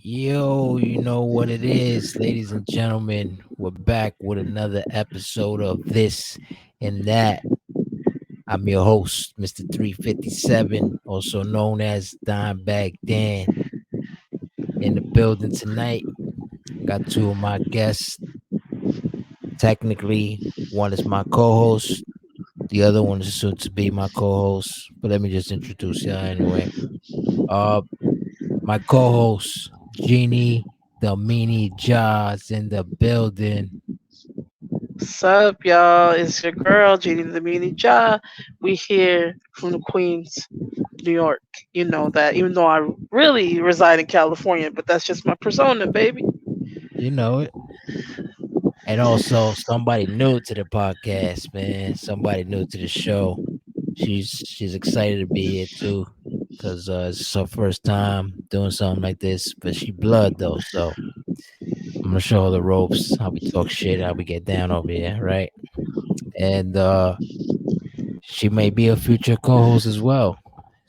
Yo, you know what it is, ladies and gentlemen. We're back with another episode of This and That. I'm your host, Mr. 357, also known as Dimebag Dan. In the building tonight, I got two of my guests. Technically, one is my co host, the other one is soon to be my co host. But let me just introduce y'all anyway. Uh, my co host, Jeannie the Meanie Jaws in the building. What's up, y'all? It's your girl, Jeannie the Mini Ja. We here from the Queens, New York. You know that, even though I really reside in California, but that's just my persona, baby. You know it. And also somebody new to the podcast, man. Somebody new to the show. She's excited to be here too. Cause it's her first time doing something like this. But she blood though, so I'm gonna show her the ropes, how we talk shit, how we get down over here, right? And she may be a future co-host as well.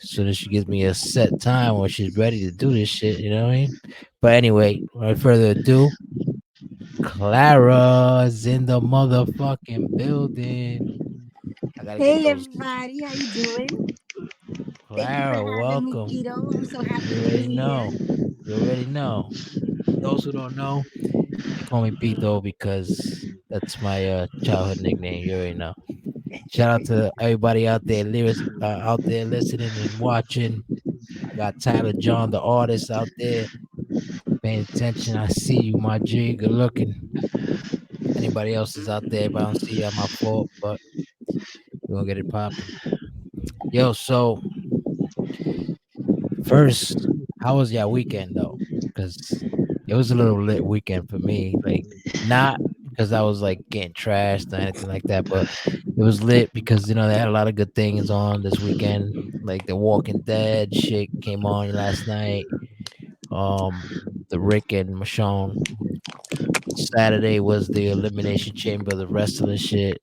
As soon as she gives me a set time when she's ready to do this shit, you know what I mean? But anyway, without further ado, Clara's in the motherfucking building. I gotta get Hey those. everybody, how you doing? Thank you for Clara, having me, welcome. Pito. I'm so happy You to already be here. know. You already know. Those who don't know, they call me Pito because that's my childhood nickname. You already know. Shout out to everybody out there, out there listening and watching. I got Tyler John, the artist, out there paying attention. I see you, my G. Good looking. Anybody else is out there, if I don't see you, my fault. But we're gonna get it popping. Yo, so first, how was your weekend though? Because it was a little lit weekend for me. Like not because I was like getting trashed or anything like that, but it was lit because they had a lot of good things on this weekend. Like the Walking Dead shit came on last night. The Rick and Michonne. Saturday was the Elimination Chamber, the wrestling shit.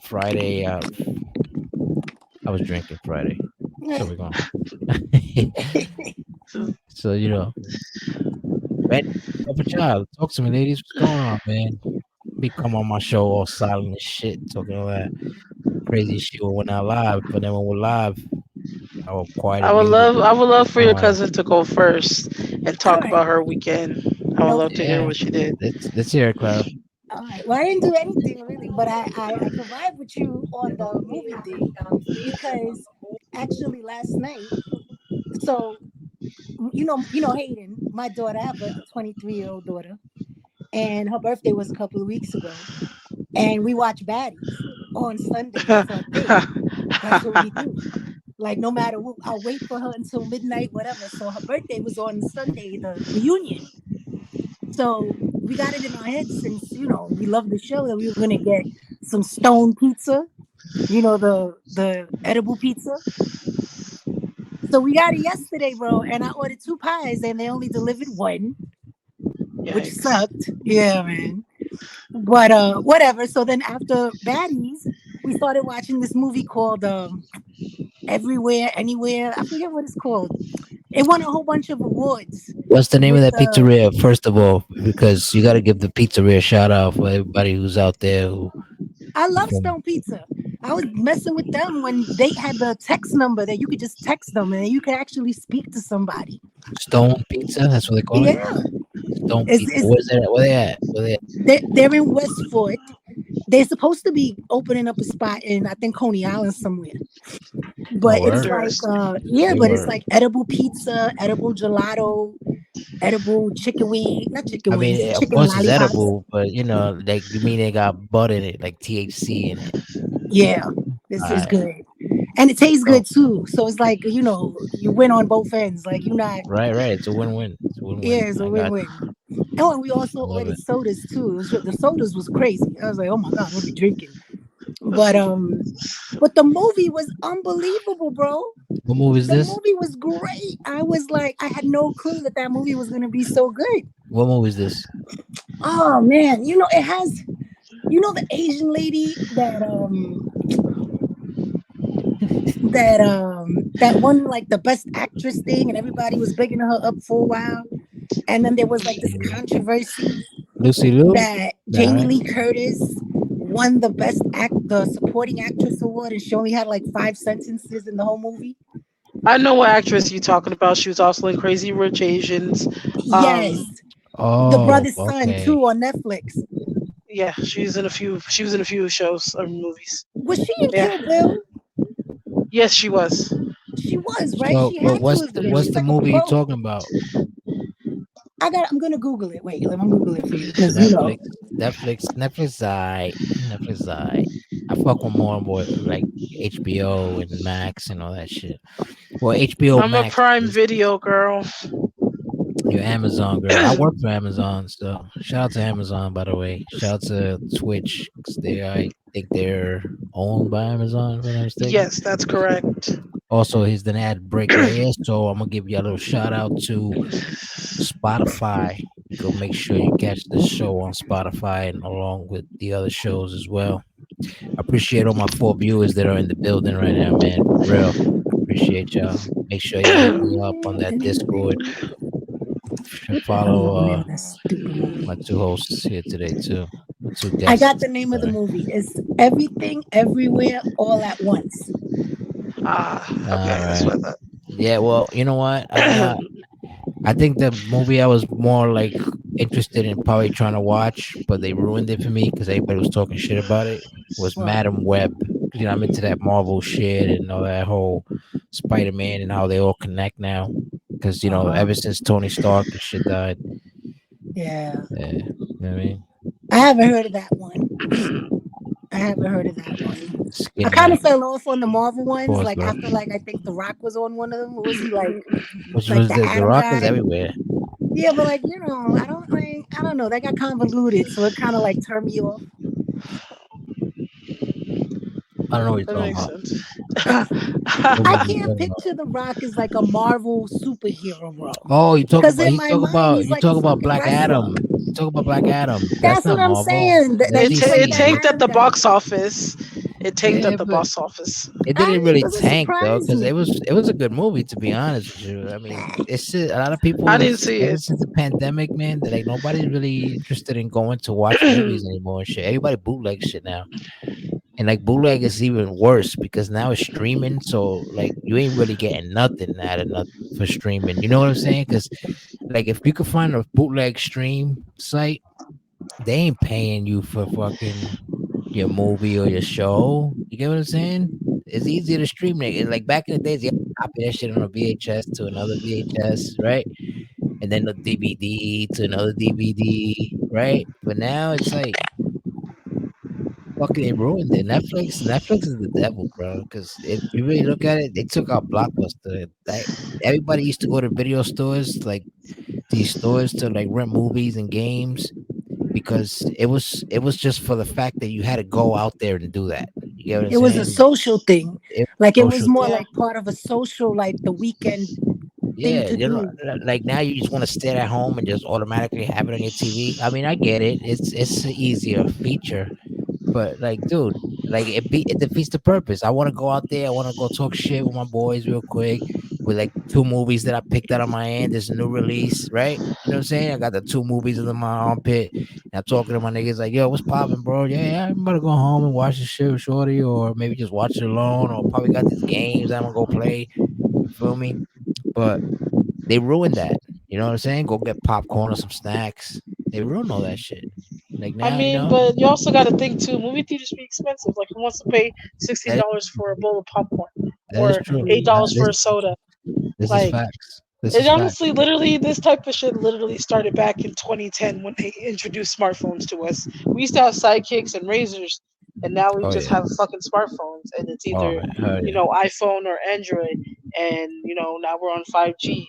Friday, I was drinking Friday, so we're going. So man, up a child. Talk to me, ladies. What's going on, man? Be come on my show all silent and shit, talking all that crazy shit when we're not live. But then when we're live, our quiet I and would muted. love, I would love for your All right. cousin to go first and All talk right, about her weekend. I would no, love to hear Yeah. what she did. Let's hear it, Clara. all right. Well, I didn't do anything really, but I could vibe with you on the movie thing because actually last night, so you know Hayden, my daughter. I have a 23-year-old daughter, and her birthday was a couple of weeks ago, and we watch Baddies on Sunday. That's our thing. That's what we do. Like no matter what, I'll wait for her until midnight, whatever. So her birthday was on Sunday, the reunion. So we got it in our heads since we love the show that we were gonna get some stone pizza, the edible pizza. So we got it yesterday, bro, and I ordered two pies and they only delivered one, which Yikes. sucked. Yeah, man. But whatever. So then after Baddies, we started watching this movie called Everywhere, Anywhere. I forget what it's called. It won a whole bunch of awards What's the name of with that pizzeria? First of all, because you got to give the pizzeria a shout out for everybody who's out there who I love from Stone Pizza. I was messing with them when they had the text number that you could just text them and you could actually speak to somebody. Stone Pizza. That's what they call it. Yeah. Stone It's, Pizza. it's, Where's that? Where they at? Where they at? they're in Westford. They're supposed to be opening up a spot in, I think, Coney Island somewhere. Oh, But it's word. like, Interesting. yeah, Say but it's word. like edible pizza, edible gelato, edible chicken wing, not chicken I mean, wings, of chicken course it's lollipops. edible, but like you mean they got butt in it, like THC in it. Yeah, All this is right. good. And it tastes So good too. So it's like, you win on both ends. Like you're not, right. It's a win-win. It's a win-win. yeah, it's a I got win-win. Oh, and we also you. I love ordered it. sodas too. The sodas was crazy. I was like, oh my God, what are we drinking? But the movie was unbelievable, bro. What movie is The this? movie was great. I was like, I had no clue that movie was gonna be so good. What movie is this? Oh man, it has, the Asian lady that that won like the best actress thing, and everybody was bigging her up for a while. And then there was like this Yeah. controversy Lucy Liu? that That Jamie right? Lee Curtis won the supporting actress award, and she only had like 5 sentences in the whole movie. I know what actress you talking about. She was also in Crazy Rich Asians. Um, Yes, the Oh, brother's son okay. too on Netflix. yeah, she's in a few. She was in a few shows or movies. Was she in Yeah, Kill Bill? yes, she was. She was, right? So, She but had to have been. what's She's the like a movie you pro. talking about? I'm gonna Google it. Wait, I'm gonna Google it for you because Netflix, Netflix. I fuck with more and more like HBO and Max and all that shit. Well, HBO I'm a Max Prime is Video girl. your Amazon girl. I work for Amazon, so shout out to Amazon. By the way, shout out to Twitch because I think they're owned by Amazon, if I'm not mistaken. Yes, that's correct. Also, here's the ad break right here. So I'm gonna give you a little shout out to Spotify. Go make sure you catch this show on Spotify and along with the other shows as well. I appreciate all my 4 viewers that are in the building right now, man. For real. I appreciate y'all. Make sure y'all hit me up on that Discord. what the hell is Follow the name of that stupid movie? my two hosts here today too. My two I got guests. the name of the Sorry. movie. It's Everything Everywhere All at Once. Ah, All okay, that's right. what I Yeah, well, you know what? I'm thought. not I think the movie I was more like interested in probably trying to watch, but they ruined it for me because everybody was talking shit about it. Was What? Madam Web? 'Cause, I'm into that Marvel shit and all that whole Spider Man and how they all connect now. Because Uh huh. ever since Tony Stark and shit died, Yeah. yeah, you know what I mean. I haven't heard of that one. I haven't heard of that one. I Skin kind of Max, fell off on the Marvel ones. pause, Like bro. after I think The Rock was on one of them. Was he Which like was the the Atom Rock was guy? everywhere. Yeah, but I don't know. That got convoluted, so it kind of like turned me off. I don't know what you're That talking makes about. sense. What I movie you can't talking about? picture The Rock as like a Marvel superhero, bro. Oh, Because in my mind, he's you like a talk about fucking Black wrestler. Adam. You talk about Black Adam. That's That's what not I'm Marvel. saying. That's He's like It that DC. tanked at Adam the guy. box office. It tanked Yeah, at the but box office. it didn't really It doesn't tank though, surprise because me. it was a good movie to be honest with you. I mean, it's a lot of I people didn't see ever it. since the pandemic, man. That like nobody's really interested in going to watch movies anymore and shit. Everybody bootleg shit now, and like bootleg is even worse because now it's streaming. So like you ain't really getting nothing out of nothing for streaming. You know what I'm saying? Because like if you could find a bootleg stream site, they ain't paying you for fucking your movie or your show. You get what I'm saying? It's easier to stream it. Like back in the days, you had to copy that shit on a VHS to another VHS, right? And then the DVD to another DVD, right? But now it's like fucking they ruined it. Netflix is the devil, bro. Because if you really look at it, they took out Blockbuster. Like everybody used to go to video stores, like these stores to like rent movies and games because it was just for the fact that you had to go out there and do that. You get what I'm It was a saying? social thing. It Like it was was social more thing. Yeah. like part of a social, like the weekend thing Yeah, to do. like now you just want to stay at home and just automatically have it on your TV. I mean, I get it. It's an easier feature, but like, dude, like it defeats the purpose. I want to go out there. I want to go talk shit with my boys real quick with like two movies that I picked out on my end. There's a new release, right? You know what I'm saying? I got the two movies under my armpit. And I'm talking to my niggas like, yo, what's popping, bro? Yeah, yeah, I'm about to go home and watch this shit with Shorty, or maybe just watch it alone, or probably got these games I'm gonna go play. You feel me? But they ruined that. You know what I'm saying? Go get popcorn or some snacks. They ruined all that shit. Like I now, mean, but you also got to think too. Movie theaters be expensive. Like, who wants to pay that $16 for a bowl of popcorn that is or true. $8 This for a soda? this is Like, facts. This it is facts. honestly, literally, this type of shit literally started back in 2010 when they introduced smartphones to us. We used to have sidekicks and razors, and now we Oh just yeah. have fucking smartphones, and it's Oh either man. Hell yeah. iPhone or Android, and now we're on 5G,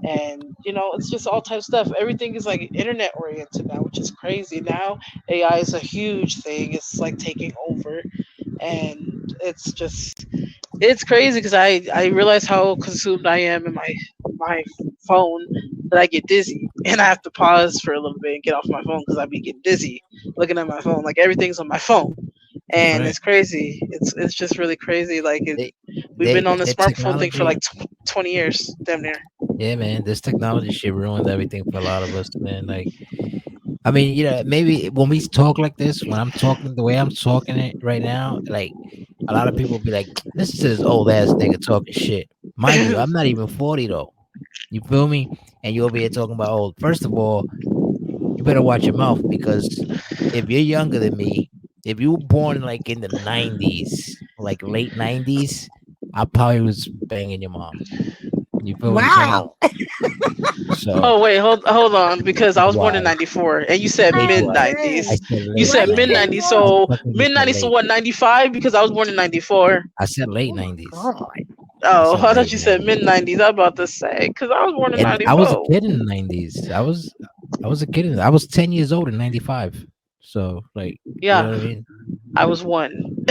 and it's just all types of stuff. Everything is like internet oriented now, which is crazy. Now AI is a huge thing. It's like taking over, and it's crazy because I realize how consumed I am in my phone that I get dizzy and I have to pause for a little bit and get off my phone because I be getting dizzy looking at my phone. Like everything's on my phone, That's and right. it's crazy. It's just really crazy. Like They, We've been on the their smartphone thing for technology. like 20 years, damn near. Yeah, man, this technology shit ruins everything for a lot of us, man. Like, I mean, maybe when we talk like this, when I'm talking the way I'm talking it right now, like a lot of people be like, "Listen to this old ass nigga talking shit." Mind you, I'm not even 40 though. You feel me? And you over here talking about old. First of all, you better watch your mouth because if you're younger than me, if you were born like in the 90s, like late 90s, I probably was banging your mom. You feel what I'm saying? Wow. So Oh wait, hold on, because I was born in why? '94, and you said Age mid wise. '90s. I Okay. said You late Why said you mid '90s. cutting '90s, I off? so fucking just mid said '90s to late. what, '95? Because I was born in '94. I said late Oh my 90s. god. I Oh, said I thought late you said mid 90s. '90s. I was about to say, because I was born in And I was a '94. kid in the 90s. I was a kid I was 10 years old in 95. So like, you know Yeah, what I mean? I was one.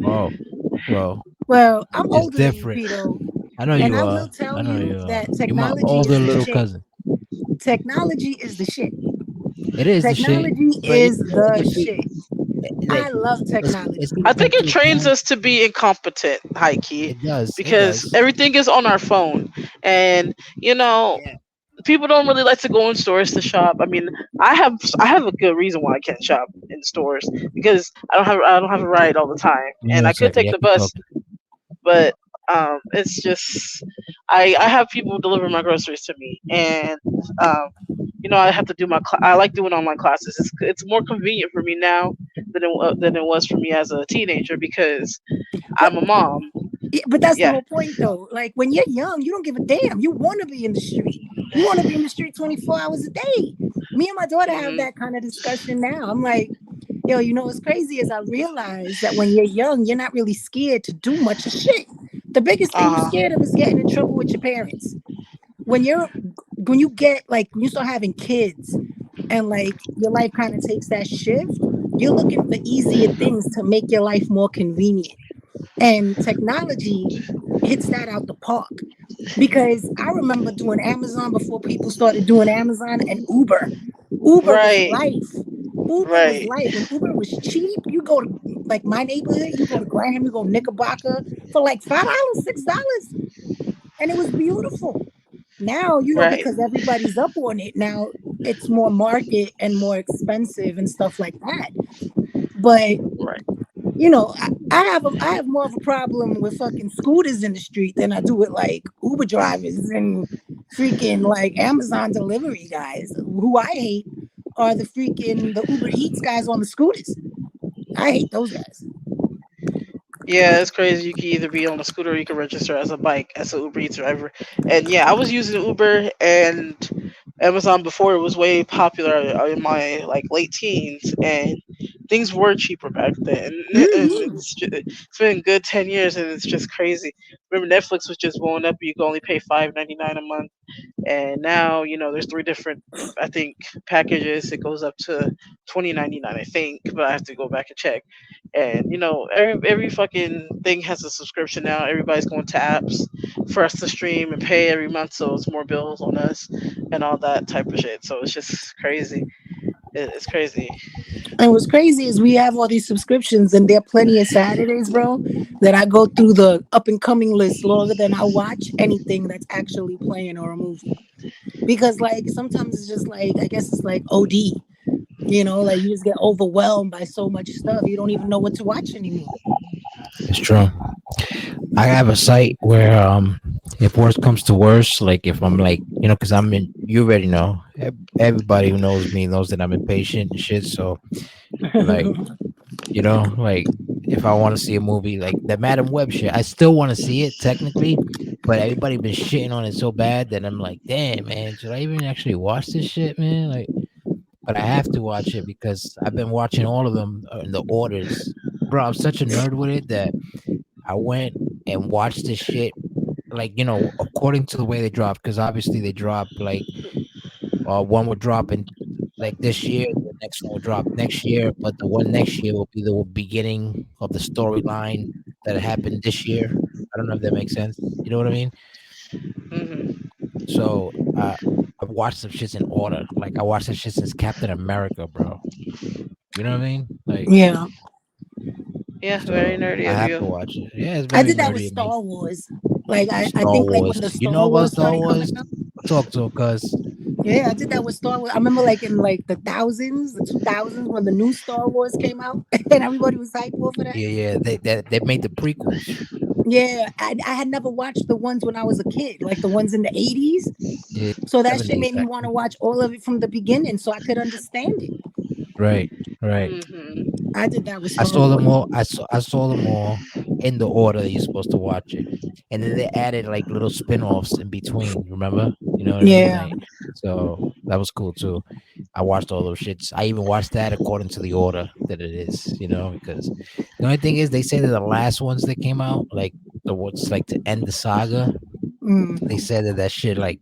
Oh, well, Well, I'm it's older than you, different. Peter, I know and you I are. will tell I know you you are. that You're my technology older is the little shit. cousin. Technology is the shit. It is the shit, Technology but is the shit. like I love it's technology. I gonna come think it to a trains point. us to be incompetent, high key, It does. It because does. everything is on our phone, and Yeah. people don't really like to go in stores to shop. I mean, I have a good reason why I can't shop in stores, because I don't have a ride all the time, Give me and one I could second. take Yeah, the keep bus, talking. but it's just I have people deliver my groceries to me, and um, I have to do I like doing online classes. It's more convenient for me now than it was for me as a teenager, because But I'm a mom. yeah, but that's the Yeah. whole point though. Like when you're young, you don't give a damn. You want to be in the street. You want to be in the street 24 hours a day. Me and my daughter have Hmm. that kind of discussion now. I'm like, yo, what's crazy is I realize that when you're young, you're not really scared to do much of shit. The biggest thing you're Uh huh. scared of is getting in trouble with your parents. When you're when you get like when you start having kids and like your life kind of takes that shift, you're looking for easier things to make your life more convenient. And technology hits that out the park. Because I remember doing Amazon before people started doing Amazon and Uber. Uber was Right. life. Uber was Right. life. When Uber was cheap, you go to like my neighborhood, you go to Graham, you go Knickerbocker for like $5, $6, and it was beautiful. Now, Right. because everybody's up on it, now it's more market and more expensive and stuff like that. But Right. I have more of a problem with fucking scooters in the street than I do with like Uber drivers and freaking like Amazon delivery guys. Who I hate are the freaking the Uber Eats guys on the scooters. I hate those guys. Yeah, it's crazy. You can either be on a scooter or you can register as a bike, as an Uber Eats driver. And yeah, I was using Uber and Amazon before it was way popular in my like late teens, and things were cheaper back then. And Hmm. it's been a good 10 years, and it's just crazy. Remember, Netflix was just blowing up. You could only pay $5.99 a month, and now there's three different, I think, packages. It goes up to $20.99, I think, but I have to go back and check. And every fucking thing has a subscription now. Everybody's going to apps for us to stream and pay every month, so it's more bills on us and all that type of shit. So it's just crazy. It's crazy. And what's crazy is we have all these subscriptions, and there are plenty of Saturdays, bro, that I go through the up and coming list longer than I watch anything that's actually playing or a movie. Because like sometimes it's just like I guess it's like OD. Like you just get overwhelmed by so much stuff. You don't even know what to watch anymore. It's true. I have a site where if worst comes to worst, like if I'm like, because I'm in, you already know, everybody who knows me knows that I'm impatient and shit. So like, like if I want to see a movie like the Madam Web shit, I still want to see it technically, but everybody been shitting on it so bad that I'm like, damn man, should I even actually watch this shit, man? Like, but I have to watch it because I've been watching all of them in the orders. Bro, I'm such a nerd with it that I went and watched this shit like according to the way they drop, because obviously they drop like one would drop in like this year, the next one will drop next year, but the one next year will be the beginning of the storyline that happened this year. I don't know if that makes sense. You know what I mean? Hmm. So I've watched some shits in order. Like I watched that shit since Captain America, bro. You know what I mean? Like Yeah. Yeah, very So nerdy I of have to you. watch it. Yeah, it's I very did that with nerdy of me. Star Wars. Like I Star think like Wars. when the You know Star about Wars Star started coming Wars? out. Talk to him, cuz. Yeah, I did that with Star Wars. I remember like in like the thousands, the 2000s when the new Star Wars came out and everybody was hype for that. Yeah, yeah. They made the prequels. Yeah, I had never watched the ones when I was a kid, like the ones in the 80s. Yeah, So that shit 70s. made me want to watch all of it from the beginning so I could understand it. Right, right. Hmm. I did that with I Star saw them Wars. all. I saw them all in the order that you're supposed to watch it, and then they added like little spin-offs in between. Remember? You know what I mean? Yeah. Like, so that was cool too. I watched all those shits. I even watched that according to the order that it is. You know, because the only thing is they say that the last ones that came out, like the what's like to end the saga, they Mm. said that that shit like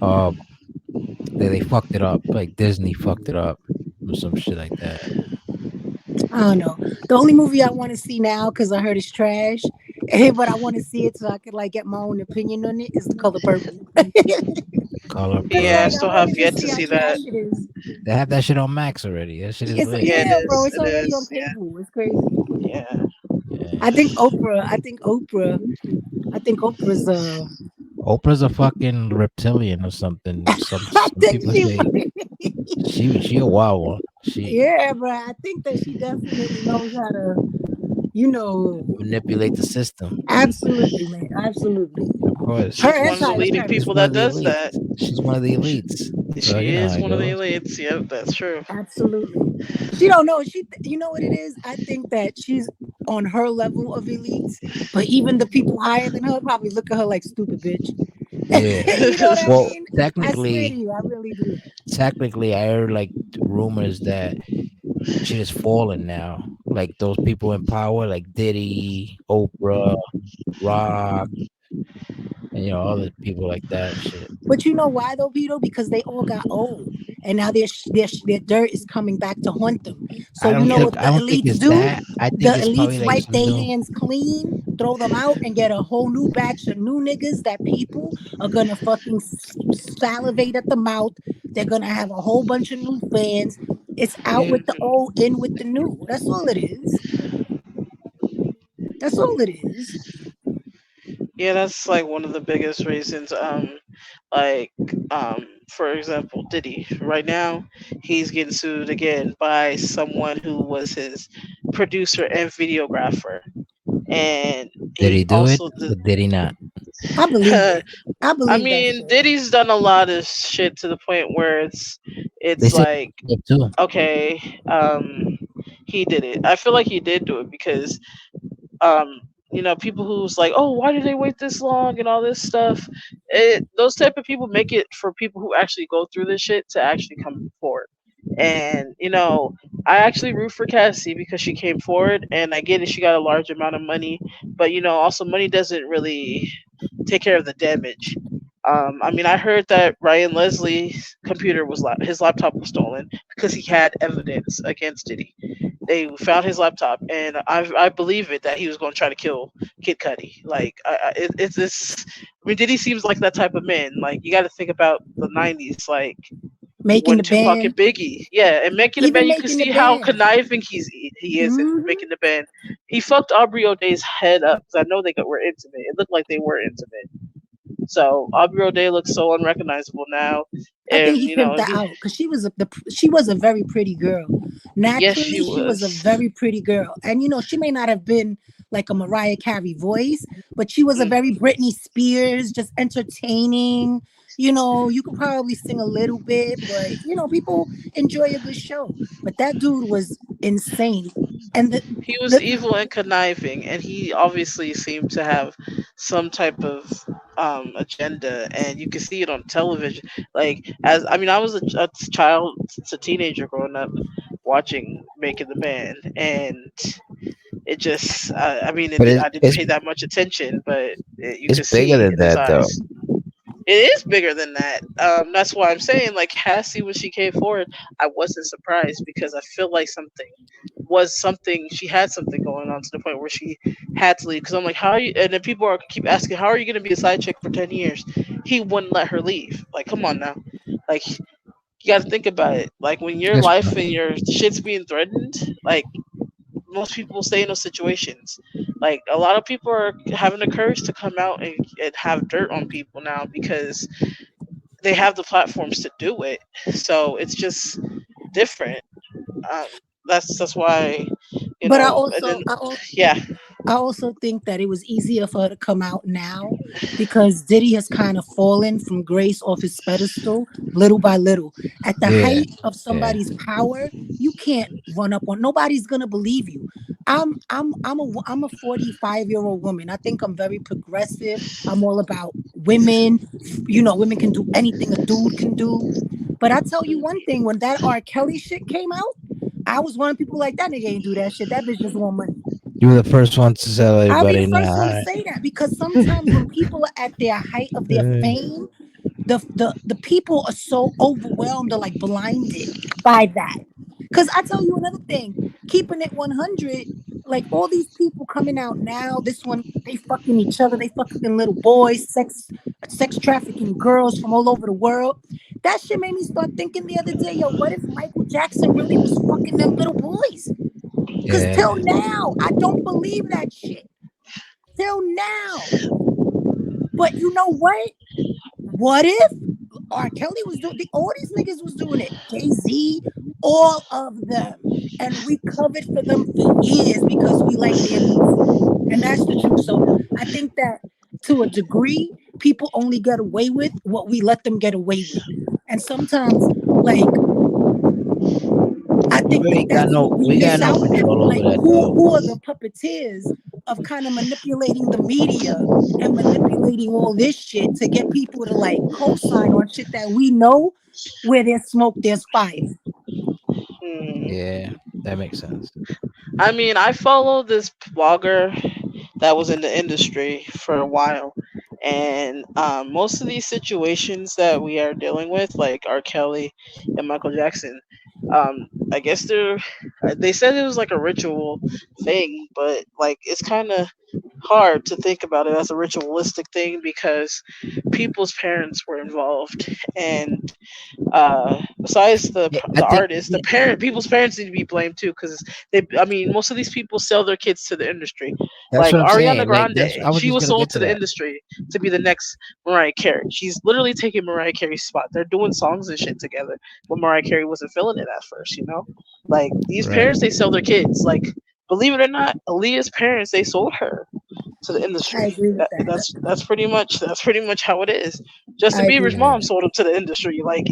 uh they fucked it up. Like Disney fucked it up or some shit like that. I don't know. The only movie I want to see now because I heard it's trash, but I want to see it so I could like get my own opinion on it. Is The Color Purple? Color Cause Yeah, I like I still Purple. want have to yet just to see how see trash that. it is. They have that shit on Max already. That shit is It's lit. Yeah, it yeah, bro. is. It's It already on is. cable. It's crazy. Yeah. Yeah. I think Oprah. I think Oprah. I think Oprah's. Oprah's a fucking reptilian or something. I Some think people she. say she a wild one. She Yeah, but I think that she definitely knows how to. You know, manipulate the system. absolutely, man, absolutely. Of course, Her She's and one of the Tyler leading Perry. she's people one that of the does that. elites. She's one of the elites. So She you know how is it one of the goes. elites. Yep, that's true. Absolutely. She don't know. You know what it is? I think that she's on her level of elites, but even the people higher than her probably look at her like stupid bitch. Yeah. You know what I Well, mean? I swear to technically, you, I really do. I heard like rumors that shit is falling now. Like those people in power, like Diddy, Oprah, Rock, and other people like that and shit. But you know why though, Peter? Because they all got old, and now their dirt is coming back to haunt them. So you know what the I don't think elites it's do? that. I The think it's probably elites like wipe some their new. hands clean, throw them out, and get a whole new batch of new niggas that people are gonna fucking salivate at the mouth. They're gonna have a whole bunch of new fans. It's out with the Hmm. old, in with the new. That's all it is. That's all it is. Yeah, that's like one of the biggest reasons. Like, for example, Diddy. Right now, he's getting sued again by someone who was his producer and videographer, and Did he he do it also or did he not? I believe did. it. I I believe that mean, shit. Diddy's done a lot of shit to the point where They it's say like, he did too. okay, he did it. I feel like he did do it because um people who's like, oh, why did they wait this long and all this stuff, those type of people make it for people who actually go through this shit to actually come forward. And I actually root for Cassie because she came forward, and I get it, she got a large amount of money, but also money doesn't really take care of the damage. I mean, I heard that Ryan Leslie's computer his laptop was stolen because he had evidence against Diddy. They found his laptop, and I believe it that he was going to try to kill Kid Cudi. Like, it's this. I mean, Diddy seems like that type of man. Like, you got to think about the '90s, like Making when the Tupac and band, Biggie, yeah, and making a even band, you can making the see how band. conniving he is in Hmm. making the band. He fucked Aubrey O'Day's head up because I know were intimate. It looked like they were intimate. So Aubrey O'Day looks so unrecognizable now, I and think he pimped that out because she was a very pretty girl. yes, she Naturally, she was a was. very pretty girl, and she may not have been like a Mariah Carey voice, but she was a very Hmm. Britney Spears, just entertaining. You could probably sing a little bit, but people enjoy a good show. But that dude was insane, and He was the evil and conniving, and he obviously seemed to have some type of agenda, and you can see it on television. Like, as I mean, I was a child, a teenager growing up, watching Making the Band, and it just, I mean, But I didn't pay that much attention, but you it's could bigger see than in his that though. eyes. It is bigger than that. That's why I'm saying, like, Cassie, when she came forward, I wasn't surprised because I feel like something she had something going on to the point where she had to leave. Because I'm like, how are you? And then people are keep asking, how are you going to be a side chick for 10 years? He wouldn't let her leave. Like, come on now, like, you got to think about it. Like, when your That's life true. and your shit's being threatened, like, most people stay in those situations. Like a lot of people are having the courage to come out and have dirt on people now because they have the platforms to do it. So it's just different. Um, that's why, But and then I yeah. I also think that it was easier for her to come out now because Diddy has kind of fallen from grace off his pedestal little by little. At the Yeah, height of yeah. somebody's power, you can't run up on nobody's gonna believe you. I'm a 45-year-old woman. I think I'm very progressive. I'm all about women. Women can do anything a dude can do. But I tell you one thing, when that R. Kelly shit came out, I was one of the people like that nigga ain't do that shit. That bitch just want money. You were the first one to tell I'll be the everybody, nah, first all one to right. say that because sometimes when people are at their height of their fame, the people are so overwhelmed or like blinded by that. Because I tell you another thing, keeping it 100, like all these people coming out now, this one they fucking each other, they fucking little boys, sex trafficking girls from all over the world. That shit made me start thinking the other day, yo, what if Michael Jackson really was fucking them little boys? Because Yeah. till now, I don't believe that shit. Till now. But you know what? What if R. Kelly was doing all these niggas was doing it? Jay-Z, all of them. And we covered for them for years because we like their music. And that's the truth. So I think that to a degree, people only get away with what we let them get away with. And sometimes, like, I We think that really got that's no what we we got miss no out on. control over Like that who though. are the puppeteers of kind of manipulating the media and manipulating all this shit to get people to like co-sign on shit that we know where there's smoke, there's fire. Hmm. Yeah, that makes sense. I mean, I follow this blogger that was in the industry for a while. And most of these situations that we are dealing with, like R. Kelly and Michael Jackson, I guess they said it was like a ritual thing, but like it's kind of hard to think about it as a ritualistic thing because people's parents were involved, and besides Yeah, I the think artist, the yeah, people's parents need to be blamed too, because I mean, most of these people sell their kids to the industry. that's Like what I'm Ariana saying. Like Grande, that's I was she just was gonna sold get to to the that. industry to be the next Mariah Carey. She's literally taking Mariah Carey's spot. They're doing songs and shit together, but Mariah Carey wasn't feeling it at first. Like these Right. parents, they sell their kids. Like, believe it or not, Aaliyah's parents, they sold her to the I industry. agree with that. That's pretty much how it is. Justin I agree Bieber's with Yeah. mom that. sold him to the industry. Like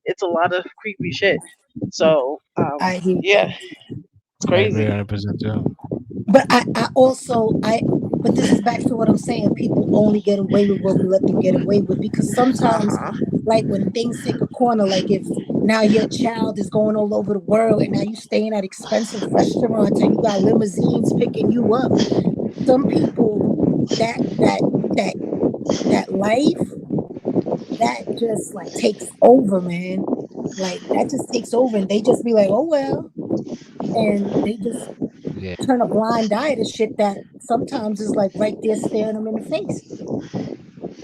it's a lot of creepy shit. So I agree with yeah, that. it's I agree crazy. 100% too. But I also but this is back to what I'm saying. People only get away with what we let them get away with because Uh sometimes, huh. like when things take a corner, like if now your child is going all over the world and now you staying at expensive restaurants and you got limousines picking you up. Some people that that that that life that just like takes over, man. Like that just takes over and they just be like, oh well, and they just Yeah. turn a blind eye to shit that sometimes is like right there staring them in the face,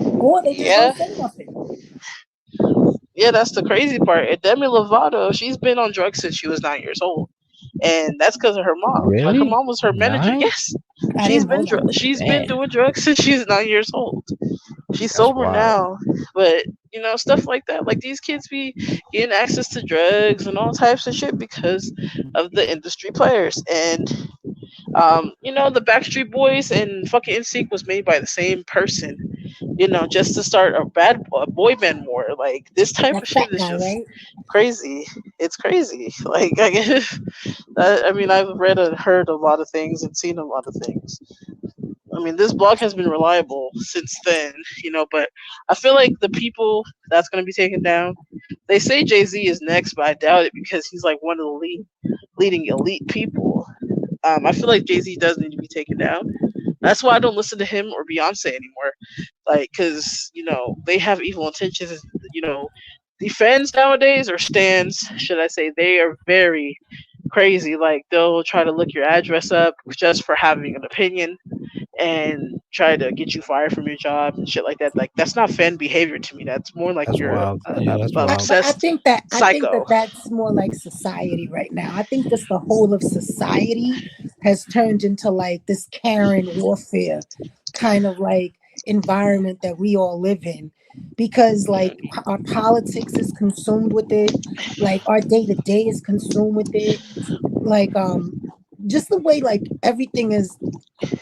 or they just Yeah, don't say nothing. yeah. That's the crazy part. And Demi Lovato, she's been on drugs since she was 9 years old, and that's because of her mom. Like her Really? mom was her manager. 9? Yes, I didn't know that. she's been Damn. doing drugs since she's 9 years old. She's That's sober wild. now, but stuff like that. Like these kids be getting access to drugs and all types of shit because of the industry players. And the Backstreet Boys and fucking NSYNC was made by the same person. Just to start a boy band war. Like this type That of shit fat is guy, just right? crazy. It's crazy. Like I guess, I mean, I've read and heard a lot of things and seen a lot of things. I mean, this blog has been reliable since then, but I feel like the people that's going to be taken down, they say Jay Z is next, but I doubt it because he's like one of the leading elite people. I feel like Jay Z does need to be taken down. That's why I don't listen to him or Beyonce anymore. Like, because, they have evil intentions. You know, the fans nowadays, or stands, should I say, they are very crazy. Like, they'll try to look your address up just for having an opinion, and try to get you fired from your job and shit like that. Like that's not fan behavior to me. That's more like That's you're wild. Yeah, that's wild. But obsessed I think psycho. that that's more like society right now. I think that's the whole of society has turned into like this Karen warfare kind of like environment that we all live in, because like Mm. our politics is consumed with it, like our day to day is consumed with it, like just the way like everything is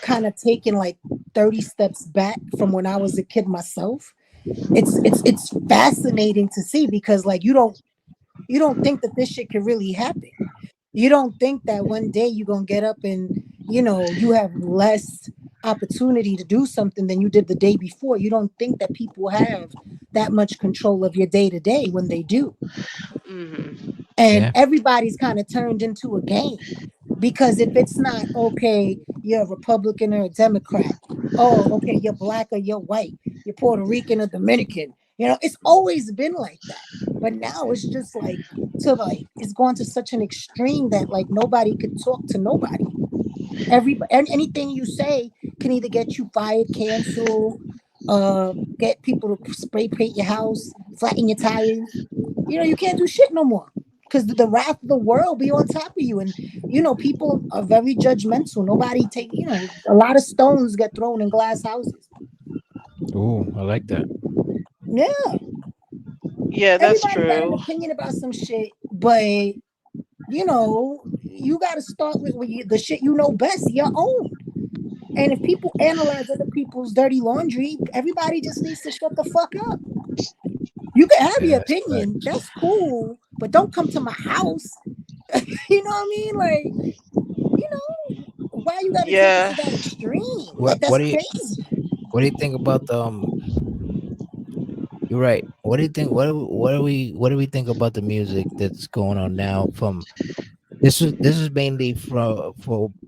kind of taken like 30 steps back from when I was a kid myself. It's fascinating to see because like you don't think that this shit could really happen. You don't think that one day you're gonna get up and you have less opportunity to do something than you did the day before. You don't think that people have that much control of your day to day when they do. Hmm. And Yeah. everybody's kind of turned into a game, because if it's not okay, you're a Republican or a Democrat. Oh, okay, you're black or you're white. You're Puerto Rican or Dominican. It's always been like that. But now it's just like it's gone to such an extreme that like nobody could talk to nobody. Anything you say can either get you fired, cancel, get people to spray paint your house, flatten your tires. You can't do shit no more because the wrath of the world be on top of you. And people are very judgmental. Nobody take a lot of stones get thrown in glass houses. Ooh, I like that. Yeah, Yeah, that's everybody got an true. opinion about some shit, but you got to start with the shit you know best, your own. And if people analyze other people's dirty laundry, everybody just needs to shut the fuck up. You can have Yeah, your that's opinion, facts. that's cool, but don't come to my house. You know what I mean? Like, you why you got to take it Yeah. to that extreme? What Like, that's what do you crazy. what do you think about the you're right. What do you think what do we think about the music that's going on now from this is mainly for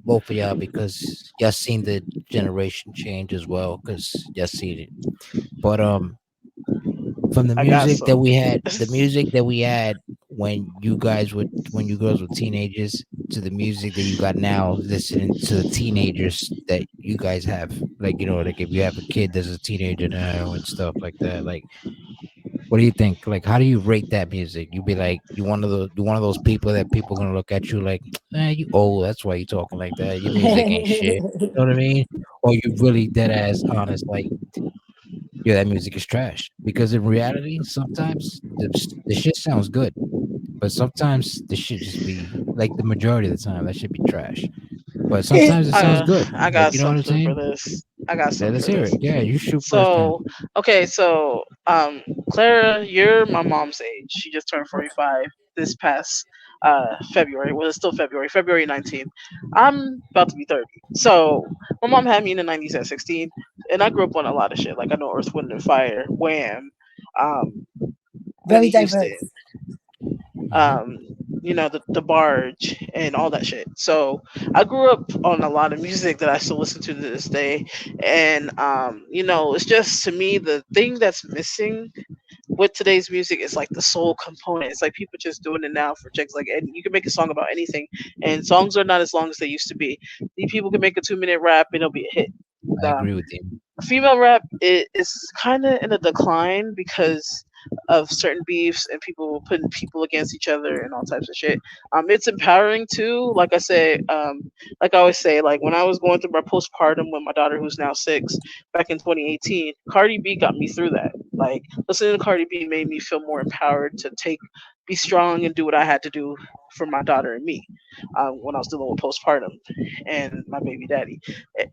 both of y'all because y'all seen the generation change as well because y'all seen it. But from the I got music that some. we had, the music that we had when you girls were teenagers to the music that you got now listening to the teenagers that you guys have. Like, like if you have a kid that's a teenager now and stuff like that, like what do you think? Like, how do you rate that music? You be like, you one of those people that people gonna look at you like, you old. That's why you talking like that. Your music ain't shit. You know what I mean? Or you really dead ass honest, like, yeah, that music is trash. Because in reality, sometimes the shit sounds good, but sometimes the shit just be like the majority of the time that should be trash. But sometimes it sounds good. I Like, got you know what I'm something for saying? this. I got something Let's for hear this. it. Yeah, you shoot first time. So, okay, so Clara, you're my mom's age. She just turned 45 this past February. Well, it's still February, February 19th. I'm about to be 30. So, my mom had me in the 90s at 16, and I grew up on a lot of shit. Like I know Earth, Wind and Fire, Wham, um, Very Whitney Houston, diverse. Hmm. um, the Barge and all that shit. So I grew up on a lot of music that I still listen to this day, and it's just to me the thing that's missing with today's music is like the soul component. It's like people just doing it now for checks. Like, and you can make a song about anything, and songs are not as long as they used to be. These people can make a 2 minute rap and it'll be a hit. I agree with you. Female rap is kind of in a decline because of certain beefs and people putting people against each other and all types of shit. It's empowering too. Like I say, like I always say, like when I was going through my postpartum with my daughter who's now 6 back in 2018, Cardi B got me through that. Like listening to Cardi B made me feel more empowered to be strong and do what I had to do for my daughter and me when I was dealing with postpartum and my baby daddy.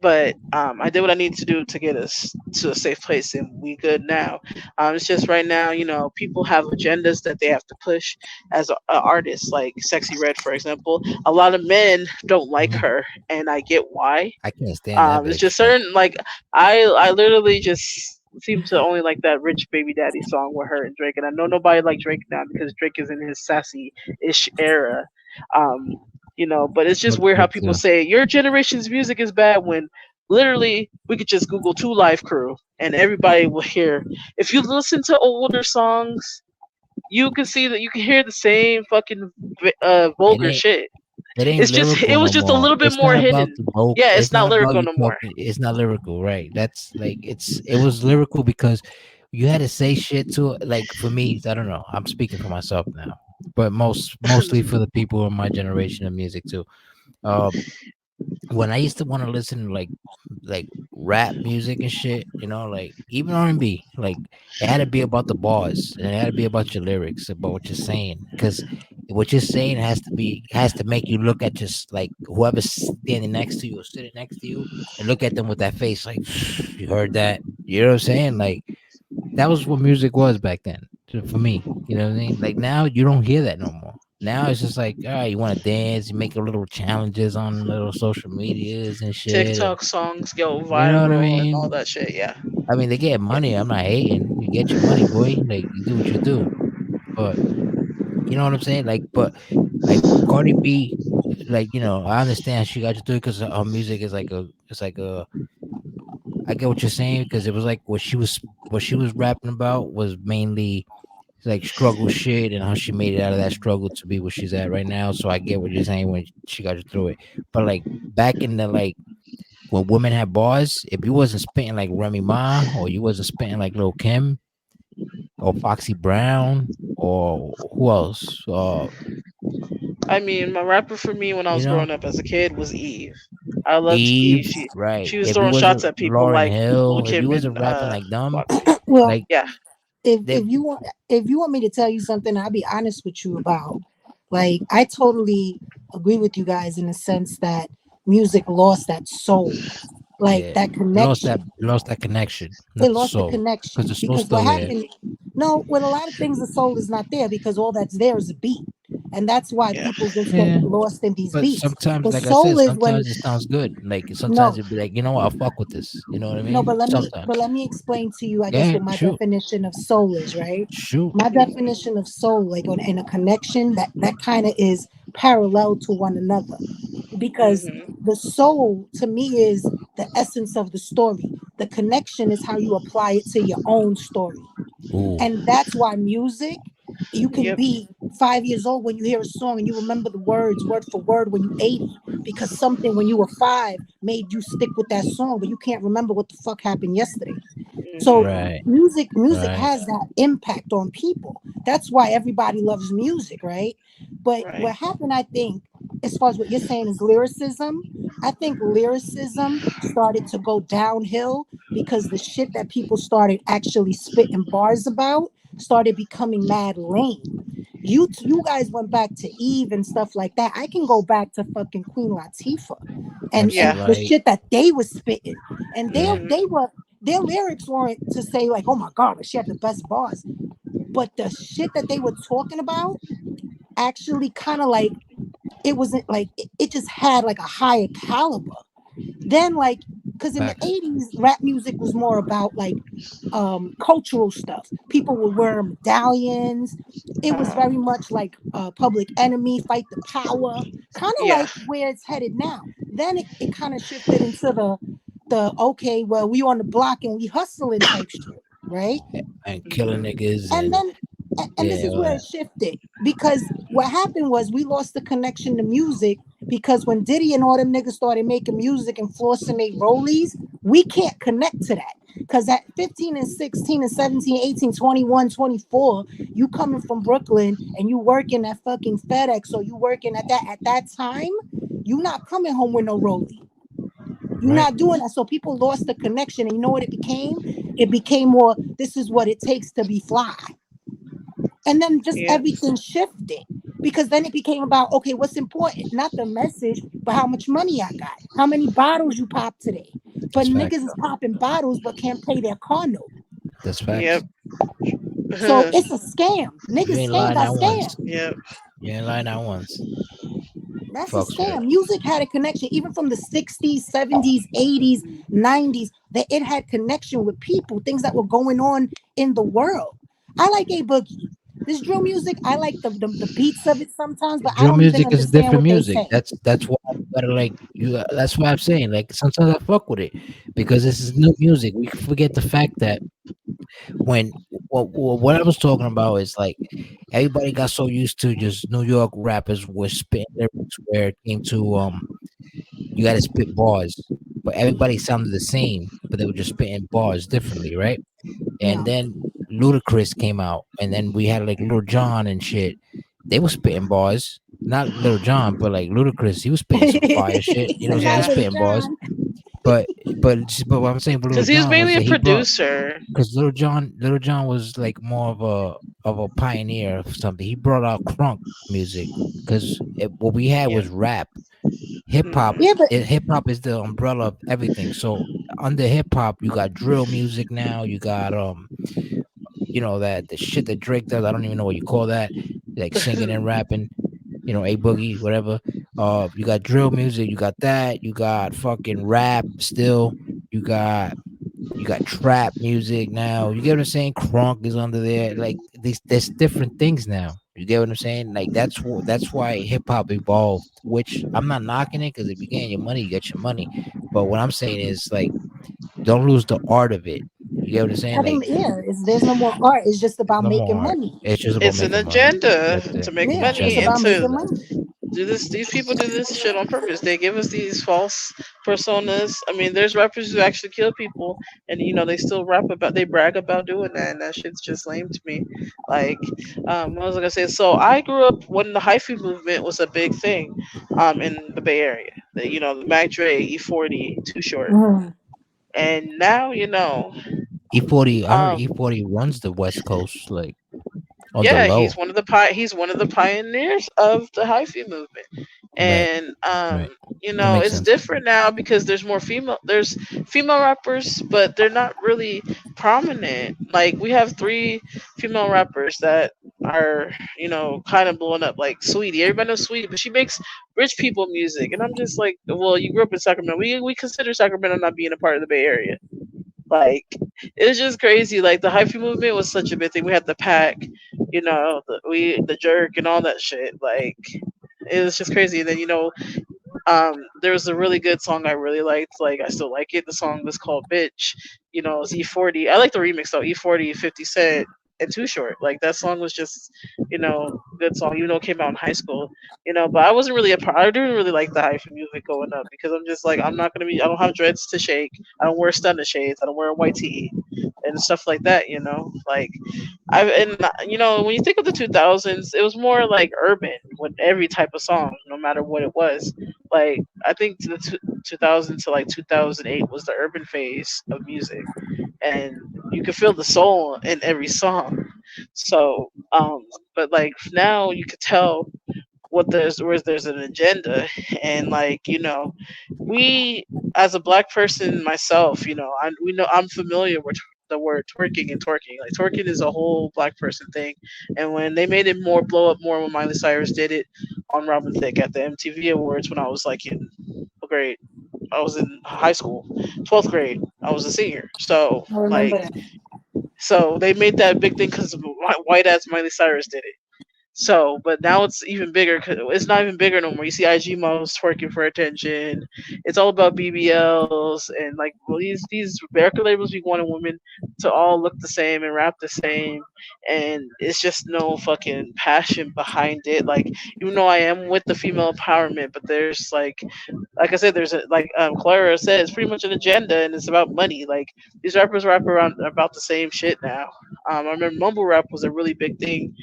But I did what I needed to do to get us to a safe place, and we good now. It's just right now, people have agendas that they have to push as a artist, like Sexy Red, for example. A lot of men don't like Mhm. her, and I get why. I can't stand that It's bitch. just But certain, like I literally just seem to only like that Rich Baby Daddy song with her and Drake, and I know nobody like Drake now because Drake is in his sassy ish era. Um, but it's just weird how but people say your generation's music is bad when literally we could just Google Two Live Crew and everybody will hear. If you listen to older songs, you can see that you can hear the same fucking it vulgar ain't shit. It ain't It's just lyrical it was no just a more. little bit It's more not about hidden. the vocal. Yeah, it's It's not not about lyrical you no more. talking. It's not lyrical, right? That's like it was lyrical because you had to say shit to it. Like for me, I don't know. I'm speaking for myself now, but mostly for the people in my generation of music too. Uh, when I used to want to listen to like rap music and shit, like even R&B, like it had to be about the bars and it had to be about your lyrics, about what you're saying, because what you're saying has to make you look at just like whoever's standing next to you or sitting next to you and look at them with that face, like you heard that, you know what I'm saying? Like that was what music was back then for me. You know what I mean? Like now you don't hear that no more. Now it's just like, all right, you want to dance, you make a little challenges on little social medias and shit, and TikTok songs go you know what I viral and all mean? that shit. Yeah. I mean, they get money. I'm not hating. You get your money, boy. Like you do what you do. But you know what I'm saying? Like Cardi B, like I understand she got to do it because her music is like it's like a. I get what you're saying because it was like what she was rapping about was mainly like struggle shit and how she made it out of that struggle to be where she's at right now. So I get what you're saying when she got you through it. But like back in the like when women had bars, if you wasn't spitting like Remy Ma or you wasn't spitting like Lil Kim or Foxy Brown or who else? I mean, my rapper for me when I You was know, growing up as a kid was Eve. I loved Eve. Eve, She right? was If you throwing shots wasn't at people Lauren like Lil Hill, if you Kim and wasn't rapping like them, Foxy. Well, like Yeah. they if you want me to tell you something, I'll be honest with you about. Like, I totally agree with you guys in the sense that music lost that soul, like yeah, that connection. it lost that connection, It not the lost the soul, because the connection soul's because what still there. happened, no, with a lot of things the soul is not there because all that's there is a beat, and that's why Yeah. people just get Yeah. lost in these But beats. sometimes, The like I said, soul is when, sometimes it sounds good. Like sometimes no, it'd be like, you know what, I'll fuck with this. You know what I no, mean? but Sometimes. let me explain to you, I guess, Yeah, what my shoot, definition of soul is, right? shoot. My definition of soul, like on in a connection, that kind of is parallel to one another, because Mhm. the soul to me is the essence of the story. The connection is how you apply it to your own story. Ooh, And that's why music, you can Yep. be 5 years old when you hear a song and you remember the words word for word when you 80, because something when you were five made you stick with that song, but you can't remember what the fuck happened yesterday. So Mhm. right, music right. has that impact on people. That's why everybody loves music, right? But Right. what happened, I think, as far as what you're saying is lyricism, I think lyricism started to go downhill because the shit that people started actually spitting bars about started becoming mad lame. You guys went back to Eve and stuff like that. I can go back to fucking Queen Latifah MC Yeah. and the Light. shit that they was spitting. And Yeah, Mhm. they were, their lyrics weren't to say like, oh my god, she had the best bars. But the shit that they were talking about actually kind of like, it wasn't like it just had like a higher caliber. Then like, because in the facts. 80s rap music was more about like cultural stuff. People would wear medallions. It was Uh-huh. very much like Public Enemy, Fight the Power, kind of Yeah. like where it's headed now. Then it kind of shifted into the okay, well, we on the block and we hustling type shit, right? And killing Mhm. niggas And and then and this yeah, is all where it that. shifted, because what happened was we lost the connection to music, because when Diddy and all them niggas started making music and flossing their rollies, we can't connect to that. Because at 15 and 16 and 17, 18, 21, 24, you coming from Brooklyn and you working at fucking FedEx, or you working at that time, you not coming home with no rollie. You're Right. not doing that. So people lost the connection. And you know what it became? It became more, this is what it takes to be fly. And then just Yeah. everything shifted, because then it became about, okay, what's important? Not the message, but how much money I got, how many bottles you pop today. But That's facts. niggas is popping bottles but can't pay their car note. That's Yep. facts. So it's a scam. You Niggas ain't scam lying got not once. scammed. Yep. You ain't lying not once. That's a Fucks with it. scam. Music had a connection, even from the 60s, 70s, 80s, 90s, that it had connection with people, things that were going on in the world. I like a boogie. This drill music, I like the beats of it sometimes, but I Drill don't even music is understand different what they music. say. That's why you gotta like you. That's why I'm saying like sometimes I fuck with it because this is new music. We forget the fact that when what I was talking about is like everybody got so used to just New York rappers were spitting lyrics where it came to you got to spit bars, but everybody sounded the same, but they were just spitting bars differently, right? And Yeah. then Ludacris came out, and then we had like Lil Jon and shit. They were spitting bars. Not Lil Jon, but like Ludacris, he was spitting some fire shit. You know what I'm saying? He's Yeah, Not Little spitting bars. John. But but what I'm saying with Lil because he was Jon was mainly a that he brought producer. because Little John was like more of a pioneer of something. He brought out crunk music because what we had Yeah. was rap. Hip hop, Yeah, but hip hop is the umbrella of everything. So under hip hop, you got drill music now. You got that the shit that Drake does. I don't even know what you call that, like singing and rapping. A boogie, whatever. You got drill music. You got that. You got fucking rap still. You got you got trap music now. You get what I'm saying? Crunk is under there. Like these, there's different things now. You get what I'm saying? Like that's why hip hop evolved. Which I'm not knocking it because if you get your money, you get your money. But what I'm saying is like, don't lose the art of it. You get what I'm saying? I Like think yeah, there's no more art. It's just about no more making art. money. It's just about It's an making money. agenda That's it. to make It's an Yeah, it's money agenda. and about to making money. do this. These people do this shit on purpose. They give us these false personas. I mean, there's rappers who actually kill people, and they still they brag about doing that, and that shit's just lame to me. Like, what was I gonna say? So I grew up when the hyphy movement was a big thing, in the Bay Area. The Mac Dre, E40, Too Short, Mhm. and now E40. I heard um, E40 runs the West Coast like on the yeah, low. he's one of the pioneers of the hyphy movement. Right. And Right. That makes it's sense. different now because there's female rappers, but they're not really prominent. Like, we have three female rappers that are kind of blowing up, like Sweetie. Everybody knows Sweetie, but she makes rich people music, and I'm just like, well, you grew up in Sacramento. We consider Sacramento not being a part of the Bay Area. Like, it's just crazy. Like, the hyphy movement was such a big thing. We had the pack, the jerk and all that shit. Like, it was just crazy. And then there was a really good song I really liked. Like, I still like it. The song was called "Bitch." It's E40. I like the remix though. E40, 50 Cent, and Too Short. Like, that song was just good song. Even though it came out in high school. But I wasn't really a part. I didn't really like the hyphen music going up because I'm just like, I'm not gonna be. I don't have dreads to shake. I don't wear stunner shades. I don't wear a white tee and stuff like that. Like, when you think of the 2000s, it was more like urban with every type of song, no matter what it was. Like, I think to the 2000 to like 2008 was the urban phase of music, and you could feel the soul in every song. So, but like now you could tell where there's an agenda, and like we, as a black person myself, I'm familiar with the word twerking and twerking. Like, twerking is a whole black person thing, and when they made it more blow up more when Miley Cyrus did it on Robin Thicke at the MTV Awards when I was like in what grade? I was in high school, 12th grade. I was a senior, so I remember like, that. so they made that big thing because white ass Miley Cyrus did it. So, but now it's even bigger. It's not even bigger no more. You see IG models twerking for attention. It's all about BBLs and like, well, these record labels be wanting women to all look the same and rap the same, and it's just no fucking passion behind it. Like, even though I am with the female empowerment, but there's like I said, there's like Clara said, it's pretty much an agenda, and it's about money. Like, these rappers rap around about the same shit now. I remember mumble rap was a really big thing,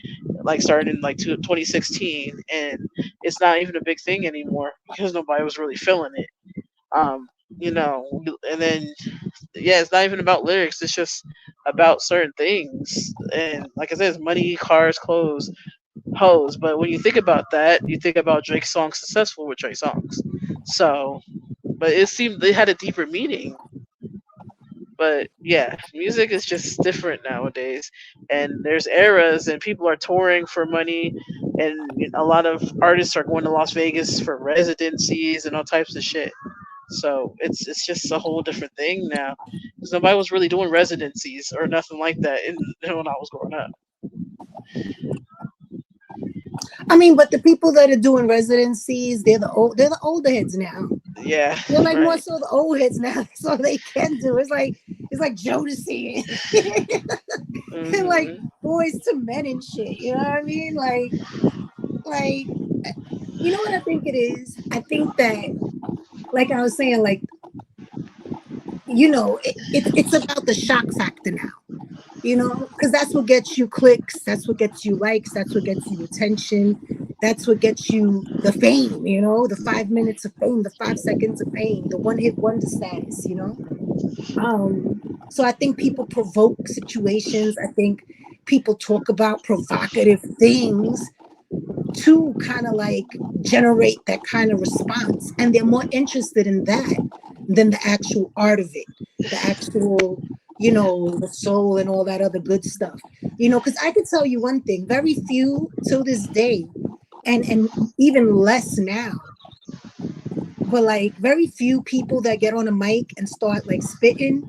like starting in like 2016, and it's not even a big thing anymore because nobody was really feeling it. Um, and then yeah, it's not even about lyrics. It's just about certain things, and like I said, it's money, cars, clothes, hoes. But when you think about that, you think about Drake's song "Successful" with Trey Songs. So, but it seemed they had a deeper meaning. But yeah, music is just different nowadays, and there's eras, and people are touring for money, and a lot of artists are going to Las Vegas for residencies and all types of shit. So it's just a whole different thing now, because nobody was really doing residencies or nothing like that when I was growing up. I mean, but the people that are doing residencies, they're the older heads now. Yeah, They're like more right. so the old heads now. That's all they can do. It's like Jodeci and like Hmm. boys to men and shit. You know what I mean? Like you know what I think it is? I think that, like I was saying, like it's about the shock factor now. Because that's what gets you clicks, that's what gets you likes, that's what gets you attention, that's what gets you the fame, the 5 minutes of fame, the 5 seconds of fame, the one hit wonder status. So I think people provoke situations. I think people talk about provocative things to kind of like generate that kind of response. And they're more interested in that than the actual art of it, the actual, the soul and all that other good stuff. Because I could tell you one thing, very few till this day, and even less now, but like very few people that get on a mic and start like spitting,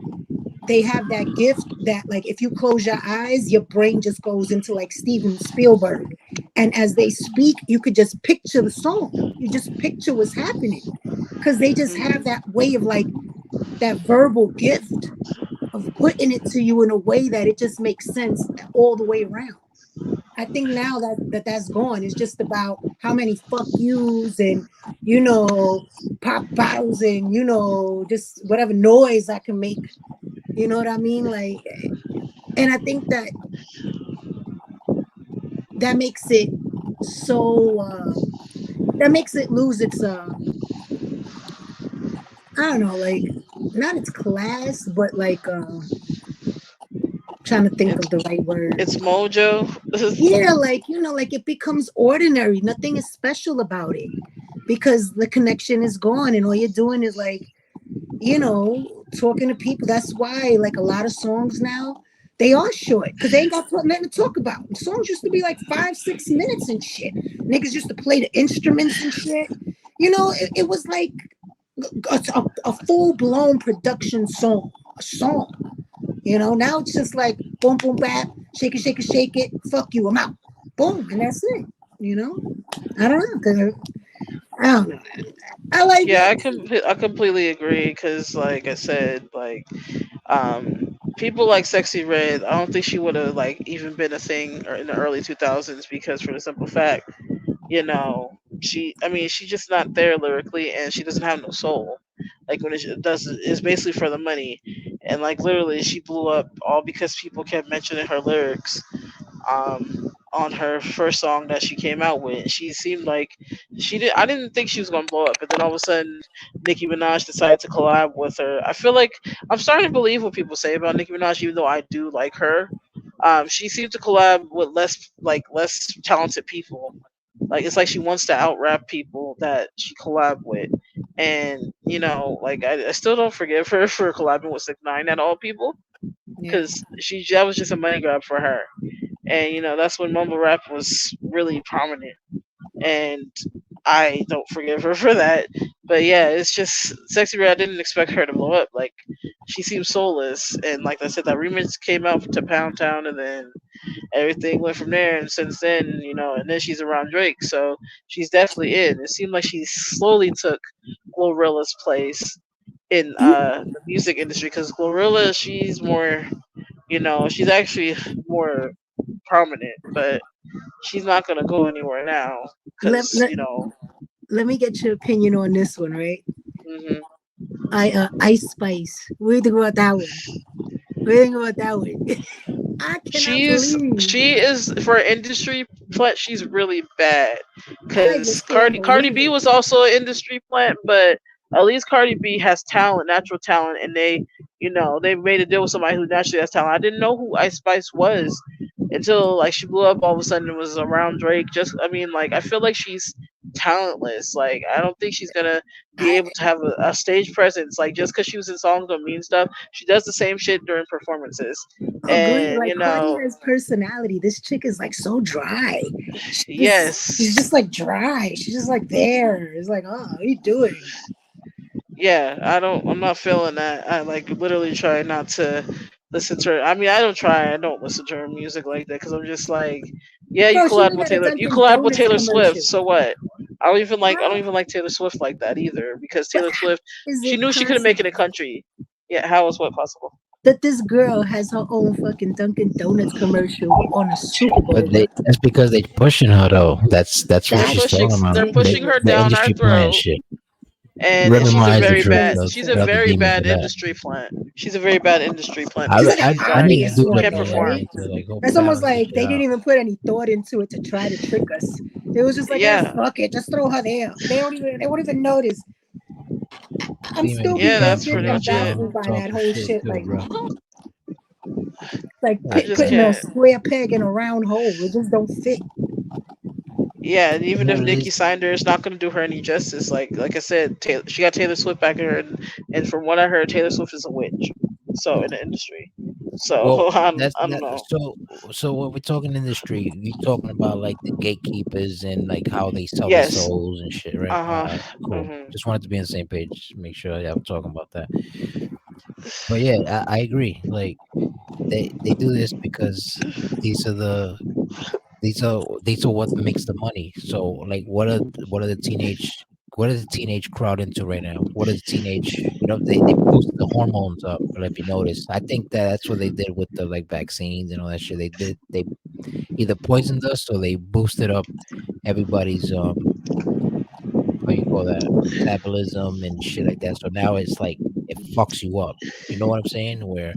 they have that gift that like if you close your eyes, your brain just goes into like Steven Spielberg. And as they speak, you could just picture the song. You just picture what's happening. Because they just have Hmm. that way of like that verbal gift of putting it to you in a way that it just makes sense all the way around. I think now that's gone. It's just about how many fuck yous and you know pop bottles and just whatever noise I can make. You know what I mean? Like, and I think that makes it so that makes it lose its I don't know, like not its class, but like trying to think of It's the right word. it's Mojo. Yeah, like like it becomes ordinary. Nothing is special about it because the connection is gone, and all you're doing is like talking to people. That's why, like, a lot of songs now, they are short because they ain't got nothing to talk about. Songs used to be like 5, 6 minutes and shit. Niggas used to play the instruments and shit. It was like a full blown production song, a song. Now it's just like boom, boom, bap, shake it, fuck you, I'm out. Boom, and that's it. You know, I don't know. 'Cause I don't know. I like Yeah, it. I completely agree because, like I said, like people like Sexy Red. I don't think she would have like even been a thing in the early 2000s because for the simple fact, I mean, she's just not there lyrically, and she doesn't have no soul. Like when it does, it's basically for the money, and like literally, she blew up all because people kept mentioning her lyrics on her first song that she came out with. She seemed like she did. I didn't think she was gonna blow up, but then all of a sudden, Nicki Minaj decided to collab with her. I feel like I'm starting to believe what people say about Nicki Minaj, even though I do like her. She seemed to collab with less talented people. Like it's like she wants to out rap people that she collab with, and like I still don't forgive her for collabing with 6ix9ine at all people Yeah. because she that was just a money grab for her, and that's when mumble rap was really prominent, and I don't forgive her for that. But yeah, it's just Sexy Red. I didn't expect her to blow up. Like she seems soulless, and like I said, that remix came out to Pound Town, and then everything went from there. And since then, and then she's around Drake, so she's definitely in. It seemed like she slowly took Glorilla's place in You the music industry because Glorilla, she's more, she's actually more prominent, but she's not gonna go anywhere now let, because let, let me get your opinion on this one, right? hmm Ice Spice. What do you think about that one? What do you think about that one? I cannot believe she is for industry plant. She's really bad I because just can't Cardi believe B it. was also an industry plant, but at least Cardi B has talent, natural talent, and they made a deal with somebody who naturally has talent. I didn't know who Ice Spice was until like she blew up all of a sudden. It was around Drake. Just I mean, like I feel like she's talentless. Like I don't think she's gonna be I able to have a stage presence. Like just because she was in songs don't mean stuff. She does the same shit during performances, agree. and Like Cardi has personality. This chick is like so dry. She's just yes, like dry. She's just like there. It's like, oh, what are you doing? yeah. I'm not feeling that. I like literally try not to listen to her. I mean, I don't try. I don't listen to her music like that because I'm just like, yeah, Bro, she was at a You Dunkin' collab with Donuts Taylor Swift. commercial. So what? I don't How, even like Taylor Swift like that either because but Taylor how Swift, is she it knew she couldn't make it in possible? country. Yeah, how is what possible? that this girl has her own fucking Dunkin' Donuts commercial on a Super But Bowl, bro. that's because they pushing her though. That's what she's That's talking about. They're pushing her The down our industry plan throat, shit. and Remy she's a Ma is the very truth. bad. crazy, She's a son. Drug the very demon bad for that. industry plant. She's a very bad industry plant She's because like an she's I not need to obvious do she like one, can't a though, perform. right? to like go It's almost balance this like shit they out. didn't even put any thought into it to try to trick us. It was just like, eh, Yeah, fuck it, just throw her there. They won't even notice. I'm Demon still yeah, Demon that's bewildered pretty be and out much there it. baffled by that talking whole shit shit. too, Like, bro. I just putting a can't. square peg in a round hole. It just don't fit. Yeah, and You even know if what it Nicki is? signed her, it's not going to do her any justice. Like I said, she got Taylor Swift back in her, and from what I heard, Taylor Swift is a witch. So in the industry, Well, so that's I don't that. know. So when we're talking industry, we talking about like the gatekeepers and like how they sell their Yes. souls and shit, right? Uh huh. Cool. Hmm. Just wanted to be on the same page. Make sure yeah, I'm talking about that. But yeah, I agree. Like they do this because these are the these are what makes the money. So like what are the teenage what is the teenage crowd into right now? What is teenage they boost the hormones up, but if you notice. I think that's what they did with the like vaccines and all that shit. They either poisoned us or they boosted up everybody's how you call that metabolism and shit like that. So now it's like it fucks you up. You know what I'm saying? Where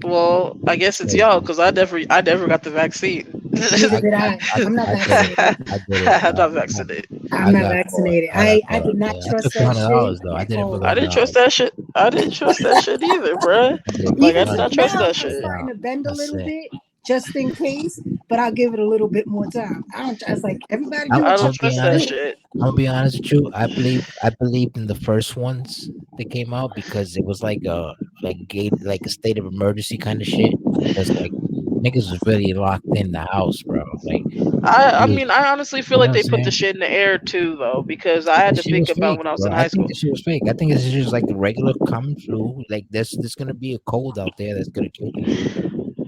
Well, I guess it's like y'all because I never got the vaccine. Neither I did I I. I'm not I did it. vaccinated. I did it. I'm not vaccinated. I'm I not got caught. vaccinated. I got I caught did up. not Yeah, I took trust the that shit $100 though. I at did it for the all. I hundred didn't trust dollars. that shit. I didn't trust that shit either, bruh. I did it for Like the I Even did though not hundred. trust now that I'm shit. starting to bend a That's little it. bit just in case, but I'll give it a little bit more time. I don't. It's like everybody do I'm I what you don't gonna be trust gotta that honest. do. shit. I'm gonna be honest with you. I believed in the first ones that came out because it was like a like a state of emergency kind of shit. Because like niggas was really locked in the house, bro. Like I it was, mean I honestly feel you know like what I'm they put the saying? shit in the air too though because I had This to shit think was about fake, when I was bro. in I high think school. this shit was fake. I think this is just like a regular common flu. Like there's gonna be a cold out there that's gonna kill people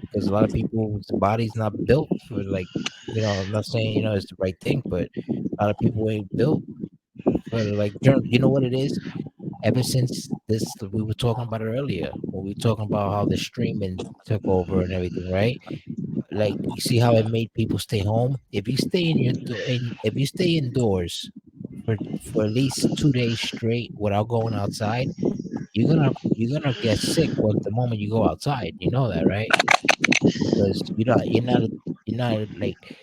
because a lot of people's body's not built for like I'm not saying it's the right thing, but a lot of people ain't built for like germ. You know what it is? Ever since this, we were talking about it earlier when we were talking about how the streaming took over and everything, right? Like you see how it made people stay home. If you stay in if you stay indoors for at least 2 days straight without going outside, you're gonna get sick once the moment you go outside. You know that, right? Because you're not like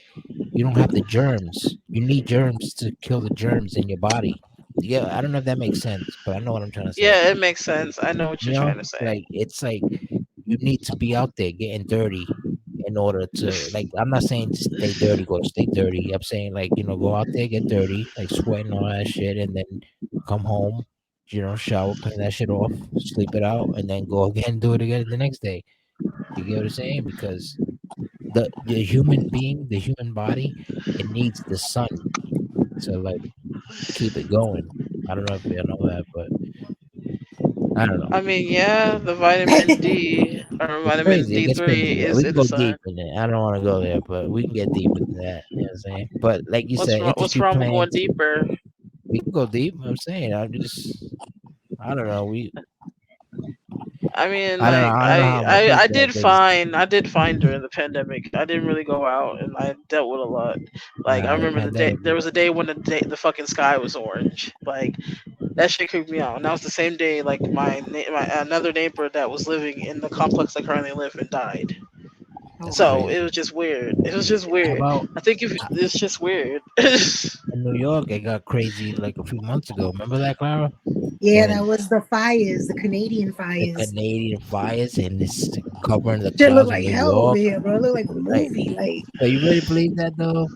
you don't have the germs. You need germs to kill the germs in your body. Yeah, I don't know if that makes sense, but I know what I'm trying to say. Yeah, it makes sense. I know what you're You know, trying to say. like it's like you need to be out there getting dirty in order to like. I'm not saying to stay dirty, go stay dirty. I'm saying like go out there, get dirty, like sweating all that shit, and then come home. Shower, clean that shit off, sleep it out, and then go again, do it again the next day. You get what I'm saying? Because the human being, the human body, it needs the sun to like keep it going. I don't know if you know that, but I don't know. I mean, yeah, the vitamin D or It's vitamin crazy. It gets D3 crazy. is We can in the go sun. deep in it. I don't want to go there, but we can get deep into that. You know what I'm saying? But like you What's said, wrong? What's industry wrong with going plans. deeper? We can go deep. I'm saying. I don't know. I mean, I don't know. like I don't know how my I people are did just fine. I did fine during the pandemic. I didn't really go out, and I dealt with a lot. Like I nah. The remember the day pandemic. there was a day when the fucking sky was orange. Like that shit creeped me out. And that was the same day like my another neighbor that was living in the complex I currently live in died. That's So it crazy. was just weird. It was just How weird. about I think if it's just weird. in New York? It got crazy like a few months ago. Remember that, Clara? Yeah, that When was the fires, the Canadian the fires. Canadian fires and it's covering the Shit looked clouds of like New hell over York. here, bro. It looked like a Like, movie. Like, so you really believe that though?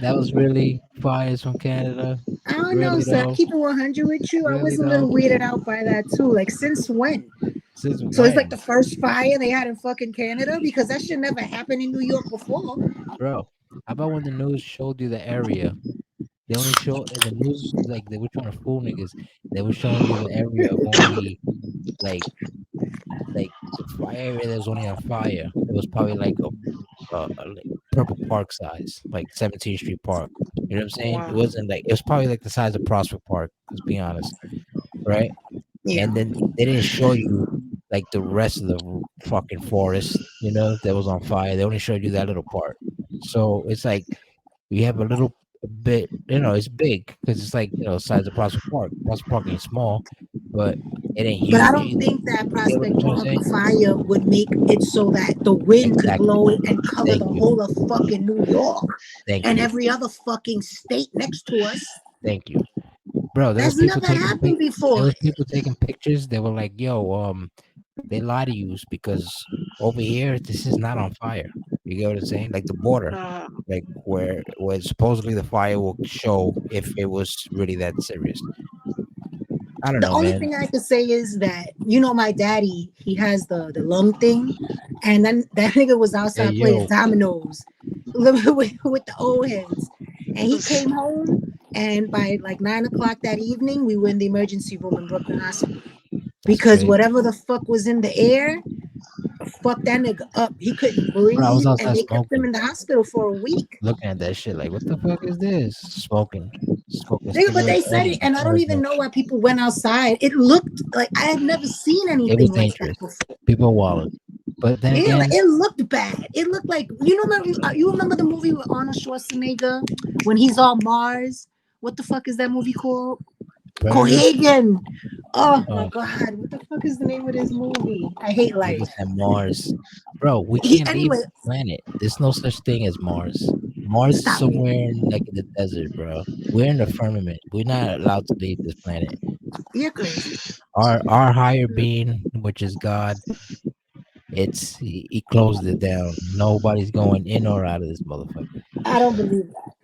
That was really fires from Canada? I don't know, Really son. though? Keep it 100 with you. I Really was a though? little weirded out by that too. Like, since when? Since So it's like when, the first fire they had in fucking Canada because that shit never happened in New York before. bro? How about when the news showed you the area? They only show the news like they were trying to fool niggas. They were showing you the area of only like the fire area that was only on fire. It was probably like like Purple Park size, like 17th Street Park. You know what I'm saying? It Wow. wasn't like it was probably like the size of Prospect Park. Let's be honest, right? Yeah. And then they didn't show you like the rest of the fucking forest, that was on fire. They only showed you that little part. So it's like you have a little bit, it's big because it's like, size of Prospect Park. Prospect Park ain't small, but it ain't But I huge don't either. think that You get what I'm Prospect trying to Park say? fire would make it so that the wind could Exactly. blow it and cover Thank the you. whole of fucking New York Thank and you. every other fucking state next to us. Thank you. Bro, there was That's people never taking happened there before. was people taking pictures. They were like, "Yo, they lie to you because over here this is not on fire." You get what I'm saying? Like the border, Uh, like where supposedly the fire will show if it was really that serious. I don't The know, only man. thing I could say is that my daddy, he has the lung thing, and then that nigga was Hey, outside playing yo, dominoes with the old heads, and he came home, and by like 9 o'clock that evening, we were in the emergency room in Brooklyn Hospital that's because crazy. whatever the fuck was in the air, fuck that nigga up. He couldn't Bro, I was breathe, and outside they kept him smoking, in the hospital for a week. looking at that shit. Like, what the fuck is this? Smoking But they cigarettes said it, and I don't and even know why people went outside. It looked like I had never seen it was anything like dangerous. that before. People wallet. But then Yeah, like again, it looked bad. It looked like you remember the movie with Arnold Schwarzenegger when he's on Mars. What the fuck is that movie called? Predator. Cohagen. Oh my Oh, god, what the fuck is the name of this movie? I hate niggas life. at Mars. Bro, we can't leave Anyway, the planet. There's no such thing as Mars. Mars is stop it. somewhere in, like in the desert, bro. We're in the firmament. We're not allowed to leave this planet. You're crazy. Our higher being, which is God, he closed it down. Nobody's going in or out of this motherfucker. I don't believe that.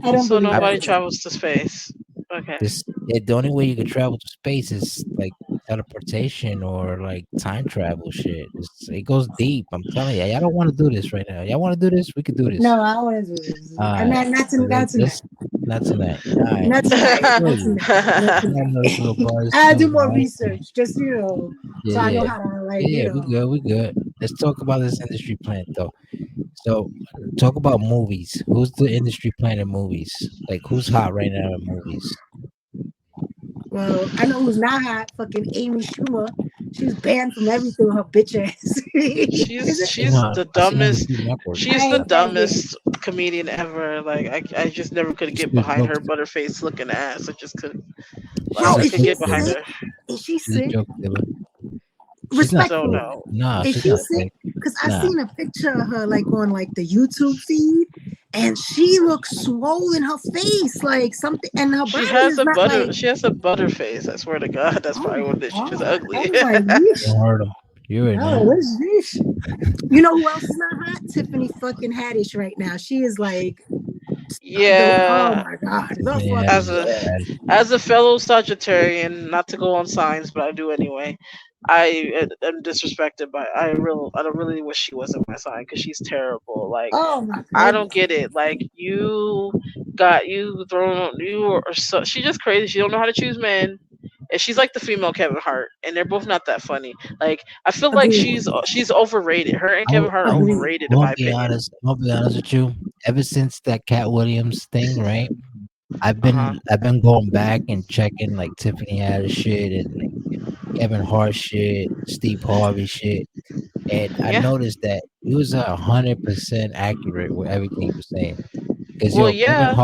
I don't so believe I that nobody for travels to space. Okay. the only way you could travel to space is like teleportation or like time travel shit. It goes deep. I'm telling you, y'all don't want to do this right now. Y'all want to do this? We could do this. no, I don't want to do this. Alright, so Not tonight. let's not tonight. Alright, Not I tonight. feel Not you. tonight. Not I tonight. know this little bars I too. do more Alright, research, just yeah, so I know yeah, how to yeah. We good. We good. Let's talk about this industry plant though. So, talk about movies. Who's the industry plant in movies? Like, who's hot right now in movies? Well, I know who's not hot. Fucking Amy Schumer. She's banned from everything with her bitch ass. she's Is it? she's the I seen her on the dumbest. Food Network. She's I the ain't that good. dumbest comedian ever. Like I just never could She get spit behind her jokes. butterface looking ass. I just couldn't. Yo, Like She's I a is could she joke get behind giver. sick? her. Is she She's a sick? joke giver. She's not So sick. Respectfully, no. Nah, is she's she not sick? sick. Because I Nah, seen a picture of her like on like the YouTube feed, and she looks swollen. Her face like something, and her body is not like. She has a butter face. I swear to God, that's Oh probably my what it is. She's just god! I ugly. was like, yeesh. don't hurt him. You already Oh, know. what is this? You know who else is not hot? Tiffany fucking Haddish right now. She is like oh Yeah. my god, the Tiffany fucking As Haddish is a best. bad. as a fellow Sagittarian, not to go on signs, but I do anyway. Am disrespected by. I don't really wish she wasn't my sign because she's terrible. Like Oh my I don't goodness. get it. Like you thrown you or so. She's just crazy. She don't know how to choose men. And she's like the female Kevin Hart, and they're both not that funny. Like I feel like Agreed. she's overrated. Her and I'm, Kevin Hart are Agreed. overrated I'm in gonna my be opinion. honest. I'm gonna be honest with you. Ever since that Cat Williams thing, right? Uh huh. I've been going back and checking like Tiffany Haddish shit and like Kevin Hart shit, Steve Harvey shit, and I Yeah. noticed that he was 100% accurate with everything he was saying. Cause Well, yo, yeah.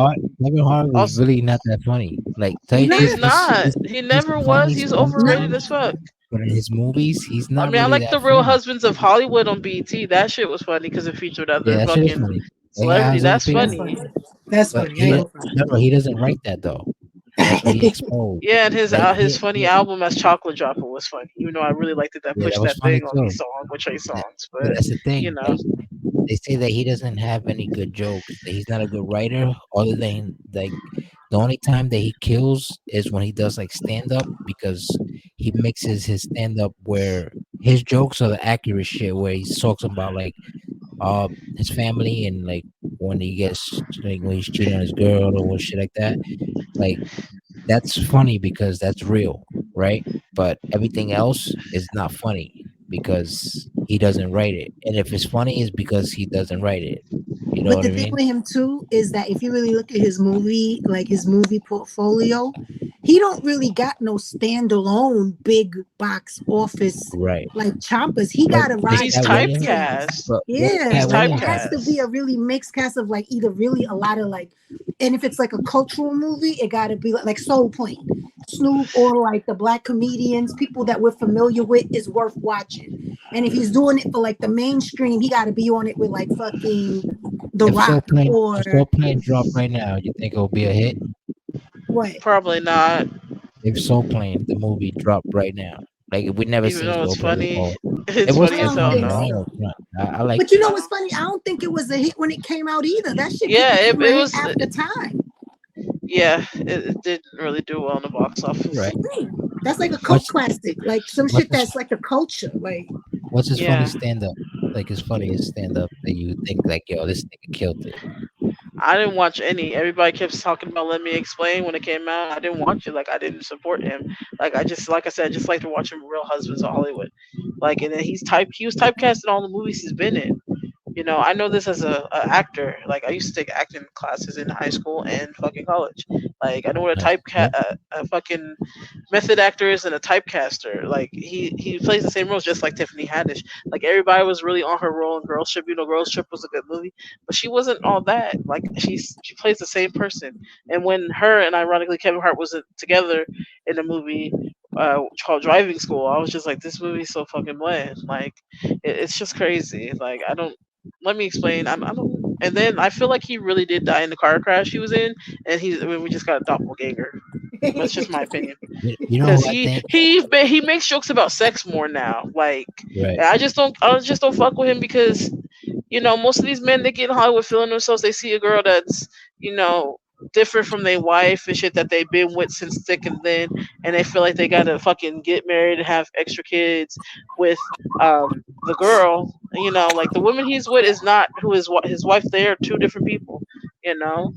Kevin Hart was Also, really not that funny. Like tell He's you the truth, he's not. not. He he's never was. funny He's overrated No. sometimes, as fuck. but in his movies, he's I not mean, I really like that the Real funny. Husbands of Hollywood on BET. That shit was funny because it featured Yeah, other that shit is fucking funny. They got celebrity. Jose That's That's Pinkman, funny. funny. That's but funny. I he ain't does, gonna front. no, he doesn't write that though. That's what he exposed. Yeah, and Like his funny album as Chocolate Dropper was funny. Even though I really liked it that yeah, that pushed was that funny thing on too. these songs with Trey That, songs. but But that's the you thing. know, Like they say that he doesn't have any good jokes. That he's not a good writer. Other than like the only time that he kills is when he does like stand up because he mixes his stand up where his jokes are the accurate shit where he talks about like his family and like when he gets like when he's cheating on his girl or shit like that. Like that's funny because that's real, right? But everything else is not funny because he doesn't write it. And if it's funny, it's because he doesn't write it. You know But what the I thing mean? with him too is that if you really look at his movie, like his movie portfolio, he don't really got no standalone big box office Right. like chompers. He But gotta with ride He's the Cat big Williams, things. typecast. but what if Yeah, He's Cat like it Williams? has to be typecast. a really mixed cast of like either really a lot of like, and if it's like a cultural movie, it gotta be like Soul Plane, Snoop, or like the black comedians, people that we're familiar with is worth watching. And if he's doing it for like the mainstream, he gotta be on it with like fucking The Rock If or Soul Plane dropped right now, you think it'll be a hit? what? Probably not. If Soul Plane, the movie, dropped right now, like if we never Even seen though it's Soul Plane funny, before, it it's was I funny still as don't hell. funny. think I No. ain't so. gonna front. I liked But you it. know what's funny? I don't think it was a hit when it came out either. That shit Yeah, became a it hit was. after time. Yeah, it didn't really do well in the box office. Right. That's like a cult What's classic, like some what's shit his that's like a culture. Like what's his funny Yeah, stand up? Like his funniest stand up that you think like, yo, this nigga killed it. I didn't watch any. Everybody kept talking about Let Me Explain when it came out. I didn't watch it. Like I didn't support him. Like I just, like I said, I just like to watch him Real Husbands of Hollywood. Like, and then he was typecast in all the movies he's been in. I know this as a actor. Like I used to take acting classes in high school and fucking college. Like I know what a Nice. Yep. a fucking method actor is and a typecaster. Like he plays the same roles just like Tiffany Haddish. Like everybody was really on her role in Girls Trip. Girls Trip was a good movie, but she wasn't all that. Like she plays the same person. And when her and ironically Kevin Hart was together in a movie called Driving School, I was just like, this movie's so fucking bland. Like it's just crazy. Like I don't. Let me explain. I don't. And then I feel like he really did die in the car crash he was in, and we just got a doppelganger. That's just my opinion. You know Because who I think? he makes jokes about sex more now. Like Right. I just don't fuck with him because most of these men that get in Hollywood feeling themselves, they see a girl that's you know different from their wife and shit that they've been with since thick and thin, and they feel like they gotta fucking get married and have extra kids with the girl. Like the woman he's with is not who his wife. They are two different people. You know,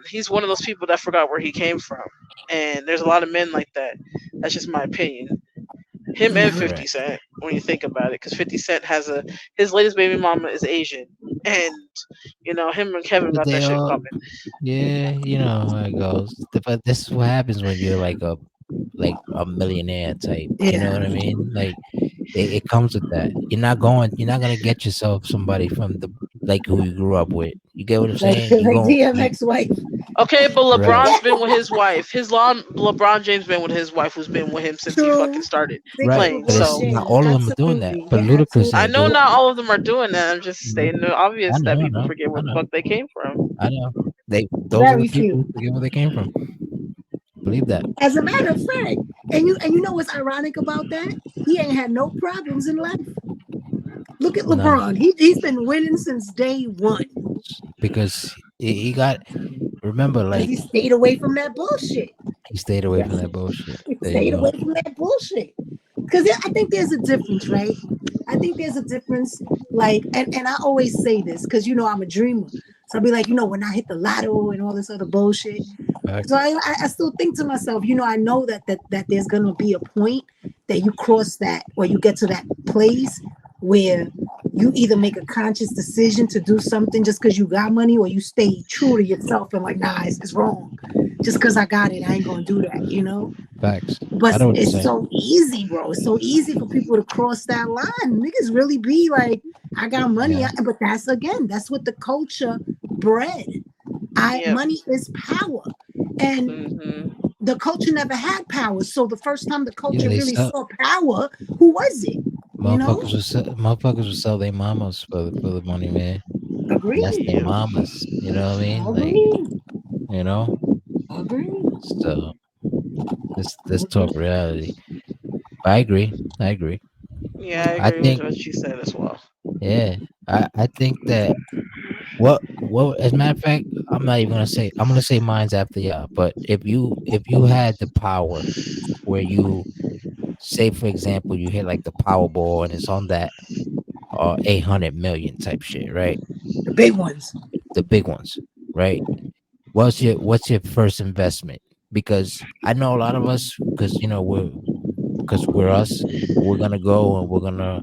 he's one of those people that forgot where he came from, and there's a lot of men like that. That's just my opinion. Him and nah, Right. 50 Cent, when you think about it, because 50 Cent has his latest baby mama is Asian, and him and Kevin But got they that shit in all, common. yeah, you know how it goes. But this is what happens when you're like a millionaire type. You know yeah, what I mean? Like it comes with that. You're not gonna get yourself somebody from the like who you grew up with. You get what I'm like saying? You like go, you DMX wife. Okay, but right, LeBron's been with his wife. LeBron James been with his wife, who's been with him since he fucking True. started Big right. true playing. But about it's So not James. all of them are doing that. Absolutely, But you're Ludacris I ain't absolutely know do it. not right. all of them are doing that. I'm just Mhm. stating the obvious that I people know, forget I where the know, fuck they came from. I know. Those are the Very people few. who forget where they came from. Believe that. As a matter of fact, and you know what's ironic about that? He ain't had no problems in life. Look at None, LeBron. He's been winning since day one because he got. Remember, because like he stayed away from that bullshit. he stayed away from that bullshit. He There you stayed away go. from that bullshit. Because I think there's a difference, right? I think there's a difference. Like, and I always say this because I'm a dreamer. So I'll be like, when I hit the lotto and all this other bullshit. So Facts. I still think to myself, I know that there's gonna be a point that you cross that or you get to that place where you either make a conscious decision to do something just because you got money, or you stay true to yourself and like, nah, it's wrong. Just because I got it, I ain't gonna do that. Facts. I But know what you're it's saying. so easy, bro. It's so easy for people to cross that line. Niggas really be like, I got money, Yeah. but that's what the culture bred. I Yep. money is power, and Hmm. the culture never had power. So the first time the Yeah. culture They really sell saw power, who was it? You know? motherfuckers will sell their mamas for the money, man. And that's Agreed. their Yep. mamas. You know what I mean? Like, Agreed. you know. Agreed. So let's talk reality. I agree. I agree. Yeah, I I agree with think what you said as well. yeah. I think that as a matter of fact, I'm not even gonna say I'm gonna say mine's after y'all. But if you had the power where you say for example you hit like the Powerball and it's on that 800 million type shit, right? The big ones. The big ones, right? What's your first investment? Because I know a lot of us, because we're us, we're gonna go and we're gonna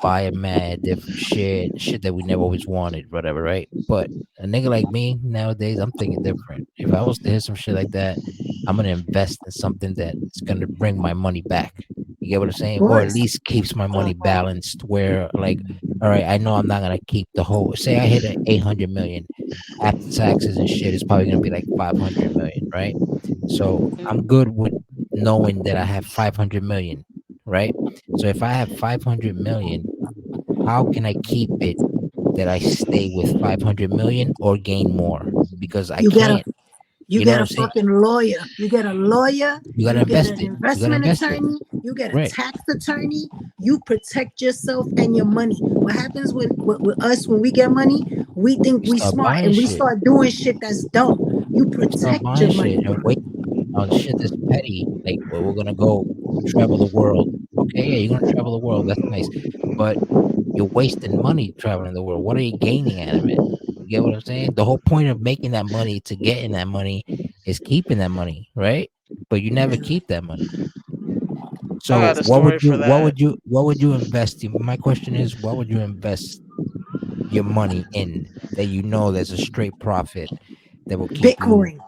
buy a mad different shit that we never always wanted, whatever, right? But a nigga like me nowadays, I'm thinking different. If I was to hit some shit like that, I'm gonna invest in something that is gonna bring my money back. You get what I'm Of saying? Or at course. least keeps my money balanced where like, all right, I know I'm not gonna keep the whole, say I hit a 800 million after taxes and shit, it's probably gonna be like 500 million, right? So Mm. I'm good with knowing that I have 500 million, right? So if I have 500 million, how can I keep it that I stay with 500 million or gain more? Because I You get a can't. you You know get what a I'm saying? fucking lawyer. You get a lawyer. You gotta You get invest an it. You gotta investment invest it. attorney. You get a Right. tax attorney. You protect yourself and your money. What happens with us when we get money? We think You we start smart buying and we shit. start doing shit that's dumb. You You start protect your buying shit money. and wait on shit that's petty. Like, well, we're gonna go travel the world. Okay, yeah, you're gonna travel the world. That's nice, but you're wasting money traveling the world. What are you gaining out of it? You get what I'm saying? The whole point of making that money to getting that money is keeping that money, right? But you never Yeah. keep that money. I So got a story for that. what would you invest in? My question is, what would you invest your money in that you know there's a straight profit that will keep you Bitcoin.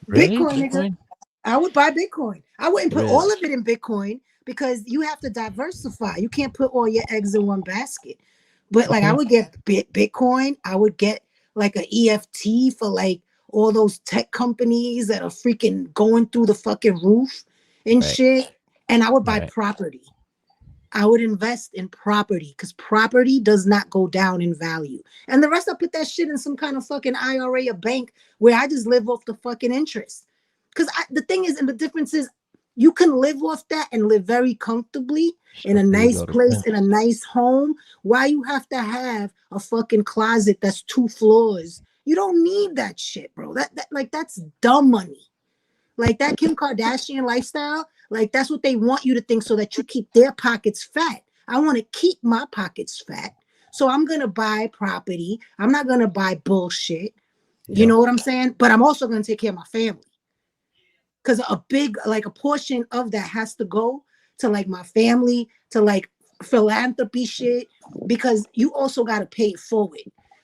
really Bitcoin, nigga. Bitcoin? I would buy Bitcoin. I wouldn't put Really? all of it in Bitcoin because you have to diversify. You can't put all your eggs in one basket. But like I Okay. would get Bitcoin. I would get like a EFT for like all those tech companies that are freaking going through the fucking roof and Right. shit. And I would buy Right. property. I would invest in property because property does not go down in value. And the rest, I put that shit in some kind of fucking IRA or bank where I just live off the fucking interest. Because the thing is, and the difference is, you can live off that and live very comfortably in a Except for you nice go to place, jail. in a nice home. Why you have to have a fucking closet that's 2 floors? You don't need that shit, bro. That like that's dumb money. Like that Kim Kardashian lifestyle, like that's what they want you to think so that you keep their pockets fat. I want to keep my pockets fat. So I'm going to buy property. I'm not going to buy bullshit. You Yep. know what I'm saying? But I'm also going to take care of my family because a big like a portion of that has to go to like my family, to like philanthropy shit, because you also got to pay it forward.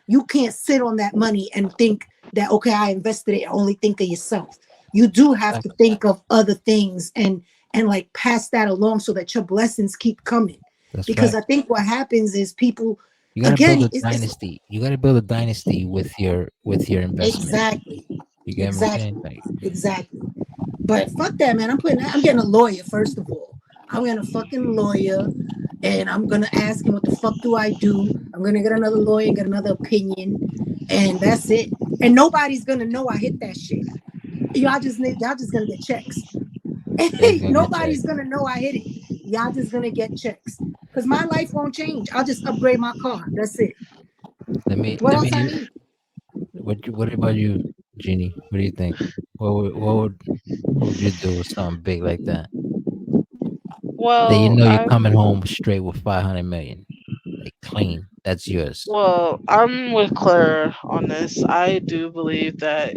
You can't sit on that money and think that okay, I invested it, only think of yourself. You do have to Exactly. think of other things and like pass that along so that your blessings keep coming. That's Because I facts. think what happens is people You gotta build again a it's dynasty. You gotta build a dynasty with your investment. exactly You get what I'm saying? exactly Like, exactly. But fuck that, man. I'm getting a lawyer, first of all. I'm getting a fucking lawyer and I'm gonna ask him what the fuck do I do. I'm gonna get another lawyer and get another opinion. And that's it. And nobody's gonna know I hit that shit. Y'all just gonna get checks. they're gonna get checked. Nobody's gonna know I hit it. Y'all just gonna get checks. Cause my life won't change. I'll just upgrade my car. That's it. What Let me else I hear need? what about you, Jeannie? What do you think? What would you do with something big like that? That you Well, know you're I'm coming home straight with 500 million. Like clean. That's yours. I'm with Claire on this. I do believe that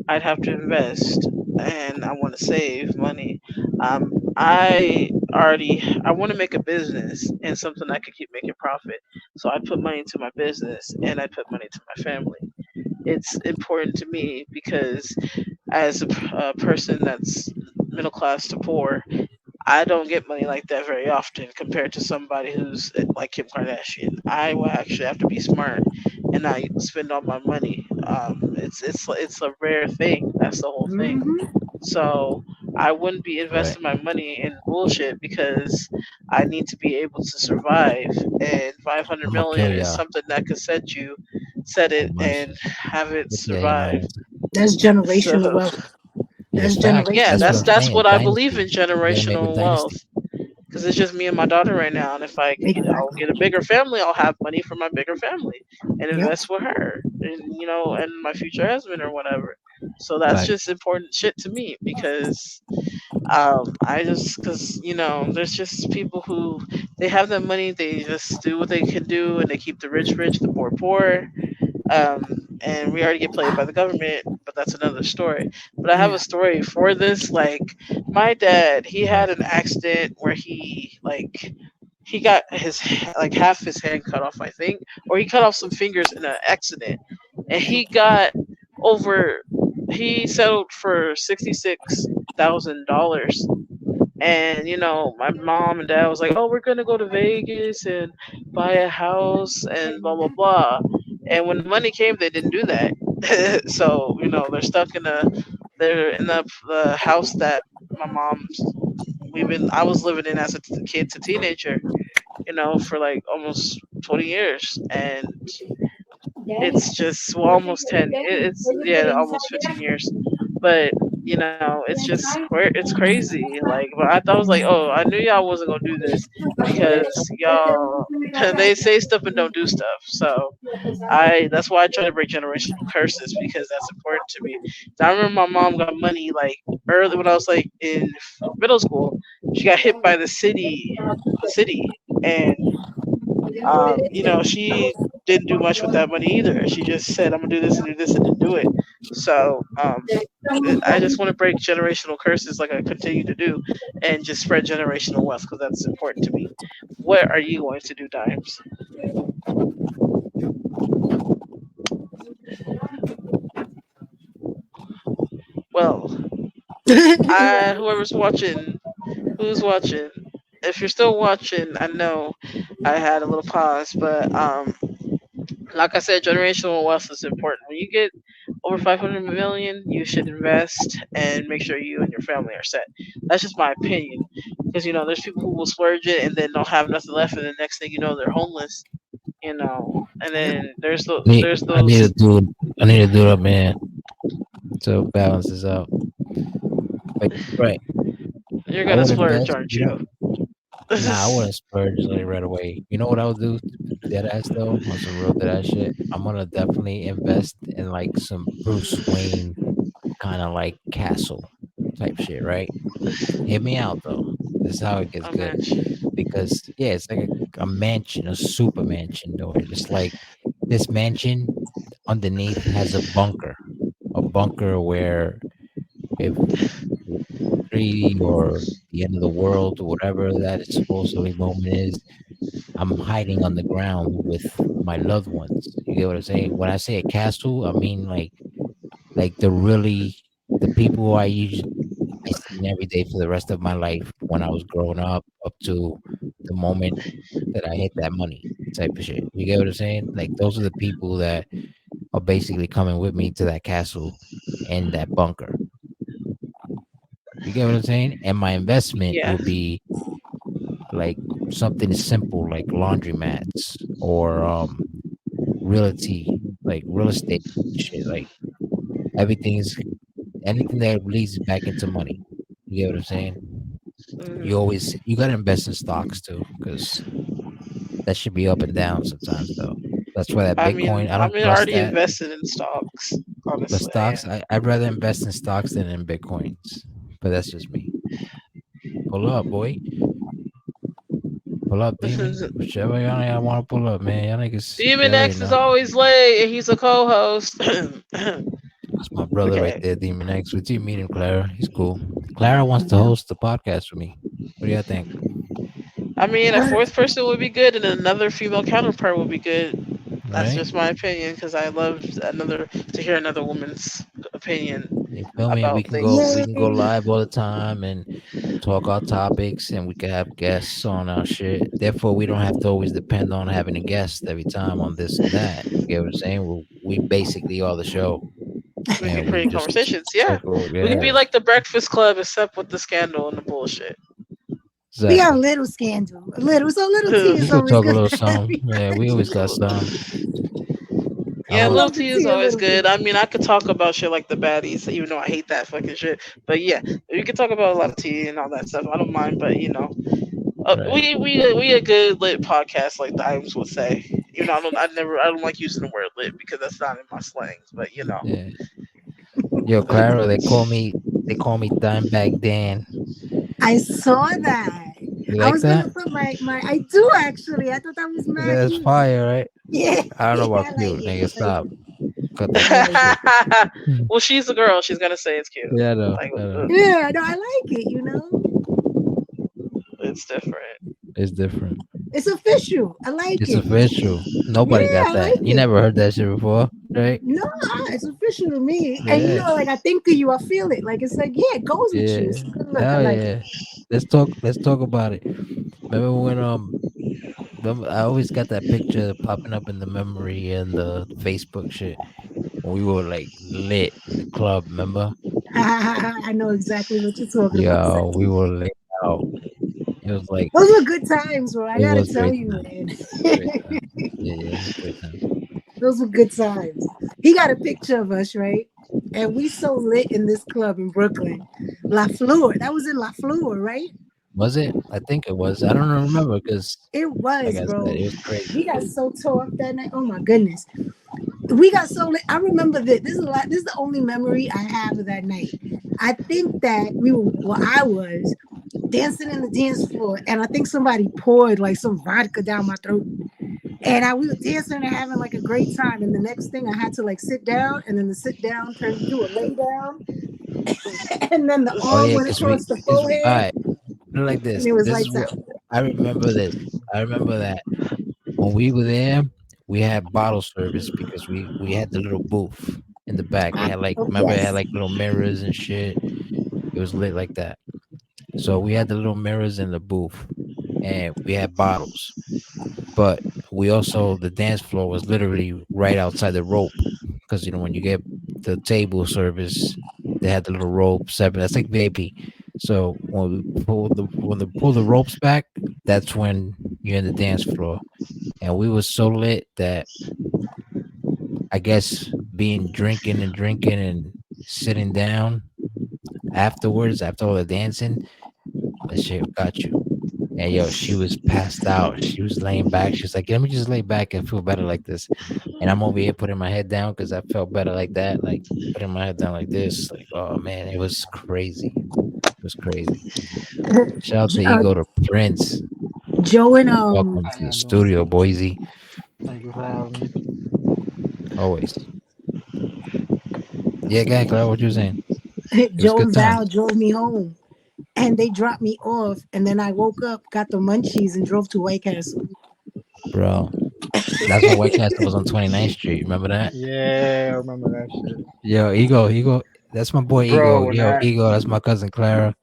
I'd have to invest, and I want to save money. I want to make a business and something I could keep making profit. So I put money into my business and I put money to my family. It's important to me because as a person that's middle class to poor, I don't get money like that very often compared to somebody who's like Kim Kardashian. I will actually have to be smart and not spend all my money. It's a rare thing. That's the whole thing. Mm-hmm. So I wouldn't be Right. investing my money in bullshit because I need to be able to survive. And 500 I'm gonna kill million is y'all something that could set it with my and shit. have it With the survive. ignorance. That's generational So wealth. Yeah, That's facts. yeah, That's what generational I'm wealth. that's saying. what I believe in, Dynasty. You gotta make a generational wealth. dynasty. Because it's just me and my daughter right now, and if I'll Exactly. get a bigger family, I'll have money for my bigger family and Yep. invest with her, and and my future husband or whatever. So that's Fact. just important shit to me because I just because there's just people who they have that money, they just do what they can do, and they keep the rich rich, the poor poor, and we already get played by the government, but that's another story. But I have a Yeah. story for this. Like my dad, he Right. had an accident where he got his like half his hand cut off, I think, or he cut off some fingers in an accident, and he got over. he settled for $66,000. And my mom and dad was like, "Oh, we're gonna go to Vegas and buy a house and blah blah blah." And when the money came, they didn't do that. So they're stuck they're in the house that my mom's I was living in as a kid to teenager, for like almost 20 years. And it's just, well, almost 10. It's, yeah, almost 15 years. But it's just it's crazy. Like, but I thought, I was like, oh, I knew y'all wasn't gonna do this because y'all they say stuff and don't do stuff. So that's why I try to break generational curses, because that's important to me. So I remember my mom got money like early when I was like in middle school. She got hit by the city, and she didn't do much with that money either. She just said, "I'm gonna do this and do this," and didn't do it. So I just want to break generational curses, like I continue to do, and just spread generational wealth, because that's important to me. What are you going to do, Dimes? Well, whoever's watching, who's watching. If you're still watching, I know I had a little pause, but like I said, generational wealth is important. When you get over 500 million, you should invest and make sure you and your family are set. That's just my opinion, because there's people who will splurge it and then don't have nothing left, and the next thing you know, they're homeless. And then there's I need those. to do I need to do it, man, to balance this out. Like, right. You're I gonna would splurge, invest, aren't you? nah, I wouldn't splurge like right away. You know what I would do? Dead ass though, on some real dead ass shit. I'm gonna definitely invest in like some Bruce Wayne kind of like castle type shit, right? Hear me out though. This is how it gets Oh good. man. Because yeah, it's like a mansion, a super mansion though. It's like this mansion underneath has a bunker where if tree or the end of the world or whatever that supposedly moment is, I'm hiding on the ground with my loved ones. You get what I'm saying? When I say a castle, I mean like the people who I seen every day for the rest of my life when I was growing up to the moment that I hit that money type of shit. You get what I'm saying? Like those are the people that are basically coming with me to that castle and that bunker. You get what I'm saying? And my investment Yeah. would be like something simple like laundromats or realty, like real estate shit. Like everything's anything that leads back into money. You get what I'm saying? hmm You gotta invest in stocks too, because that should be up and down sometimes though. That's why that Bitcoin, I don't I trust already that. invested in stocks. But Honestly, I stocks, I'd rather invest in stocks than in Bitcoins. But that's just me. Pull up, boy. Pull up, demon. am. Whichever y'all want to pull up, man. Y'all niggas, Demon y'all already X is know. always late, and he's a co-host. That's my brother right Okay. there, Demon X. Would you meet him, Clara? He's cool. Clara wants to host the podcast with me. What do y'all think? I mean, a fourth person would be good, and another female counterpart would be good. That's Right? just my opinion, because I love to hear another woman's opinion You feel me? about We things. can go Yay. live all the time and talk our topics, and we can have guests on our shit. Therefore, we don't have to always depend on having a guest every time on this and that. You get what I'm saying? We basically are the show, We can and we create just conversations. Yeah, circle. we can Yeah, be like the Breakfast Club, except with the scandal and the bullshit. We got a exactly. little scandal. A little. So little T We is could always talk a good. little something. Yeah, we always got some. I Yeah, I would. little love the T is tea a always little good. bit. I mean, I could talk about shit like the baddies, even though I hate that fucking shit. But yeah, we could talk about a lot of tea and all that stuff. I don't mind, but Right. we a good lit podcast, like Dimes would say. I don't like using the word lit because that's not in my slangs. But Yeah. Yo, but Clara, they call me Dimebag Dan. I saw that. You I like was gonna that? put my. I do actually. I thought that was mad That's cute. fire, right? Yeah, I don't know yeah. about I like cute, it. nigga. I like Stop. it. Cut that cute Yeah, shit. well, she's a girl. She's gonna say it's cute. Yeah, I know. Like I know. yeah. No, I like it. You know. it's different. It's different. It's official. I like It's it. official. Yeah, Nobody got I that. like You it. never heard that shit before, right? No, it's official to me. And Yeah, like I think of you, I feel it. Like it's like, yeah, it goes with you. yeah. It's a good look. I Hell like it. yeah. Let's talk about it. Remember when I always got that picture popping up in the memory and the Facebook shit when we were like lit in the club, remember? I know exactly what you're talking about, Yo, son. we were lit out. It was like Those were good times, bro. I it gotta was tell great you, time. man. Great time. Yeah, yeah, it was great time. Those were good times. He got a picture of us, right? And we so lit in this club in Brooklyn. La Fleur. That was in La Fleur, right? Was it? I think it was. I don't remember because, It like was, I said, bro. it was crazy. We got so tore up that night. Oh my goodness. We got so lit. I remember that this is a lot. This is the only memory I have of that night. I think that we were well, I was dancing in the dance floor, and I think somebody poured like some vodka down my throat. And we were dancing and having like a great time. And the next thing I had to like sit down, and then the sit down turned into a lay down, and then the Oh arm yeah, went across the forehead, all right, put it like and this. it was This is lights what out. I remember. This I remember that when we were there, we had bottle service because we had the little booth in the back. It had like Oh remember it had yes. like little mirrors and shit. It was lit like that. So we had the little mirrors in the booth, and we had bottles. But we also the dance floor was literally right outside the rope because when you get the table service, they had the little rope separate. That's like VIP. So when they pull the ropes back, that's when you're in the dance floor. And we was so lit that I guess being drinking and drinking and sitting down afterwards after all the dancing, that shit got you. And yo, she was passed out. She was laying back. She was like, "Let me just lay back and feel better like this." And I'm over here putting my head down because I felt better like that. Like putting my head down like this. Like, oh man, it was crazy. It was crazy. Shout out to uh, Ego to Prince. Joe and Welcome How to the y'all doing? studio, Boise. Thank you for having me. Always. Yeah, guy, Cloud, what you were saying? It was Joe good and times, Val drove me home, and they dropped me off, and then I woke up, got the munchies, and drove to White Castle. bro. That's when White Castle was on 29th Street. Remember that? Yeah, I remember that shit. Yo, Ego. That's my boy Ego. Bro, when Yo, I Ego. That's my cousin Clara.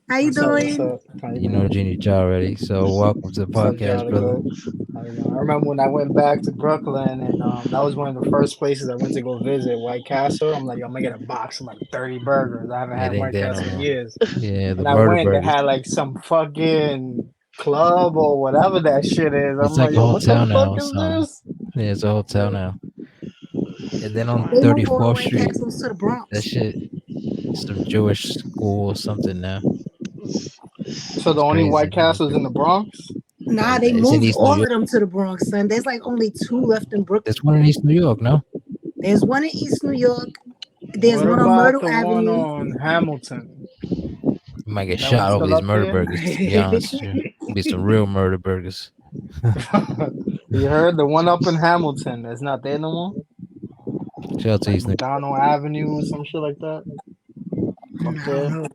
How you what's doing? up? How you You know doing? Genie Cha already. So welcome to the What's up, podcast, Jolly brother. Goat? How you doing? I remember when I went back to Brooklyn and that was one of the first places I went to go visit, White Castle. I'm like, yo, I'm gonna get a box of like 30 burgers. I haven't It had ain't White there no Castle in more. years. Yeah, the And I murder went, they burgers. had like some fucking club or whatever that shit is. I'm It's like, like a yo, what the hotel fuck now or is something. this? Yeah, it's a hotel Yeah. now. And then on They moved all the 34th White Street, Castles to the that Bronx. shit, some Jewish school or something now. So the It's only crazy. White Castles in the Bronx? Nah, they It's in moved East New all York. of them to the Bronx, son. There's like only two left in There's Brooklyn. one in East New York, no? There's one in East New York. There's What one on about Myrtle the one Avenue. on Hamilton? You might get That shot one's over still these up murder there? burgers, to be honest with you. Be some real murder burgers. You heard the one up in Hamilton that's not there no more? Shout out to Like East New McDonald Avenue or some shit like that? Up I don't there? know.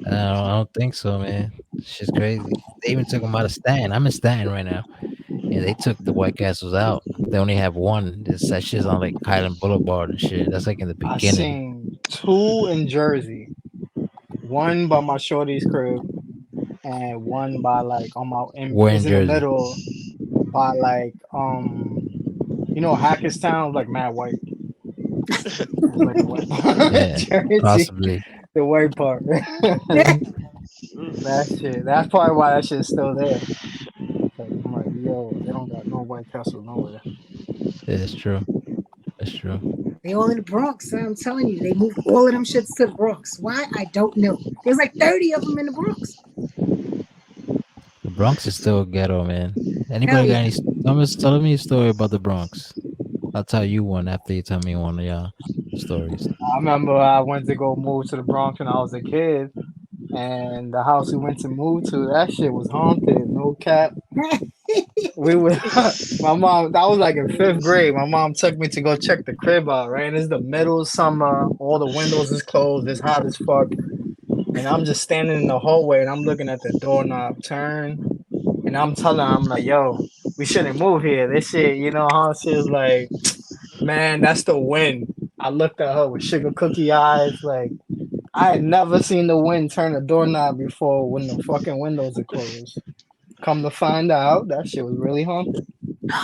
I don't think so, man. Shit's crazy. They even took them out of Staten. I'm in Staten right now. And they took the White Castles out. They only have one. That shit's on like Highland Boulevard and shit. That's like in the I beginning. seen two in Jersey. One by my shorty's crib and one by like on my We're in it's in the Jersey. middle by like Hackettstown like Mad White. It's like the white part. Yeah, Jersey, possibly. the white part. That shit. That's probably why that shit's still there. Cause I'm like, yo, they don't got no White Castle nowhere. Yeah, that's true. That's true. They all in the Bronx. Son. I'm telling you, they moved all of them shits to the Bronx. Why? I don't know. There's like 30 of them in the Bronx. The Bronx is still ghetto, man. Hell Anybody got yeah. any? Tell me a story about the Bronx. I'll tell you one after you tell me one of y'all stories. I remember I went to go move to the Bronx when I was a kid, and the house we went to move to, that shit was haunted. No cap. We would, my mom, that was like in fifth grade. My mom took me to go check the crib out, right? And it's the middle of summer, all the windows is closed, it's hot as fuck. And I'm just standing in the hallway and I'm looking at the doorknob turn. and I'm telling her, I'm like, yo, we shouldn't move here. This shit, you know how she was like, man, that's the wind. I looked at her with sugar cookie eyes, like I had never seen the wind turn a doorknob before when the fucking windows are closed. Come to find out, that shit was really haunted.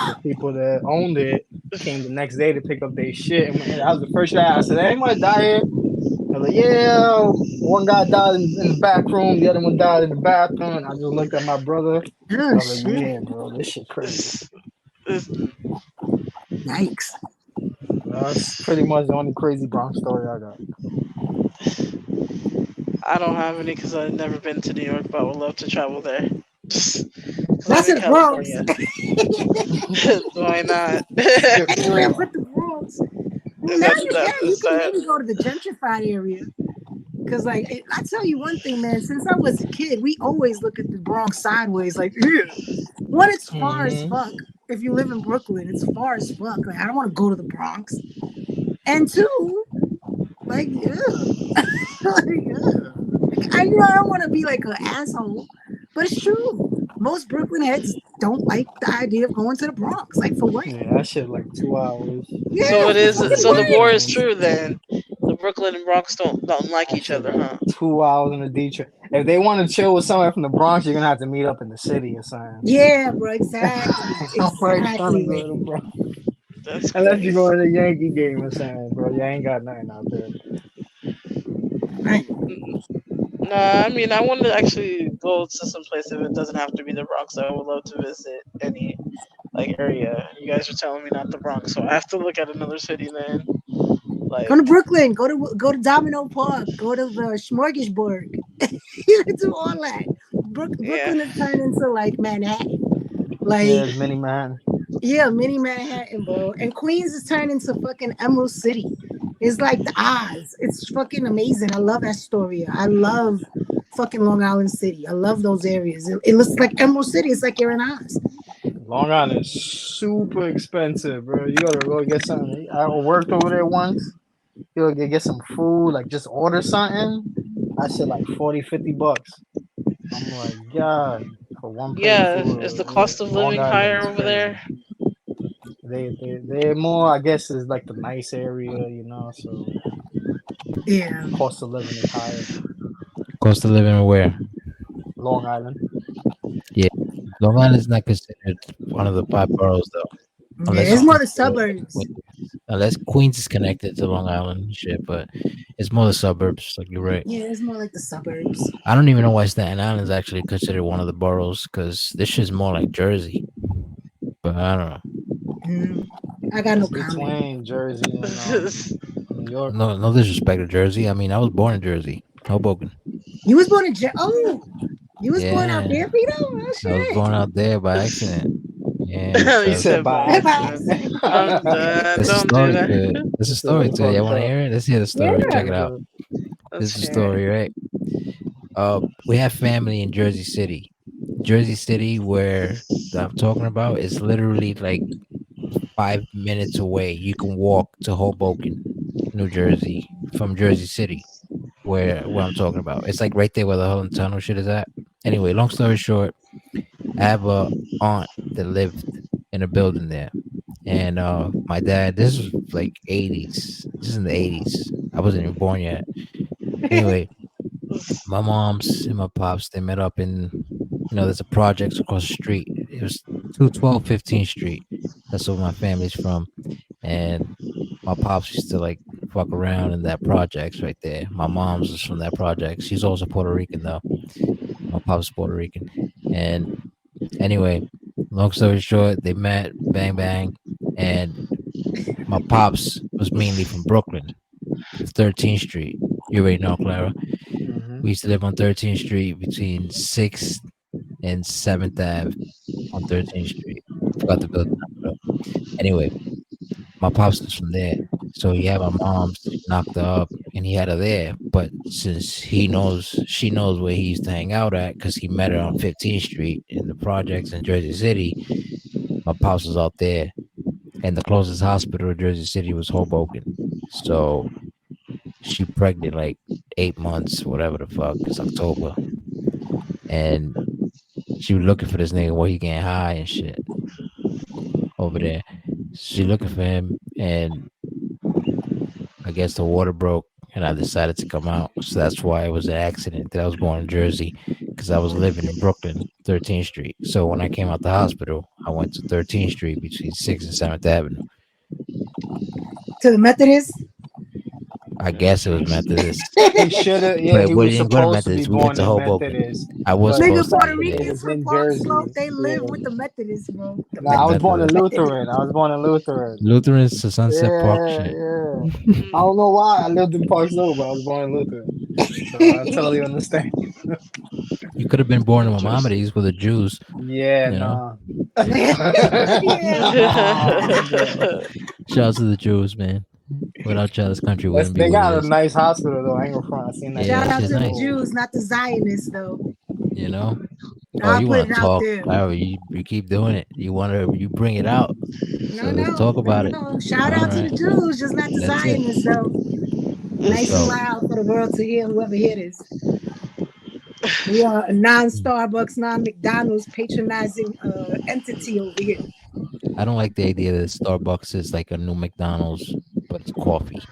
The people that owned it came the next day to pick up their shit, and that was the first shit I asked. I said, anybody die here? I was like, yeah, one guy died in the back room, the other one died in the bathroom. And I just looked at my brother. I Oh was like, shit! yeah, bro, this shit crazy. It's, it's, Yikes! That's pretty much the only crazy Bronx story I got. I don't have any because I've never been to New York, but I would love to travel there. Just because I'm That's in in the Bronx. California. Why not? Skip Anywhere town. but the Bronx. Now you can. You That's can that. maybe go to the gentrified area. Cause like I tell you one thing, man. Since I was a kid, we always look at the Bronx sideways. Like, ew. One, it's far as Mm-hmm. fuck. If you live in Brooklyn, it's far as fuck. Like, I don't want to go to the Bronx. And two, like, ugh. Like, ugh. Like, I don't want to be like an asshole, but it's true. Most Brooklyn heads don't like the idea of going to the Bronx. Like, for what? Yeah, that shit like 2 hours. So Yeah, it for is. fucking So the what? war is And true then. The Brooklyn and Bronx don't like that each shit other, like huh? 2 hours in the Detroit. If they want to chill with somebody from the Bronx, you're gonna have to meet up in the city or something. Yeah, bro. Exactly. Nobody trying to Exactly. go to the Bronx. That's Unless you're crazy. going to a Yankee game or something, bro. You ain't got nothing out there. Right. Nah, I mean, I want to actually go to some place if it doesn't have to be the Bronx. I would love to visit any like area. You guys are telling me not the Bronx, so I have to look at another city then. Come to Like, Brooklyn. Go to Domino Park. Go to the Smorgasburg. You can do all that. yeah, Brooklyn is turned into like Manhattan. Yeah, Like, it's mini man. yeah, mini Manhattan, bro. And Queens is turned into fucking Emerald City. It's like the Oz. It's fucking amazing. I love Astoria. I love fucking Long Island City. I love those areas. It looks like Emerald City. It's like you're in Oz. Long Island is super expensive, bro. You gotta go get something. I worked over there once. You gotta get some food, like just order something. I said like 40, $50. I'm like, God, for one plate of yeah. Is the food. Yeah, cost of Long living Island higher is over crazy. there? They're more, I guess, is like the nice area, so Yeah. cost of living is higher. Cost of living where? Long Island. Yeah, Long Island is not considered one of the five boroughs though, Yeah. unless It's you more the consider suburbs. unless Queens is connected to Long Island and shit, but it's more the suburbs. Like you're right. Yeah, it's more like the suburbs. I don't even know why Staten Island is actually considered one of the boroughs because this shit's more like Jersey. But I don't know. Mm. I got It's no comment. between Jersey and New York. No disrespect to Jersey. I mean, I was born in Jersey, Hoboken. You was born in Oh, you was born out Yeah, there, Vito? Oh I was shit. born out there by accident. Yeah, He You so said said by by By accident. accident. accident. I'm done. there's a Don't do story that. to it. There's a Shit story is to it. You fucked want to up. hear it? Let's hear the story. Yeah. Check Yeah, it out. so This is Let's the hear story, right? We have family in Jersey City. Jersey City, where that I'm talking about, is literally like 5 minutes away. You can walk to Hoboken, New Jersey, from Jersey City, where I'm talking about. It's like right there where the Holland Tunnel shit is at. Anyway, long story short, I have a aunt that lived in a building there, and my dad. This was like 80s. This is in the 80s. I wasn't even born yet. Anyway, it. my mom's and my pops they met up in there's a projects across the street. It was 212 15th Street. That's where my family's from. And my pops used to like fuck around in that projects right there. My mom's is from that project. She's also Puerto Rican though. My pop's Puerto Rican. And anyway, long story short, they met, bang bang, and my pops was mainly from Brooklyn, 13th Street. You already know, Clara. hmm We used to live on 13th Street between 6th and 7th Ave on 13th Street. Forgot the building number. Anyway, my pops was from there. So he had my mom's knocked her up and he had her there. But since she knows where he used to hang out at because he met her on 15th Street in the projects in Jersey City, my pops was out there. And the closest hospital to Jersey City was Hoboken. So she pregnant like 8 months, whatever the fuck. It's October. And She was looking for this nigga while he getting high and shit over there. She looking for him, and I guess the water broke, and I decided to come out. So that's why it was an accident that I was born in Jersey, because I was living in Brooklyn, 13th Street. So when I came out the hospital, I went to 13th Street between 6th and 7th Avenue. To the Methodist. I guess it was Methodist, He should have. Yeah, but he we was didn't go to supposed to be Methodist. We went born to in Hoboken. Methodist, I was but Nigga, supposed to Puerto be it there. Ricans was from in Park Jersey. Slope, they live Yeah. with the Methodists, bro. The Nah, I was born in Methodist. Lutheran. I was born in Lutheran. Lutherans to Sunset Park Yeah, shit. yeah. I Mm. don't know why I lived in Park Slope, but I was born in Lutheran. So I totally understand. You could have been born in Interesting. Maimonides with the Jews, Yeah, you know. nah. Yeah. Nah, bro. Shout out to the Jews, man. Without y'all, this country wouldn't be They what it got a is. nice hospital though. I ain't gonna front. I seen that Yeah, Shout that shit. out shit's to the nice, Cool. Jews, not the Zionists, though. you know. Oh, I'll you put want it to out talk? there. However, you keep doing it. You bring it out. No, So let's no, talk no, about it. no. Shout All out to right, the Jews, just not the that's it. Zionists, though. Nice and So loud for the world to hear, whoever hear this. We are a non-Starbucks, non-McDonald's patronizing entity over here. I don't like the idea that Starbucks is like a new McDonald's, but it's coffee.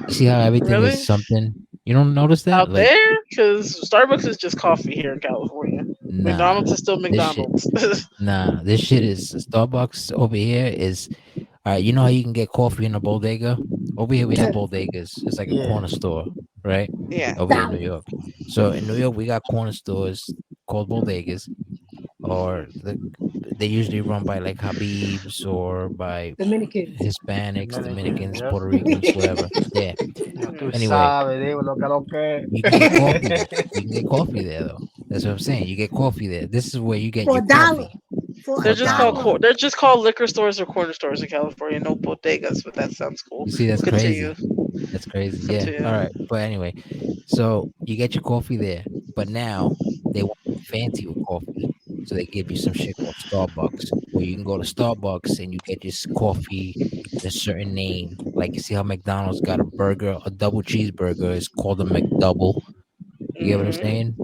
You see how everything is Really? something? You don't notice that? Out Like, there? Because Starbucks is just coffee here in California. nah, McDonald's is still this shit, McDonald's. nah, this shit is Starbucks over here is. All right, you know how you can get coffee in a bodega? Over here, we have bodegas. It's like a Yeah. corner store, right? Yeah. Over here in New Solid. York. So in New York, we got corner stores called bodegas, or they usually run by like Habibs or by Dominicans. Hispanics, Dominican. Dominicans, Yep. Puerto Ricans, whatever. Yeah. Ya tú Mm. Anyway, sabes, digo lo que. you can get coffee there. You can get coffee there, though. That's what I'm saying. You get coffee there. This is where you get For your a dollar. coffee For for a They're a just called dollar. dollar. they're just called liquor stores or corner stores in California. No bodegas, but that sounds cool. You see, that's Continue. crazy. That's crazy. Yeah. All Continue. right. But anyway, so you get your coffee there, but now they want to be fancy with coffee. So they give you some shit called Starbucks, where you can go to Starbucks and you get this coffee in a certain name. Like you see how McDonald's got a burger, a double cheeseburger is called a McDouble. You get what I'm Hmm. saying?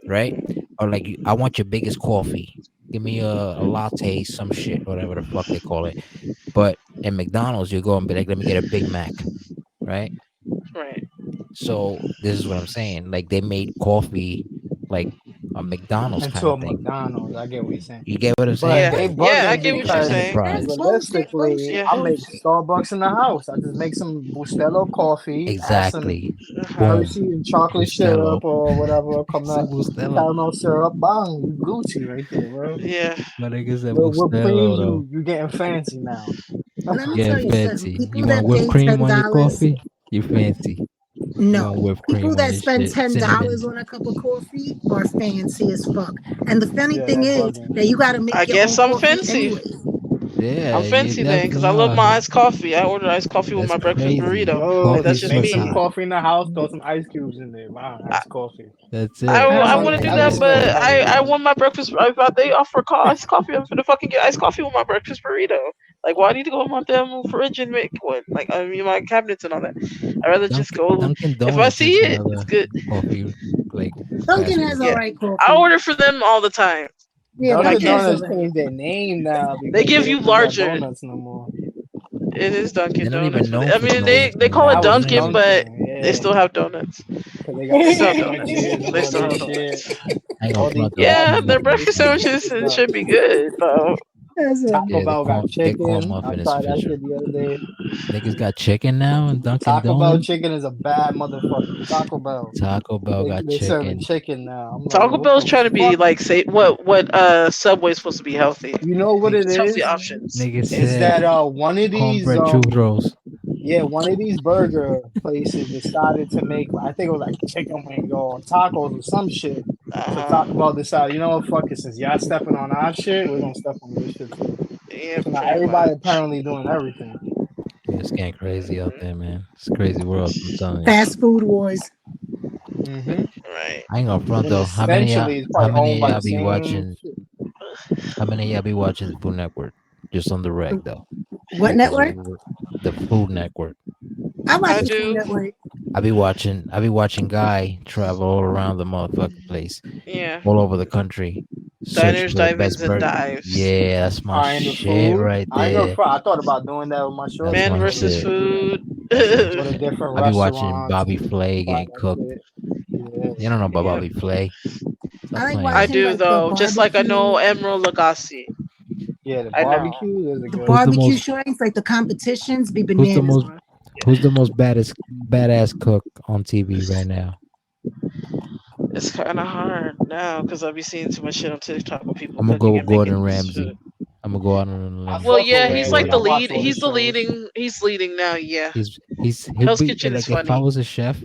Right? Or like, I want your biggest coffee. Give me a latte, some shit, whatever the fuck they call it. But in McDonald's, you go and be like, let me get a Big Mac, right? Right. So this is what I'm saying. Like they made coffee like a McDonald's kind Into of a thing. McDonald's. I get what you're saying. You get what I'm saying? But Yeah. they Like Yeah, I bugging get what you're because saying. That's enterprise. bullshit, realistically, bullshit, Yeah. I make bullshit. Starbucks in the house. I just make some Bustelo coffee, add some Exactly. Uh-huh. Boom. Hershey and chocolate Bustelo. syrup or whatever, come It's a that Bustelo. caramel syrup, bang, you Gucci right there, bro. Yeah. My nigga said With whipped cream, Bustelo though. you getting fancy now. Let me tell Getting you something. fancy. You People want that whipped pay cream on your $10, coffee? You fancy. You want no. whipped People cream on that your spend shit. $10 Cinnamon. on a cup of coffee are fancy as fuck. And the funny Yeah, thing that is bugging. that you got to I make your own guess I'm coffee fancy. anyway. Yeah, I'm you fancy then, because I definitely love are. my iced coffee. I order iced coffee with That's my breakfast crazy. burrito. Yo, Like that's Coffee just make plus some me. hot. coffee in the house, throw some ice cubes in there. Wow, I, iced coffee. That's I, it. I I make want to do I that, everything. respect but the hustle I though. want my breakfast. If they offer iced coffee, I'm gonna fucking get iced coffee with my breakfast burrito. Like, why I need to go in my damn fridge and make one? Like, I mean, my cabinets and all that. I'd rather just go. Dunkin' If I Donuts see is it, it's another good. coffee like Dunkin' fast has food. all Yeah, right I coffee. order for them all the time. Yeah, If I Dunkin' Dunkin' can, is all Donuts right. changed their name now they because they give you don't got larger. donuts no more. It is They're Dunkin' not Donuts, even but known I for mean donuts they no call more. it Now They're it's not Dunkin', even. but Dunkin', they yeah. still have donuts. Because they got They the still have donuts. sandwiches and They all still this have donuts. shit. I ain't gonna All these front though. Yeah, Corn their muffin packaging, is breakfast they fucking sufficient. sandwiches shit up. should be good, though. That's all Taco Yeah, right. the Bell got corn chicken. I muffin is tried that sufficient. shit the other day. Niggas got chicken now in Dunkin' Taco Bell Donuts. chicken is a bad motherfucker. Taco Bell. Taco Bell got They serving chicken. chicken now. I'm like, Taco what Bell's the trying to be fuck? like say what Subway's supposed to be healthy. You know what it It's healthy is? options. Nigga Is said that one of these cornbread churros. yeah, one of these burger places decided to make, I think it was like chicken wings or tacos or some shit. So Uh Taco huh. Bell decided, you know what, fuck it, since y'all stepping on our shit, we're gonna step on this shit too. Yeah, So now pretty everybody much. apparently doing everything. Yeah, it's getting crazy out Hmm. there, man. It's a crazy world. I'm telling you. Fast food wars. Hmm Right. I ain't gonna front And though. essentially, it's How probably many owned of by y'all the be same watching? shit. How many of y'all be watching the Food Network? Just on the reg though. What Like network? the Food Network. I watch I the Food do. Network. I be watching Guy travel all around the motherfucking place, Yeah. all over the country. Search Diners, for the best dive-ins, and burger. dives. Yeah, that's my Finding the shit food. right I ain't gonna there. front. I thought about doing that with my That's shorty. Man my Go to versus shit. food. That's my go to shit. different I be watching restaurants Bobby and Flay buy getting that cooked. shit. Yeah. You don't know about Yeah, Bobby Flay? I Stop like playing with I me. watching do like the though. Just like I know barbecue, Emerald Lagasse. Yeah, the I know. barbecue. Those are the Who's good. the barbecue most? shorts, like the competitions, be Who's the bananas, most? bro. Who's the most badass cook on TV right now? It's kind of hard now because I be seeing too much shit on TikTok of people I'm gonna cooking go with and making Gordon food. Ramsay. I'm gonna go out on a I limb Well, fuck and yeah, with say he's like Ramsey. I the Gordon. watch lead. all his He's the shows. leading. He's leading now. Yeah, He'll Hell's be Kitchen is like if I funny. was a chef,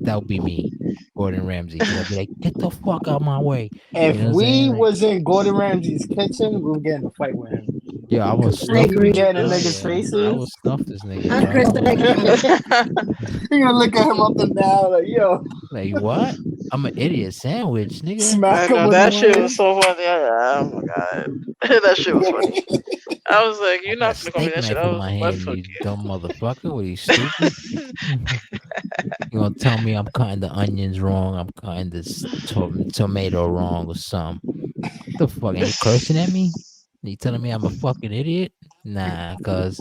that would be me, Gordon Ramsay, because I'd be like, get the fuck out my way. You If know what I'm we saying? Like, was in Gordon Ramsay's kitchen, we would get in a fight with him. yeah, I will Cause the I way stuff he be this agree. getting in nigga. niggas' Yeah, I will faces, stuff this nigga, I bro. agree. you gonna look at him up and down like, yo, Like what? I'm an idiot sandwich, nigga. I smack him know with that shit was one. so funny. Oh my god, that shit was funny. I was like, I "You're got a not gonna call me steak that shit." knife I in was my like, hand, "Fuck you dumb motherfucker. What are you stupid? You gonna tell me I'm cutting the onions wrong? I'm cutting this tomato wrong or something? What the fuck? And you cursing at me? You telling me I'm a fucking idiot? Nah, cuz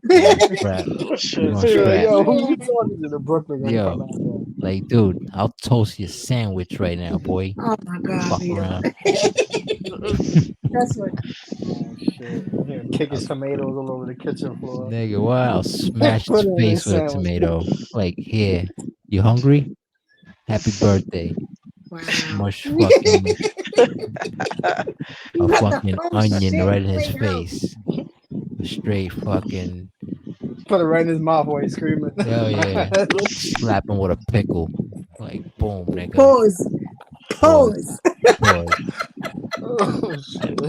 we gonna scrap. you." We Shit. gonna He like, scrap. yo, who you talking to? The Brooklyn gonna come Yo, out there. like, dude, I'll toast your sandwich right now, boy. Oh my god, Fuck Vito. around. That's what. Oh shit! He gonna kick his tomatoes all over the kitchen floor. Nigga, what? I'll smash Put his it in face his with a sandwich. tomato. Like, here, you hungry? Happy birthday. Wow. Mush fucking You a got the fucking whole onion shit right in his laid out. face. A straight fucking Put it right in his mouth while he's screaming. hell yeah. Slap him with a pickle. Like boom, nigga. Pause. Pause. Pause. Pause. Oh shit!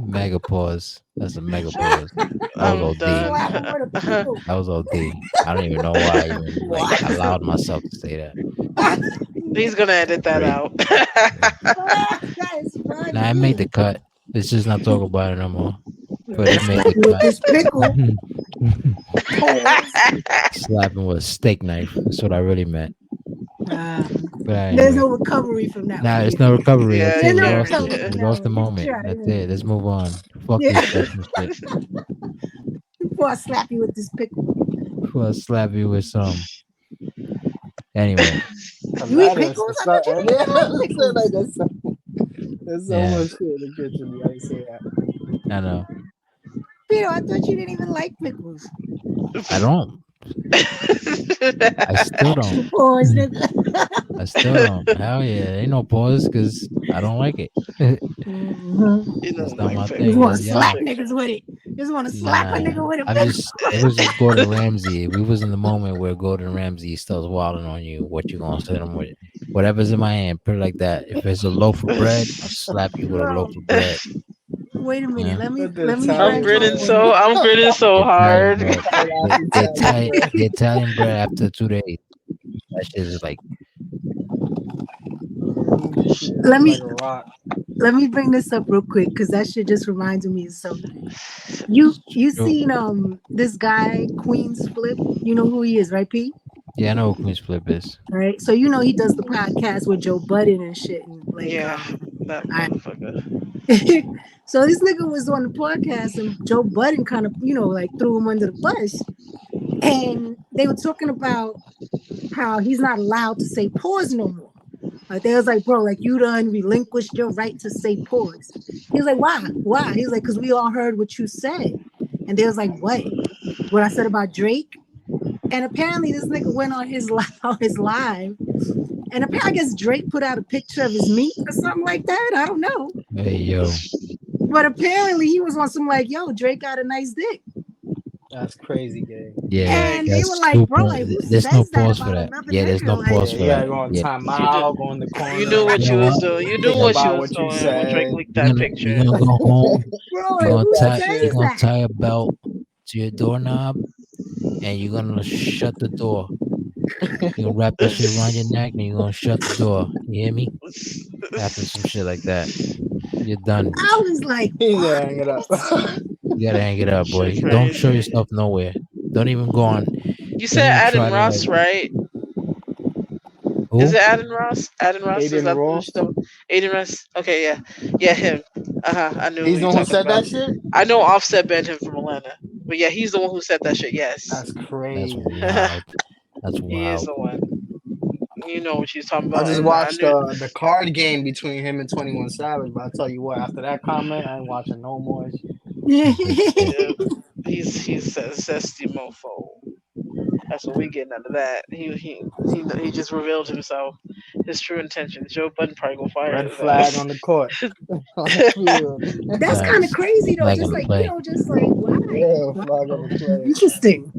Mega pause. That's a mega pause. That was I'm OD. done. Slap him with a pickle. That was OD. I don't even know why I even like What? allowed myself to say that. He's gonna edit that Great. out. That is Nah, I made the funny. cut. Let's just not talk about it no more. But it made Slap the you with cut. this pickle. Pause. Slapping with a steak knife. That's what I really meant. But There's anyway. no recovery from that Nah, one. it's no recovery. Yeah, That's you it. There's We no lost can't. it. recovery from We that lost the one. You moment. tried That's it. it. Let's move on. Fuck Yeah. this freshman shit. Before I slap you with this pickle. Before I slap you with some. Anyway, You eat Hilarious. pickles? It's I thought not, you and didn't even like like pickles. there's so yeah, much shit in the kitchen. You gotta say that. I know. Peter, I thought you didn't even like pickles. I don't. I still don't. Pause, nigga. I still don't. Hell yeah. Ain't no pause because I don't like it. Mhm. You That's don't not like my You just thing. want pickles. to That's That's slap y'all. it. niggas with it. You just want to slap a Nah. nigga with a I'm pickle. just it was just Gordon Ramsay. We was in the moment where Gordon Ramsay starts wilding on you. What you gonna say to him with? Whatever's in my hand, put it like that. If it's a loaf of bread, I'll slap you with a Bro, loaf of bread. wait a minute. Yeah. Let me With the let me I'm Italian branch off gritting bread. on so you. I'm gritting The so Italian hard. bread. Tight ass Italian bread. The Italian bread after 2 days. That shit is like This shit Let is like me a rock. let me bring this up real quick because that shit just reminded me of something. You true. seen this guy Queen's Flip? You know who he is, right, P? Yeah, I know who Queen's Flip is. Right. So you know he does the podcast with Joe Budden and shit, and like Yeah, that I motherfucker. so this nigga was on the podcast and Joe Budden kind of, like threw him under the bus. And they were talking about how he's not allowed to say pause no more. Like they was like, bro, like you done relinquished your right to say pause. He was like, why? Why? He was like, because we all heard what you said. And they was like, what? What I said about Drake? And apparently this nigga went on his on his live. And apparently I guess Drake put out a picture of his meat or something like that. I don't know. Hey yo. But apparently he was on some like, yo, Drake got a nice dick. That's crazy, gay. Yeah, And they Yikes. were that's like, bro, super. like who There's no says that pause for about that. another Yeah, there's no nigga? Like, pause Yeah, for you gotta that. go on Yeah. time You do. out, go in the You knew corner, what You know you was what? doing. You knew think what you about was what you doing when Drake said. leaked that You're picture. gonna go home. bro, You're like gonna who That tie. says You're shit. gonna that? tie a belt to your doorknob, and you're gonna shut the door. You're gonna wrap that shit around your neck, and you're gonna shut the door. You hear me? After some shit like that, you're done. I was like, He's what? hang it up. You gotta hang it up, Shit boy. Don't show crazy. yourself nowhere. Don't even go on. You Don't said even Adam try to like. Ross, right? Is Who? it Adin Ross? Adin Ross is Aiden that Ross. Aiden Ross? Okay, yeah, yeah, him. I knew who He's you the one who talking said about. that shit. I know Offset banned him from Atlanta, but yeah, he's the one who said that shit. Yes, That's That's crazy. wild. That's he is wild. the one. You know what she's talking I about, just and I watched knew. the card game between him and 21 Savage, but I tell you what, after that comment, I ain't watching no more shit. That's it. Yeah, he's a zesty mofo. That's what we getting out of that. He just revealed himself, his true intentions. Joe Budden probably gonna fire Red his flag ass. on the court, on the field. That's kind of Facts. crazy though. Flag Just on the like play. just like why? Yeah, flag on Wow, the play. interesting.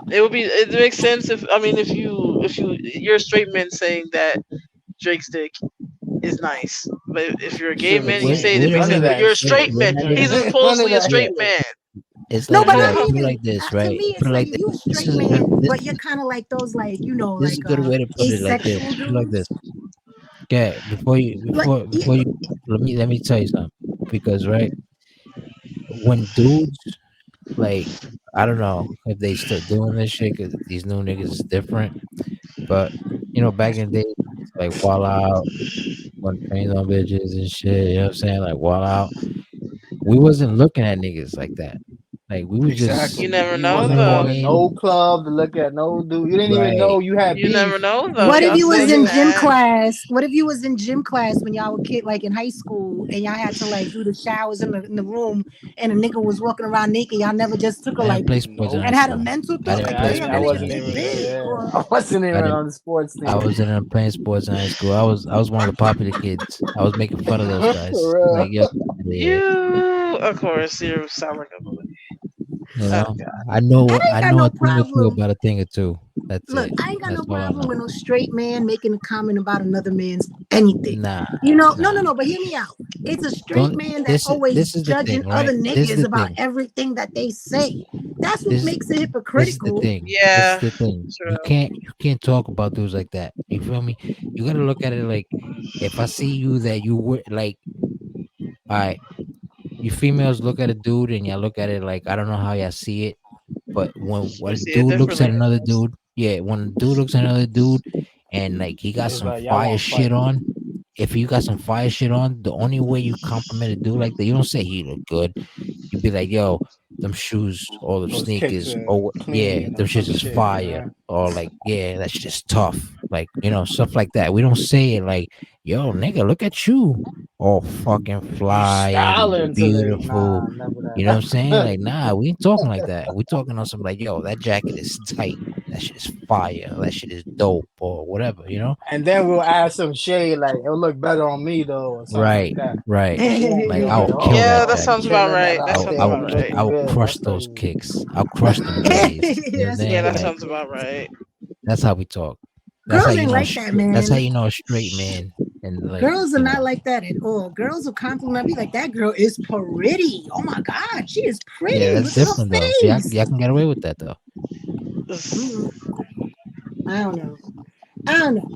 It makes sense if I mean if you're a straight man saying that Drake's dick is nice, but if you're a You gay shouldn't have man, you We say saying it to we be don't none of said, even but that you're a we, shit. straight we're man. not He's even None of supposedly a that yeah. straight shit. man. It's No, like but yeah. I Put mean, it like this, to right? me, Put it's it like like if you a this straight is a good man, this but you're kind of like those like this is a good way to put it like this. asexual Put it like this. dudes. Okay, Like yeah, before you let me tell you something. Because right when dudes like I don't know if they still doing this shit because these new niggas is different. But back in the day, we used to, like wall out, run trains on bitches and shit. You know what I'm saying? Like wall out. We wasn't looking at niggas like that. Like we was You just, Exactly. never You know you know wasn't what I though. going to mean? no club to look at no dude. You didn't even Right. know you had You never beef know though. what with if Y'all you was saying in niggas. gym that. class? What if you was in gym class when y'all were kid, like in high school, and y'all had to like do the showers in the room, and a nigga was walking around naked? Y'all never just took a I didn't like play sports in Nope. high and had a school. mental I thought didn't like, play damn, I that sports in nigga high wasn't is school. even. big, Yeah, or I wasn't I even didn't. on the sports I team. wasn't playing sports in high school. I was one of the popular kids. I was making fun of those guys. For Like real. yo, yeah, You, of course, you sound like a bully. you Oh know. god. I ain't I got know no a thing or two problem. about a thing or two. That's Look, it. I ain't got That's no all I problem know. with no straight man making a comment about another man's anything. Nah, No, no, nah. no. But hear me out. It's a straight Don't. man that's always This is the judging thing, other right? This is niggas the about thing. everything that they say. That's what This makes it this is the hypocritical. thing. This is Yeah, the thing. true. You can't talk about dudes like that. You feel me? You gotta look at it like if I see you that you were like, all right, you females look at a dude and y'all look at it like I don't know how y'all see it, but when We a see it dude looks at differently. another dude, yeah, when a dude looks at another dude and like he got It's some like y'all fire want to shit fight. on, if you got some fire shit on, the only way you compliment a dude like that, you don't say he look good. You'd be like, yo, them shoes or the Those kicks sneakers, are or yeah, clean or them shits some is shit, fire. yeah. Or like, yeah, that shit is tough. Like, stuff like that. We don't say it like, yo, nigga, look at you. All fucking You fly and styling today? beautiful. Nah, never You know what I'm saying? that. Like, nah, we ain't talking like that. We talking on something like, yo, that jacket is tight. That shit is fire. That shit is dope or whatever. And then we'll add some shade, like it'll look better on me though, or something like Right, that. right. Boom, Like you'll I'll be kill that Yeah, oh, that you jacket. sounds about killing that right. That out I'll sounds there. I'll about You right. looking I'll good. crush That's those crazy. kicks. I'll crush them J's. You know what I'm That's Yeah, saying? that funny. Like sounds about right. that's how we talk. That's how Girls you ain't know. like that, That's how man. you know a straight man. And like Girls are not like that at all. Girls will compliment me like that girl is pretty. Oh my god, she is yeah, pretty. that's Look at her different though. face. Y'all can get away with that though. Mm, I don't know. I don't know.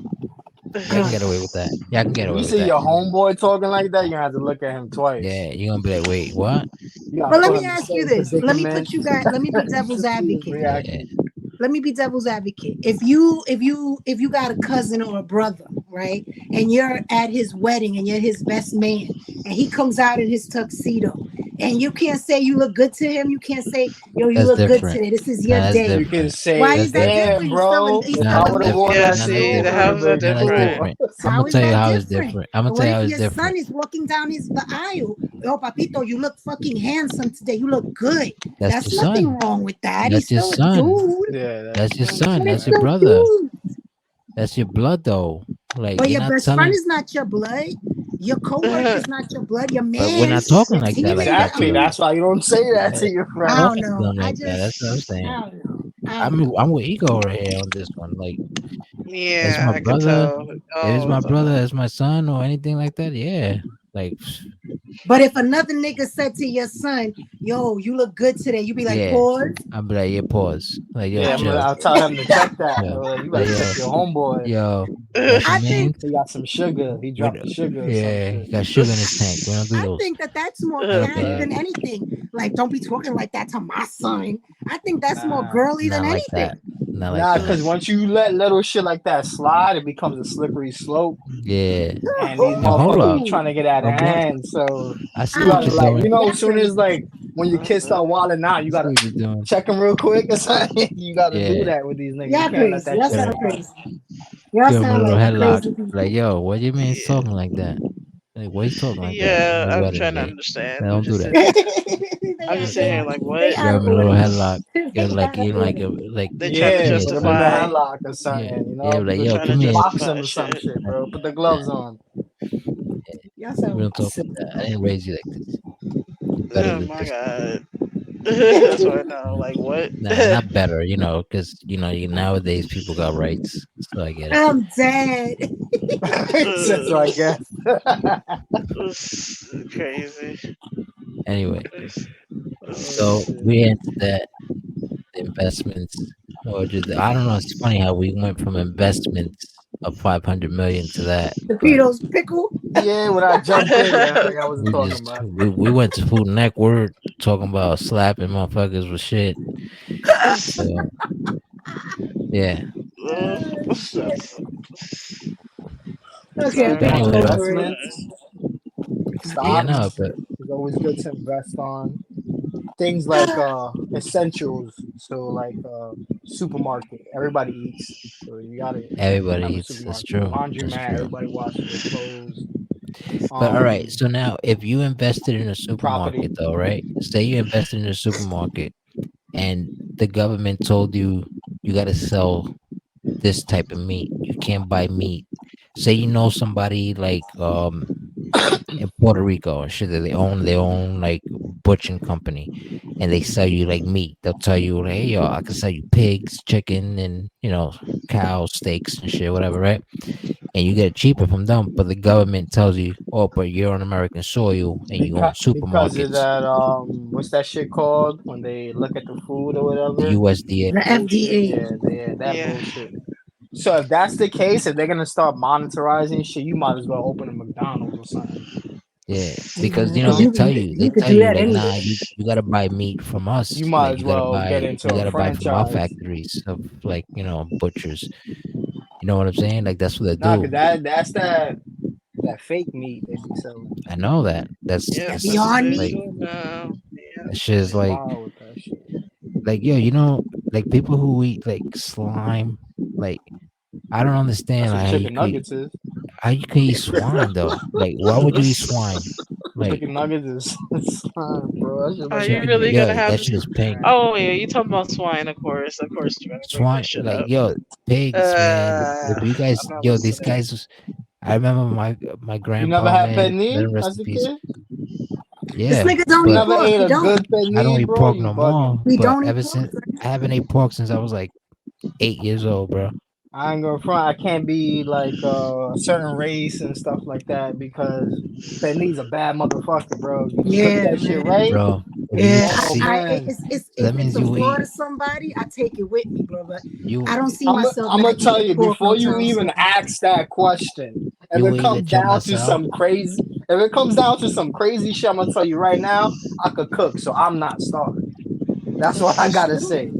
I Y'all can don't get know. away with that. Y'all can get If you away with see that. your homeboy talking like that, you have to look at him twice. Yeah, you're gonna be like, wait, what? You gotta But let put me him in ask you certain this. Let me put predicaments you guys. Let me be to devil's see his advocate. Yeah, reaction. Let me be devil's advocate. If you got a cousin or a brother, right, and you're at his wedding and you're his best man, and he comes out in his tuxedo, and you can't say you look good to him, you can't say, yo, you that's look good different. today. This is your Nah, that's day. You can different. Why say, That's is that different. "Damn, different? He's still a bro, he's Nah, still I a that's would have man. worn different. Yeah, that Nah, shit that's see, the over. It would different. have houses are been Nah, that's different. cool." different. I'm How gonna is tell you that how it's different? different. I'm gonna tell What you if how it's your different. son is walking down the aisle? Yo, papito, you look fucking handsome today. You look good. That's your That's nothing son. wrong with that. He's That's your still a son. dude. Yeah, that's That's your true. son. But it's That's your still brother. dude. That's your blood though. Like But you're your not best friend telling. is not your blood. Your coworker is not your blood. Your But we're man, not talking your like that. Like teammate. that I to Exactly. them. mean, That's why you don't say that Yeah, to your we're not I friend. don't talking to know. them like that. That's what I'm saying. I don't know. I don't know. I'm with ego right here on this one. Like, it's Yeah, my I could brother. tell. If it's Oh, my brother, it's my son, or anything like that. Yeah, like, But if another nigga said to your son, "Yo, you look good today," you be like, yeah. "Pause." I'll be like, yeah, pause. Like, yo, Yeah, I, chill, I'll tell him to check that. chill. You Like, better check your homeboy. yo, got some I think wings. He got some sugar. He With, dropped the sugar or some yeah, shit. he got sugar in his tank. We don't do I those. think that that's more You know what I'm catty saying? than anything. Like, don't be talking like that to my son. I think that's more Nah, girly than Not like that. anything. not like Nah, that. because once you let little shit like that slide, it becomes a slippery slope, Yeah. and these Yo, hold motherfuckers up. be trying to get at the My boy, end. So I see you what Oh, gotta you're like, doing. y'all as soon as crazy. like when your kids start wilding out, I you see gotta what you're doing. check them real quick or something. You gotta do Yeah. that with these niggas. You Y'all can't let crazy. that Y'all shit Give sound him, slide. crazy. Y'all give him a sound little like headlock. crazy people. Like, yo, what you mean Yeah, talking like that? Like, why you talking like that in yeah, the I'm wedding trying to day? understand. Man, don't do that. they I'm are just sitting they here are like, they what? Give out of him a little order. headlock. They Give him like out of you order. like They trying to give Yeah, me a put him in the justify. cigarette. headlock or Yeah, something. You yeah. know, Like, They yo, trying to come here. box justify him or some shit. shit, bro. Put the Nah, gloves on. Y'all we sound don't talk silly. like that. I didn't raise you like this. Better Oh than my this. god. That's what I know. Like what? Nah, not better. Because nowadays people got rights, so I get it. I'm dead. So I guess. It's crazy. Anyway, It's, Oh so it's, shit. we into that investments, or just I don't know. It's funny how we went from investments of 500 million to that, The but Pito's pickle. Yeah, when I jumped in, yeah, I forgot what I was we talking just about. we went to Food Network talking about slapping motherfuckers with shit. So yeah. Oh shit. so, Okay, But okay, I'm anyway, though, over it. Investments, yeah, no, stocks but is always good to invest on. Things like essentials, so like supermarket. Everybody eats, so you gotta everybody have a eats. That's supermarket. true. That's Laundromat, true. everybody washes their clothes. But all right, Um, so now if you invested in a property. supermarket, though, right? Say you invested in a supermarket, and the government told you you got to sell this type of meat. You can't buy meat. Say you know somebody like in Puerto Rico and shit that they own their own like butchering company, and they sell you like meat. They'll tell you, like, hey, yo, I can sell you pigs, chicken, and cows, steaks and shit, whatever, right? And you get it cheaper from them, but the government tells you, oh, but you're on American soil and you own Because of supermarkets, that what's that shit called when they look at the food or the whatever? USDA. The FDA. Yeah, that yeah. bullshit. So if that's the case, if they're gonna start monitoring shit, you might as well open a McDonald's or something. Yeah, because Because they you tell can you, you could do that like, nah, anywhere. you gotta buy meat from You us. might Like, as well get into you a gotta buy from our franchise. factories of like butchers. You know what I'm saying? Like that's what they Nah, cause do. that's that fake meat they be selling. I know that. That Yes, That's that's what Beyond they like Meat. do now. Yeah. that shit is They like wild with that shit. yo, like people who eat like slime, like I don't That's understand what like chicken nuggets is. how you can eat swine though. Like why would you eat swine? Like Chicken nuggets is slime, bro. That shit Are like you chicken, really mayonnaise. gonna yo, have? that shit is pink. Oh yeah, you talking about swine? Of course, you're gonna bring Swine, this shit like up. yo, pigs, man. If you guys, I'm not yo, these listening. guys. I remember my You never grandpa, had man. Let pernil him rest as in a peace. kid? This Yeah, nigga don't You eat but never pork. ate We a don't. good I don't pernil, eat bro? pork You no bugging. more. We But don't eat ever pork. since I haven't ate pork since I was like 8 years old, bro. I ain't gonna front. I can't be like a certain race and stuff like that because pernil's a bad motherfucker, bro. You cook Yeah, that shit man. right. Bro, if you Yeah, Oh see, man, so that if it's means a you fraud eat of somebody, I take it with me, bro. But I you don't see I'm myself I'm not gonna tell eating you pork before no you time even soon. ask that question. If you it eat comes lechon down to asado. some crazy, if it comes down to some crazy shit, I'm gonna tell you right now. I could cook, so I'm not starving. That's what I That's gotta true. say.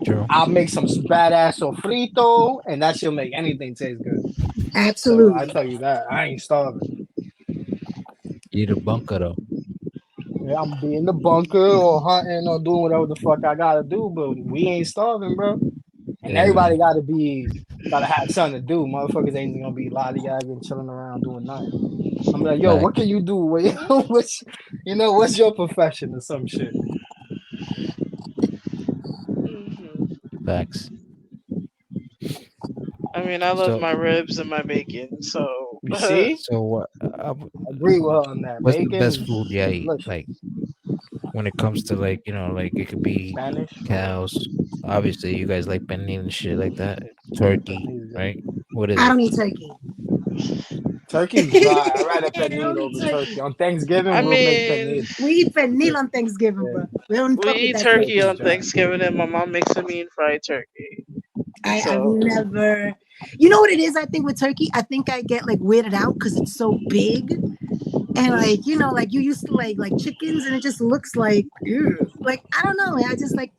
True. I'll make some badass sofrito, and that should make anything taste good. So I Absolutely. tell you that I ain't starving. Eat a bunker though. Yeah, I'm be in the bunker or hunting or doing whatever the fuck I gotta do, but we ain't starving, bro. And Yeah, everybody man. gotta have something to do. Motherfuckers ain't gonna be lollygagging, chilling around doing nothing. I'm like, yo, what Facts. can you do? What's your profession or some shit? Hmm. Facts. I mean, I love So, my ribs and my bacon, so You see? so what? I agree with her on that. What's the Bacon best food you is eat? delicious. Like when it comes to like like it could be Spanish, cows. Obviously, you guys like pernil and shit like that. yeah, Turkey, pernil is good. right? What is I it? don't eat turkey. Turkey's dry. I rather I pernil don't eat over turkey. turkey. On Thanksgiving, I we'll make mean, pernil. We eat pernil on Thanksgiving, Yeah, bro. We don't we fuck with eat that turkey turkey turkey's on shit. dry. Thanksgiving, and my mom makes a mean fried turkey. I've So never. You know what it is? I think with turkey, I think I get like weirded out because it's so big, and like like you used to like chickens, and it just looks like ew. Like I don't know. I just like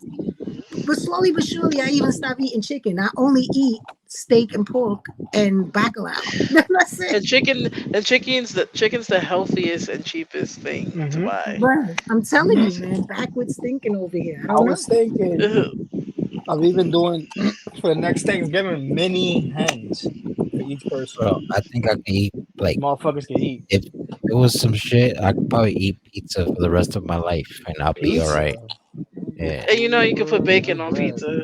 But slowly but surely, I even stopped eating chicken. I only eat steak and pork and bacalao. That's it. And chicken's the healthiest and cheapest thing to Mm-hmm. buy. Bruh, I'm telling you, man, backwards thinking over here. I I don't know. was thinking Ugh. of even doing for the next Thanksgiving mini hens for each person. Bro, I think I can eat like Motherfuckers can eat if it was some shit, I could probably eat pizza for the rest of my life and I'll be all pizza. right. Yeah, And you can put That's bacon on bread. pizza.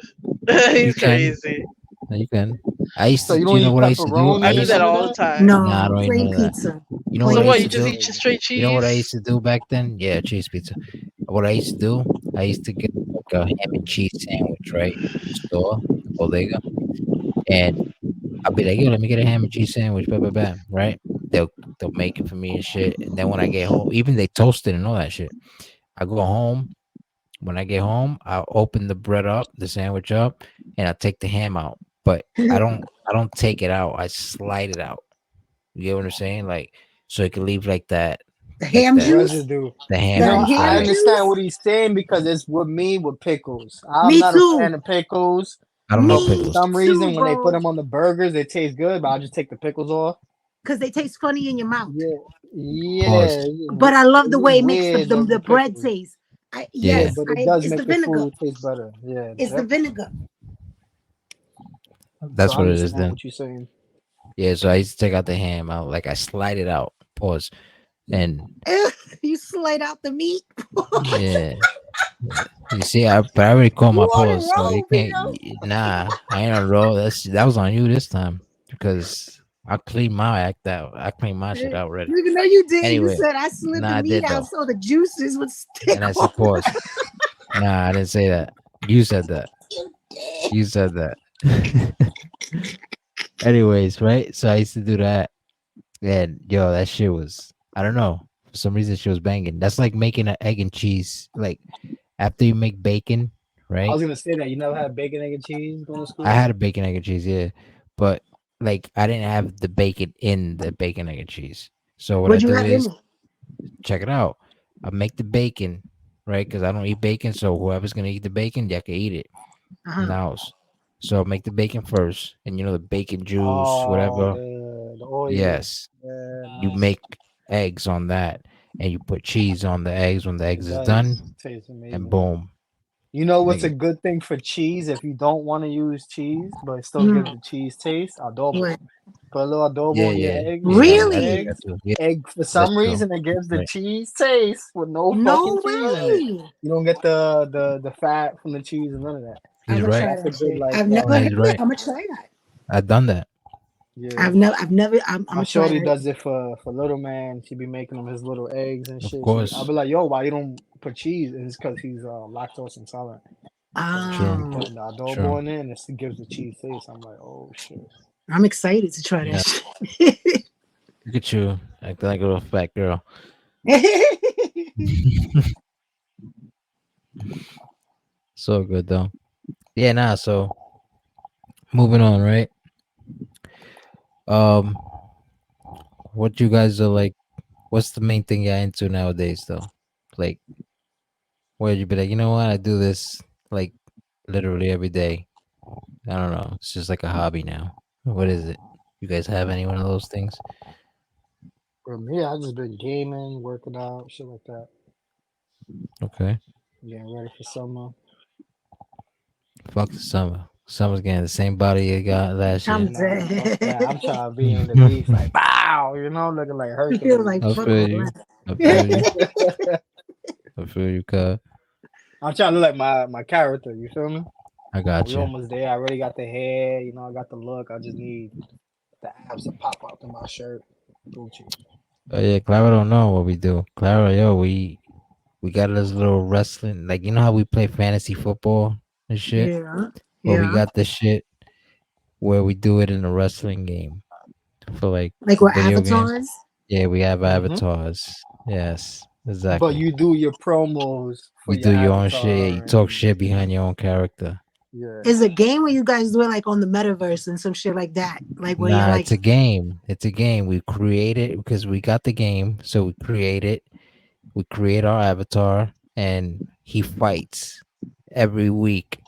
you He's can. crazy. You can. I used So to. you Do don't you know eat what I used to do? I I pepperoni or do used. that none of all the that? time. Nah, I No, don't eat none plain of that. pizza. You know what So I Plain used what? You to pizza. just do? eat straight You know what I cheese? used to do back then? Yeah, cheese pizza. What I used to do? I used to get like a ham and cheese sandwich, right, from the store, the bodega, and I'll be like, "Yo, let me get a ham and cheese sandwich." Blah blah blah. Right? They'll make it for me and shit. And then when I get home, even they toast it and all that shit. I go home. When I get home, I'll open the bread up, the sandwich up, and I take the ham out. But I don't take it out. I slide it out. You get what I'm saying? Like so it can leave The like ham that juice. Residue. the You ham know, The juice, I ham right? understand juice. what he's saying because it's with me with pickles. I'm Me not a too. fan of pickles, I don't know but for Me pickles. some too, reason, when they put bro. them on the burgers, they taste good. But I'll just take the pickles off. Because they taste funny in your mouth. Yeah, yeah, Pause. But I love the it's way it makes weird the the bread pickles. taste. Yeah, Yeah, Yes, but it does it's the make your vinegar. food taste better. Yeah, It's the yep. vinegar. So that's I what it is understand then. what you're saying. Yeah, so I used to take out the ham. I slide it out. Pause. And You slide out the meat. yeah, yeah. You see, but I already called You my on a pause, so you roll, can't. Vito. Nah, I ain't on a roll. That was on you this time because I cleaned my act out. I cleaned my shit out already. Nigga, no, you didn't. You Anyway, said I slid the nah, I meat did out though, so the juices would and stick I on. said pause. Nah, I didn't say that. You said that. You did. You said that. Anyways, right? So I used to do that, and yo, that shit was I don't know. For some reason, she was banging. That's like making an egg and cheese. Like after you make bacon, I right? was gonna say that you never had bacon, egg, and cheese going to I school. had a bacon egg and cheese, yeah, but like I didn't have the bacon in the bacon egg and cheese. So what I What you do have in is it? check it out. I make the bacon, right? Because I don't eat bacon, so whoever's gonna eat the bacon, they can eat it in the Uh-huh. house. So make the bacon first, and you know the bacon juice, Oh, whatever. the oil. Yes, Yeah, you nice. make eggs on that, and you put cheese on the eggs when the It eggs is does done, taste and amazing. boom, You know what's a nigga. good thing for cheese if you don't want to use cheese, but it still gives Mm. the cheese taste? Adobo. What? Put a little Yeah, adobo in your yeah, eggs, yeah. scrambled That's Really? eggs. that too. Yeah, Egg for that's some true. reason it gives the Right. cheese taste with no fucking No cheese in it. way. You don't get the fat from the cheese and none of that. I'm He's gonna right. try That's a that good shit. like I've never Nah, heard he's it. right. I'm gonna try that. I done that. yeah. I've never. I'm My gonna try shorty that. does it for little man. She be making him his little eggs and Of shit. I'll course. be like, yo, why you don't put cheese? And it's because he's lactose intolerant. So she True. be Um, putting the adobo True. in it, and it gives the cheese taste. I'm like, oh shit. I'm excited to try that Yeah. shit. Look at you acting like a little fat girl. So good though. Yeah, nah, so moving on, right? Um what you guys are like what's the main thing you're into nowadays though? Like where you be like, you know what, I do this like literally every day. I don't know. It's just like a hobby now. What is it? You guys have any one of those things? For me, I just been gaming, working out, shit like that. Okay. Getting ready for summer. Fuck the summer. Summer's getting the same body you got last I'm year. Nah, fuck that. I'm dead. trying to be in the beast like bow, looking like You feel Hercules. like I fuck feel all you. I feel that. you. I feel you, cuz. I'm trying to look like my character. You feel me? I But got we you. almost there. I already got the hair. I got the look. I just need the abs to pop out in my shirt. Gucci. Oh yeah, Clara don't know what we do. Clara, yo, we got this little wrestling, like you know how we play fantasy football and shit. Yeah, Well, we yeah. got this shit where we do it in a wrestling game for like Like what video games. avatars? Yeah, we have Hmm. avatars. Yes, But exactly. you do your promos for You your do your own shit. Yeah, you avatar talk and shit behind your own character. yeah. Is a game where you guys do it like on the metaverse and some shit like that. Like where you're Nah, like, it's a game. It's a game. We create it because we got the game, so we create it. We create our avatar, and he fights every week.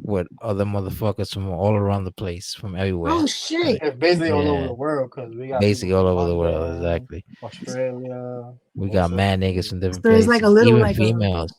with other motherfuckers from all around the place, from everywhere. Oh Like, shit. It's basically all over yeah, the world because we got people basically all from over the world. London, Exactly. Australia, We all got sorts mad of niggas from places. different So it's like a places, little even like a females.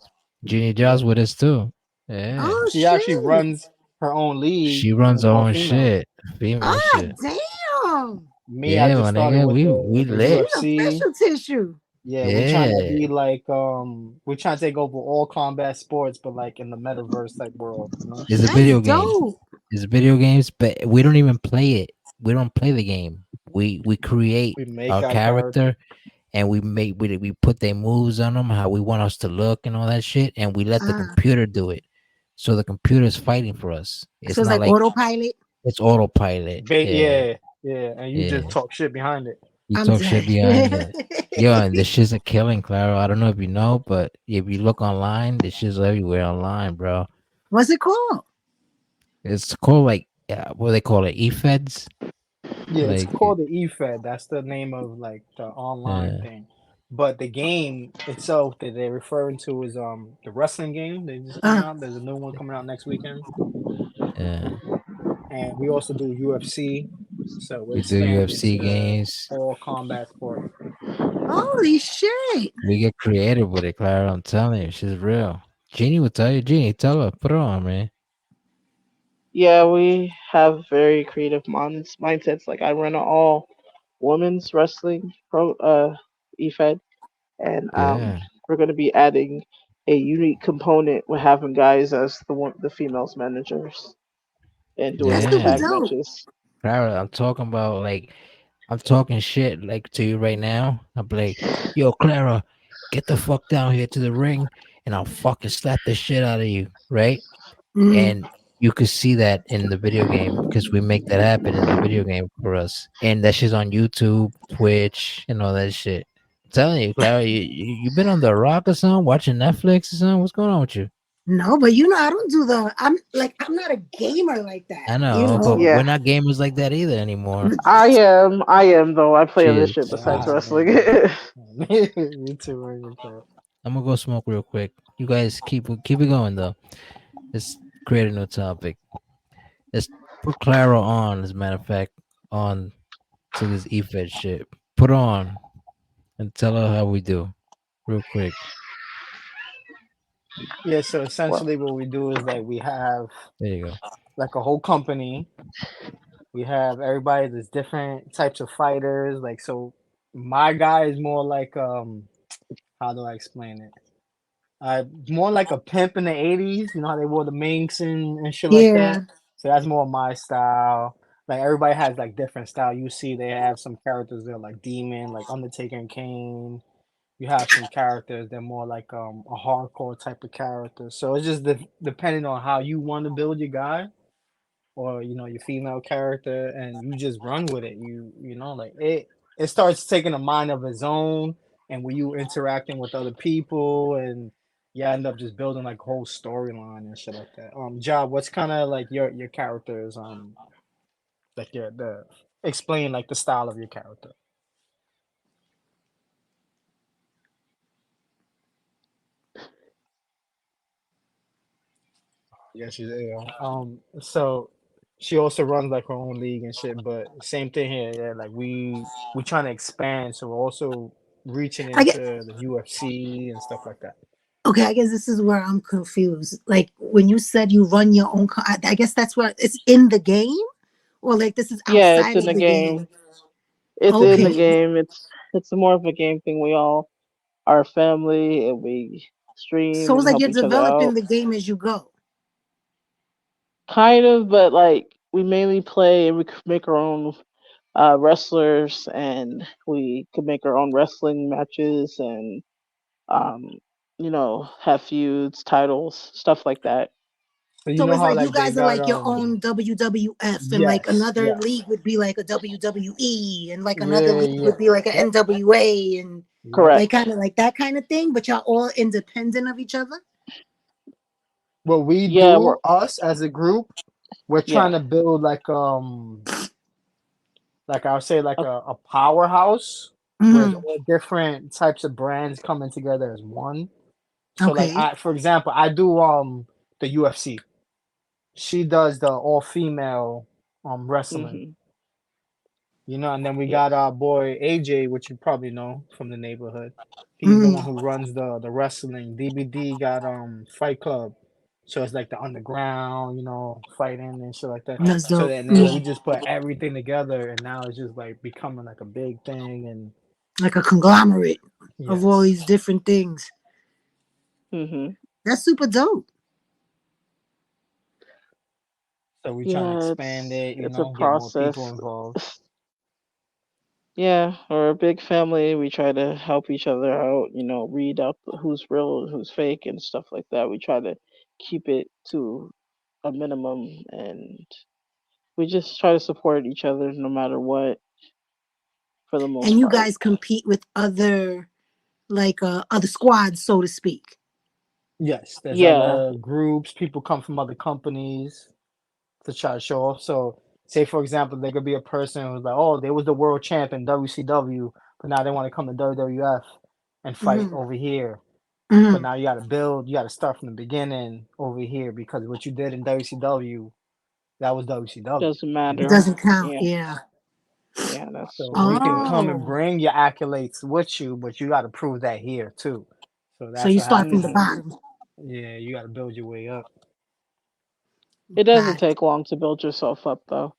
Junior Jaws Yeah. with us too. Yeah, oh She actually shit. runs her own league she and runs it's her all own females. shit, female Ah shit. damn. Me, I Yeah, just my started nigga, with we the We lit. the UFC. official tissue. Yeah, we're trying to Yeah, be like we're trying to take over all combat sports, but like in the metaverse type world, you know? it's a That's video game. dope. It's video games, but we don't even play it. We don't play the game. We create We make our our character. character and we put their moves on them, how we want us to look and all that shit, and we let the Uh, computer do it. So the computer is fighting for us. so It's it's not like like autopilot. it's autopilot. Yeah, Yeah, yeah, and you just yeah. talk shit behind it. You I'm talk shit dead. behind it. Yo, and the shit's a killing, Clara. I don't know if you know, but if you look online, the shit's everywhere online, bro. What's it called? It's called like what do they call it, e-feds. Yeah, it's Like, called the eFed. That's the name of like the online yeah, thing. But the game itself that they're referring to is the wrestling game that just came Uh, out. There's a new one coming out next weekend. yeah. And we also do UFC. So we're We do expanding UFC to games. all combat sport. holy shit. We get creative with it, Clara. I'm telling you, she's real. Jeannie will tell you. Jeannie, tell her, put it on, man. Yeah, we have very creative mindsets. Like I run an all women's wrestling EFED, and Yeah, we're going to be adding a unique component with having guys as the females managers and doing That's like super yeah. tag dope. matches. Clara, I'm talking about like I'm talking shit like to you right now. I'm like, yo, Clara, get the fuck down here to the ring, and I'll fucking slap the shit out of you, right? Mm. And you could see that in the video game because we make that happen in the video game for us, and that shit's on YouTube, Twitch, and all that shit. I'm telling you, Clara, you been on the rock or something, watching Netflix or something? What's going on with you? No, but I don't do the. I'm not a gamer like that. I know, but Yeah, we're not gamers like that either anymore. I am. I am though. I play other Cheers. shit Yeah, besides I wrestling. am. Me too. I ain't gonna I'm gonna go smoke real quick. You guys keep it going though. Let's create a new topic. Let's put Clara on, as a matter of fact, on to this EFED shit. Put on and tell her how we do, real quick. Yeah, so Well, essentially what we do is like we have There you go. like a whole company. We have everybody there's different types of fighters. Like so my guy is more like how do I explain it? More like a pimp in the '80s. You know how they wore the minks and shit like that. Yeah. So that's more my style. Like everybody has like different style. You see, they have some characters that are like Demon, like Undertaker and Kane. You have some characters that are more like a hardcore type of character. So it's just depending on how you want to build your guy or your female character, and you just run with it. Like it starts taking a mind of its own, and when you interacting with other people, and you end up just building like a whole storyline and shit like that. Job, what's kind of like your characters like your the explain like the style of your character. Yeah, she's so she also runs like her own league and shit, but same thing here, yeah, like we trying to expand, so we're also reaching I get. into the UFC and stuff like that. Okay, I guess this is where I'm confused. Like when you said you run your own. I guess that's where it's in the game, or like this is yeah, it's outside in of the the game. game. It's in the Okay, game. It's more of a game thing. We all are a family and we stream so it's and like help you're each other developing out. the game as you go. Kind of, but like we mainly play and we make our own wrestlers and we could make our own wrestling matches and um, have feuds, titles, stuff like that. So you So know it's how like you like they guys are got like your own WWF, and like yes, another yes, league would be like a WWE, and like another yeah, league yeah, would be like an yep, NWA, and yep. like Correct. kind of like that kind of thing. But y'all all independent of each other. What we Yeah, we're do, us as a group, we're yeah. trying to build like I would say like o- a powerhouse where it's Hmm. all different types of brands coming together as one. So like Okay. I for example, I do the UFC. she does the all female wrestling. Mhm. And then we got Yes. our boy AJ, which you probably know from the neighborhood. He's the one Mm, who runs the wrestling. DBD got Fight Club, so it's like the underground, fighting and shit like that. that's So dope. then we Yeah, just put everything together, and now it's just like becoming like a big thing. And like a conglomerate of all yes, these different things. Mhm. That's super dope. so we're trying to Yeah, expand it's it, it's a get more people process. involved. Yeah, we're a big family. We try to help each other out, read out who's real and who's fake and stuff like that. We try to keep it to a minimum, and we just try to support each other no matter what, for the most And you part. guys compete with other like other squads, so to speak. Yes, there's Yeah, other groups. People come from other companies to try to show off. So, say for example, there could be a person who's like, "Oh, they was the world champ in WCW, but now they want to come to WWF and fight Hmm. over here." But Hmm. now you got to start from the beginning over here because what you did in WCW, that was WCW, doesn't It matter. doesn't count. Yeah, Yeah. yeah, that's So what we we can do. come and Oh, bring your accolades with you, but you got to prove that here too. So so that's you what start from happens the Mhm. is, bottom. yeah, you got to build your way up. It doesn't Got it. take long to build yourself up, though.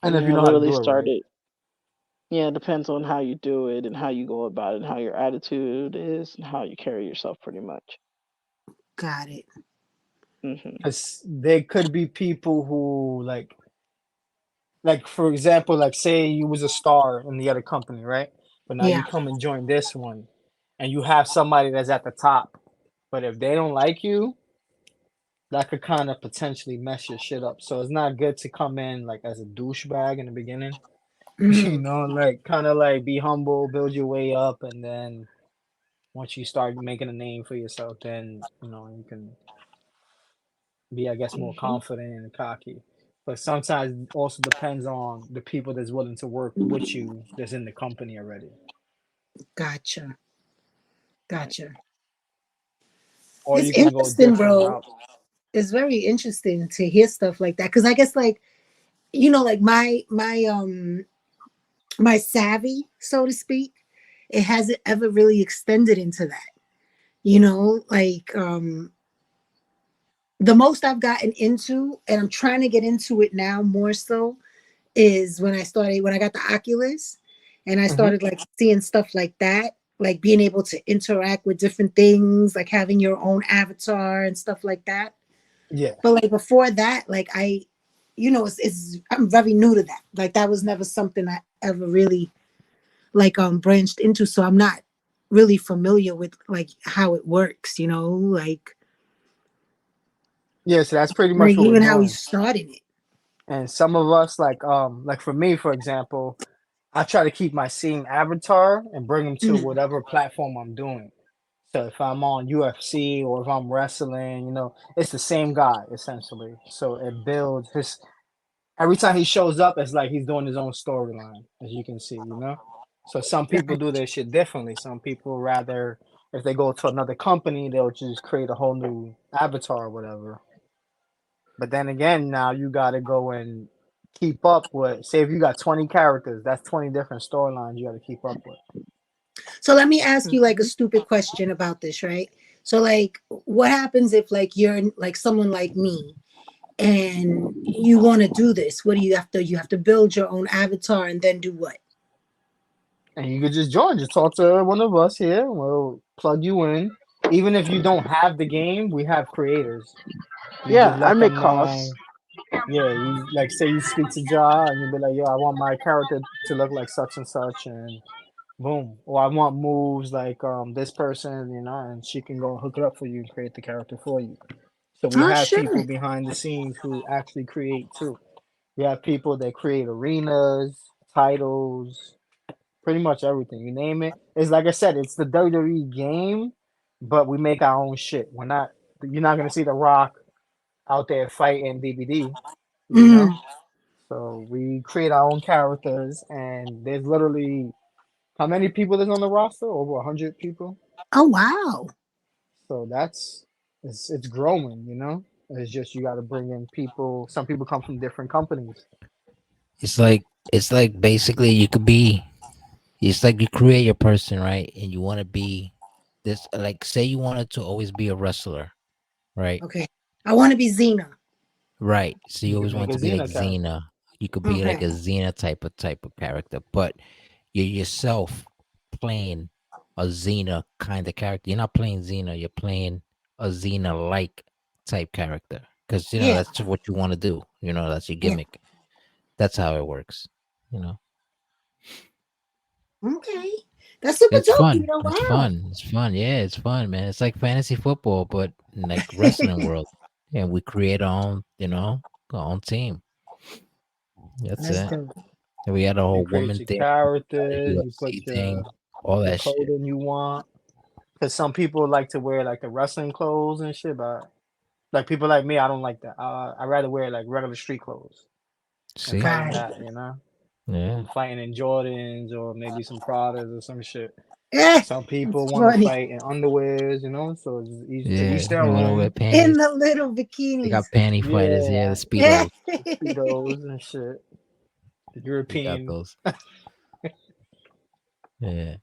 I And if mean, you I know how to literally do it right. started. Yeah, it depends on how you do it and how you go about it and how your attitude is and how you carry yourself, pretty much. Got it. Mhm. Because there could be people who like for example, like say you was a star in the other company, right? But now you Yeah. come and join this one, and you have somebody that's at the top. But if they don't like you, that could kind of potentially mess your shit up. So it's not good to come in like as a douchebag in the beginning. Hmm. Like kind of like be humble, build your way up, and then once you start making a name for yourself, then you can be, I guess, more Mhm. confident and cocky. But sometimes it also depends on the people that's willing to work with you that's in the company already. Gotcha. Gotcha. Or It's you can go interesting, different bro. routes. It's very interesting to hear stuff like that because I guess like like my savvy, so to speak, it hasn't ever really extended into that. Like the most I've gotten into, and I'm trying to get into it now more so, is when I got the Oculus and I Hmm. started like seeing stuff like that, like being able to interact with different things, like having your own avatar and stuff like that. Yeah. But like before that, like it's I'm very new to that. Like that was never something I ever really like branched into. So I'm not really familiar with like how it works, Yeah, so that's pretty like much what we're even how he doing. started it. And some of us, like for me, for example, I try to keep my same avatar and bring them to Mm, whatever platform I'm doing. So if I'm on UFC or if I'm wrestling, it's the same guy essentially. So it builds his every time he shows up, it's like he's doing his own storyline, as you can see. So some people do their shit differently. Some people rather, if they go to another company, they'll just create a whole new avatar or whatever. But then again, now you got to go and keep up with. Say if you got 20 characters, that's 20 different storylines you got to keep up with. So let me ask you like a Mhm. stupid question about this, right? So like what happens if like you're like someone like me and you want to do this? What do you have to build your own avatar and then do what? And you could just join, just talk to one of us here. We'll plug you in. Even if you don't have the game, we have creators. You just Yeah, I let make them calls. know. Yeah, you like say you speak to Ja and you be like, yo, I want my character to look like such and such, and boom. Or I want moves like this person, and she can go hook it up for you and create the character for you. So we Oh have shit. people behind the scenes who actually create too. We have people that create arenas, titles, pretty much everything. You name it. It's like I said, it's the WWE game, but we make our own shit. You're not gonna see The Rock out there fighting BBD, you know? Mm. So we create our own characters, and there's literally how many people is on the roster? Over 100 people. Oh wow. So it's growing. It's just you got to bring in people. Some people come from different companies. It's like basically you could be. It's like you create your person, right? And you want to be this. Like, say you wanted to always be a wrestler, right? Okay. I want to be Xena. Right. So you You can always make want a to be like Xena character. Xena. You could be like Okay. a Xena type of character, but you're yourself playing a Xena kind of character. You're not playing Xena. You're playing a Xena like type character because Yeah. that's just what you want to do. That's your Yeah. gimmick. That's how it works. You know, Okay. That's super it's dope, you fun. know. It's Wow. fun. It's fun. Yeah, it's fun, man. It's like fantasy football, but in like wrestling world. And we create our own team. That's That's it. dope. And we had a You whole create woman your thing, a characters. You put UFC thing, all your that shit. clothing you want. Because some people like to wear like the wrestling clothes and shit, but like people like me, I don't like that. I rather wear like regular street clothes and See? fight in Right. that. Yeah, I'm fighting in Jordans or maybe some Pradas or some shit. Yeah. Some people It's want to funny. fight in underwears. So it's each, to yeah. each their They want to wear own. In panties. the little They bikinis. got panty fighters. Yeah, the Yeah, Yeah. speedos. speedos and shit. The We got European. those. Yeah.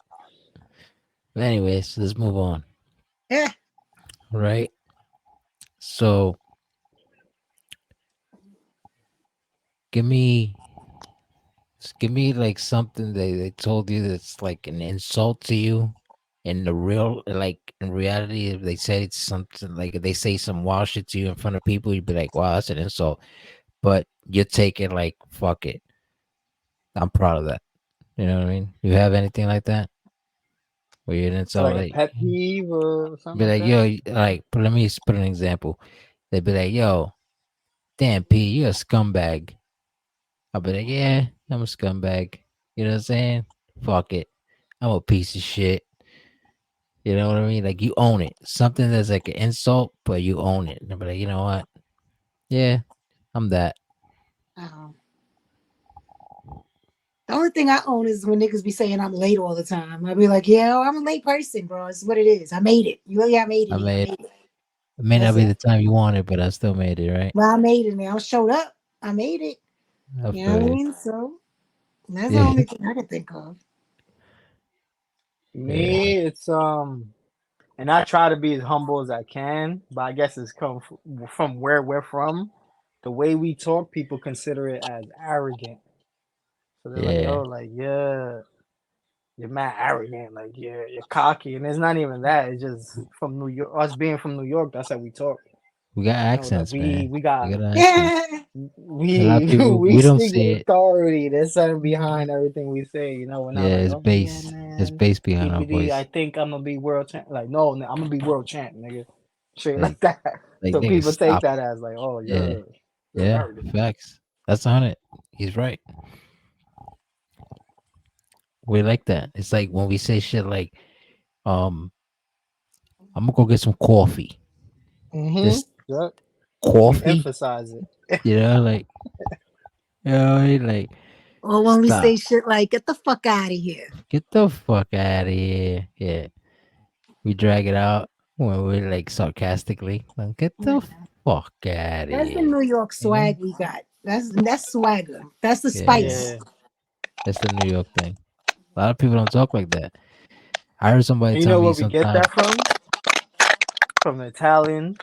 But anyways, let's move on. Yeah. Right. So give me, give me like something they told you that's like an insult to you. In the real, like in reality, if they say it's something like if they say some wild shit to you in front of people, you'd be like, "Wow, that's an insult." But you take it like, "Fuck it, I'm proud of that." You know what I mean? You have anything like that where you didn't So tell like a like pet peeve or something be like like, that. yo, like let me put an example. They'd be like, yo, damn P, you a scumbag. I'll be like, yeah, I'm a scumbag. You know what I'm saying? Fuck it. I'm a piece of shit. You know what I mean? Like you own it. Something that's like an insult, but you own it. And I'll be like, you know what? Yeah, I'm that. Um, the only thing I own is when niggas be saying I'm late all the time. I'll be like, yeah, I'm a late person, bro. It's what it is. I made it. You really, I made I it here. I made made it. it may not That's be it. the time you wanted, but I still made it, right? Well, I made it, man. I showed up. I made it. I You know feel what I you. mean? So that's the Yeah, only thing I can think of. yeah, Me, and I try to be as humble as I can, but I guess it's come from where we're from. The way we talk, people consider it as arrogant. So they're like, yeah. "Oh, like yeah, you're mad arrogant, like you're cocky," and it's not even that. It's just from New York. Us being from New York, that's how we talk. We got Like accents, we man. we We got got accents. Yeah. A lot of people we we don't speak see with it. authority. There's something behind everything we say. We're not Yeah, like, it's oh yeah, bass. It's man. bass behind our TBD, I voice. think I'm gonna be world champ. Like, no, I'm gonna be world champ, nigga. Straight Like, like that. So nigga, people take stop. that as like, oh, Yeah, you're yeah. arrogant. Facts. That's 100. He's right. We like that. It's like when we say shit like, um, I'm gonna go get some coffee. Mm-hmm. This Yep. We coffee, emphasize it. like, like, Or when we stop. say shit like, get the fuck out of here. Get the fuck out of here. Yeah. We drag it out when we're like sarcastically. Like, get the fuck out of That's the here. New York You know? swag we got. That's swagger. That's the Yeah. spice. Yeah. That's the New York thing. A lot of people don't talk like that. I heard somebody And you tell know me where we get sometime. that from? From the Italian.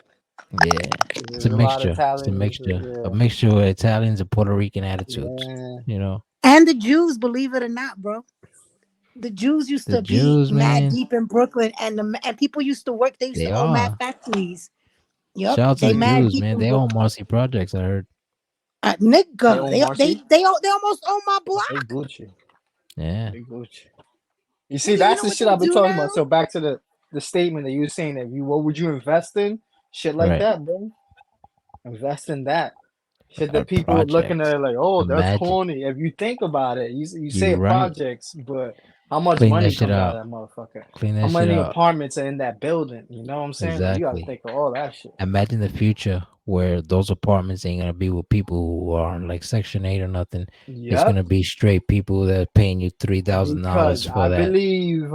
Yeah. It's a There's a lot of mixture. It's a Italians. mixture. A Yeah. mixture with Italians and Puerto Rican attitudes. Yeah. You know? And the Jews, believe it or not, bro. The Jews used The to be Jews, mad man, deep in Brooklyn, and people used to work. They used they to own mad are. factories. Yup, Shout out to they the Mm-hmm. mad Jews, deep man. in They own Brooklyn. Marcy Projects, I heard. They Nigga, own Marcy. they almost own my They block. Gucci. Yeah. They Gucci. You see, Nigga, you that's know the what shit they I've been do talking now? about. So back to the statement that you were saying that what would you invest in? Shit like Right. that, bro. Invest in that. Shit that people are looking at Projects. it like, oh, that's Imagine corny. If you think about it, you say you right. projects, but how much Clean that money shit comes out out. of that motherfucker? Clean How that shit many out. apartments are in that building? You know what I'm saying? Like you gotta Exactly. think of all that shit. Imagine the future where those apartments ain't gonna be with people who are like Section 8 or nothing. It's Yep. gonna be straight people that are paying you $3,000 Because for I that. believe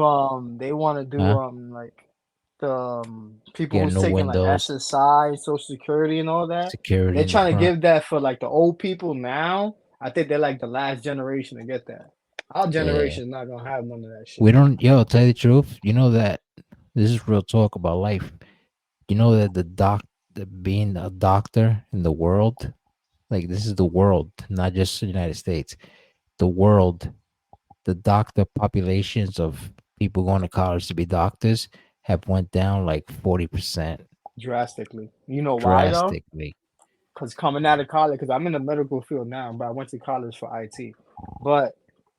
they want to do Huh? like the people Get who's new taking like windows, SSI, Social Security, and all that. security They're in the trying to front. give that for like the old people now. I think they're like the last generation to get that. Our Yeah. generation is not gonna have none of that We shit. don't, yo, tell you the truth. You know that this is real talk about life. You know that being a doctor in the world, like this is the world, not just the United States, the world, the doctor populations of people going to college to be doctors have went down like 40% Drastically. You know why though? drastically. Because coming out of college, because I'm in the medical field now, but I went to college for IT. But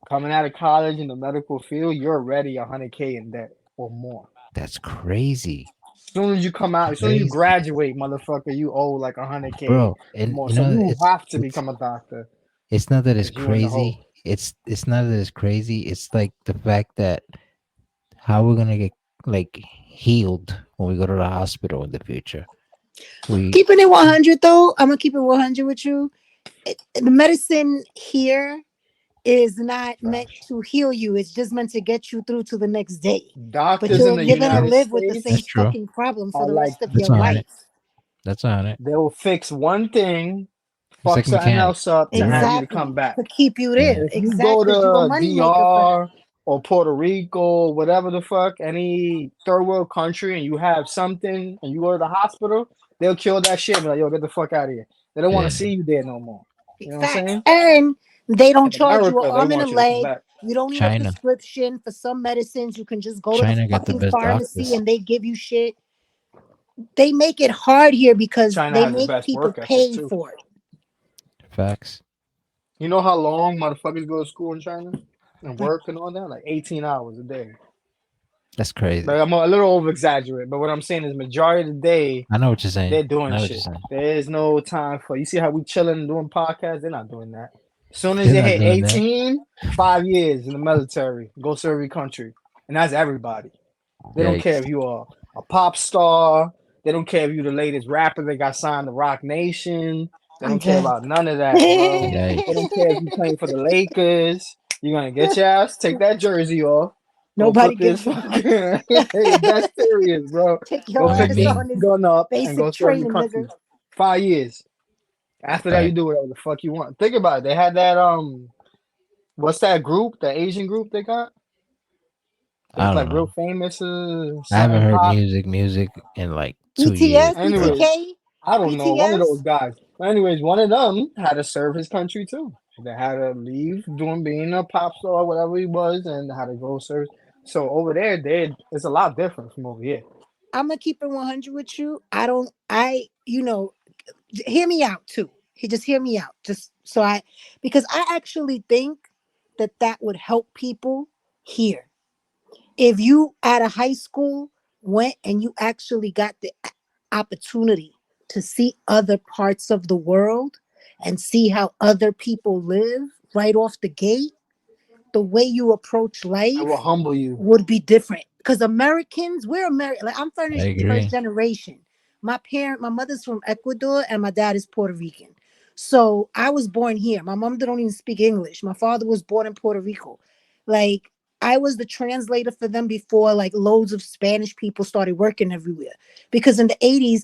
coming out of college in the medical field, you're already 100K in debt or more. That's crazy. As soon as you come out, as soon as you Crazy. graduate, motherfucker, you owe like 100K Bro, and more. you So know you it's have to it's become a doctor it's not that it's because you in the hole. crazy. It's not that it's crazy. It's like the fact that how we're gonna get like healed when we go to the hospital in the future. We Keeping it 100 though, I'm gonna keep it 100 with you. The medicine here is not meant Trash. to heal you. It's just meant to get you through to the next day. But Doctors in you're the you're gonna true. United live with the same That's States true. fucking problem for are the like rest of That's your on it. life. That's on it. they will fix one thing, It's fuck like something mechanic. else up to You're right. have you to Exactly. come back. To keep you Yeah. there. If you go Exactly. Because you're a to money maker for them. DR or Puerto Rico, whatever the fuck, any third world country, and you have something and you go to the hospital, they'll kill that shit and be like, yo, get the fuck out of here. They don't want to Yeah. see you there no more. You know what I'm Facts. saying? And they don't In charge you an America, they arm and a want you to come leg. back. You don't need a China. prescription for some medicines. You can just go to the China got the fucking best pharmacy doctors. and they give you shit. They make it hard here because China they has the make best people work ethic pay too. for it. Facts. You know how long motherfuckers go to school in China and work and all that? Like 18 hours a day. That's But crazy. I'm a little over exaggerating. But what I'm saying is, majority of the day, I know what you're saying. they're doing I know what you're shit. saying. There is no time for. You see how we chilling and doing podcasts? They're not doing that. As soon as They're they not hit doing that. 18, 5 years in the military, go serve your country, and that's everybody. They don't care Yikes. if you are a pop star. They don't care if you the latest rapper that got signed to Rock Nation. They I'm don't care dead. about none of that, bro. They don't Yikes. care if you playing for the Lakers. You're gonna get your ass, take that jersey off, go Nobody put this gives a fucking fuck. that's serious, bro. Take Go your What I pick ass this mean, on this gun up and go basic serve your training, nigga. country. 5 years. After that, you fact. do whatever the fuck you want. Think about it. They had that what's that group? The Asian group they got? It I was don't like real know. famous, I haven't something heard pop. music in like 2 years, BTS, bro. Anyways, BTK, I don't know, one of those BTS. guys. But anyways, one of them had to serve his country too. They had to leave doing being a pop star, or whatever he was, and had to go serve. So over there, it's a lot different from over here. I'm gonna keep it 100 with you. I don't. Hear me out too. He just hear me out. Just so because I actually think that that would help people here. If you at a high school went and you actually got the opportunity to see other parts of the world and see how other people live right off the gate, the way you approach It will life humble you. would be different. Because Americans, we're American. Like I'm I first agree. generation. My mother's from Ecuador and my dad is Puerto Rican. So I was born here. My mom don't even speak English. My father was born in Puerto Rico. Like I was the translator for them before like loads of Spanish people started working everywhere. Because in the 80s,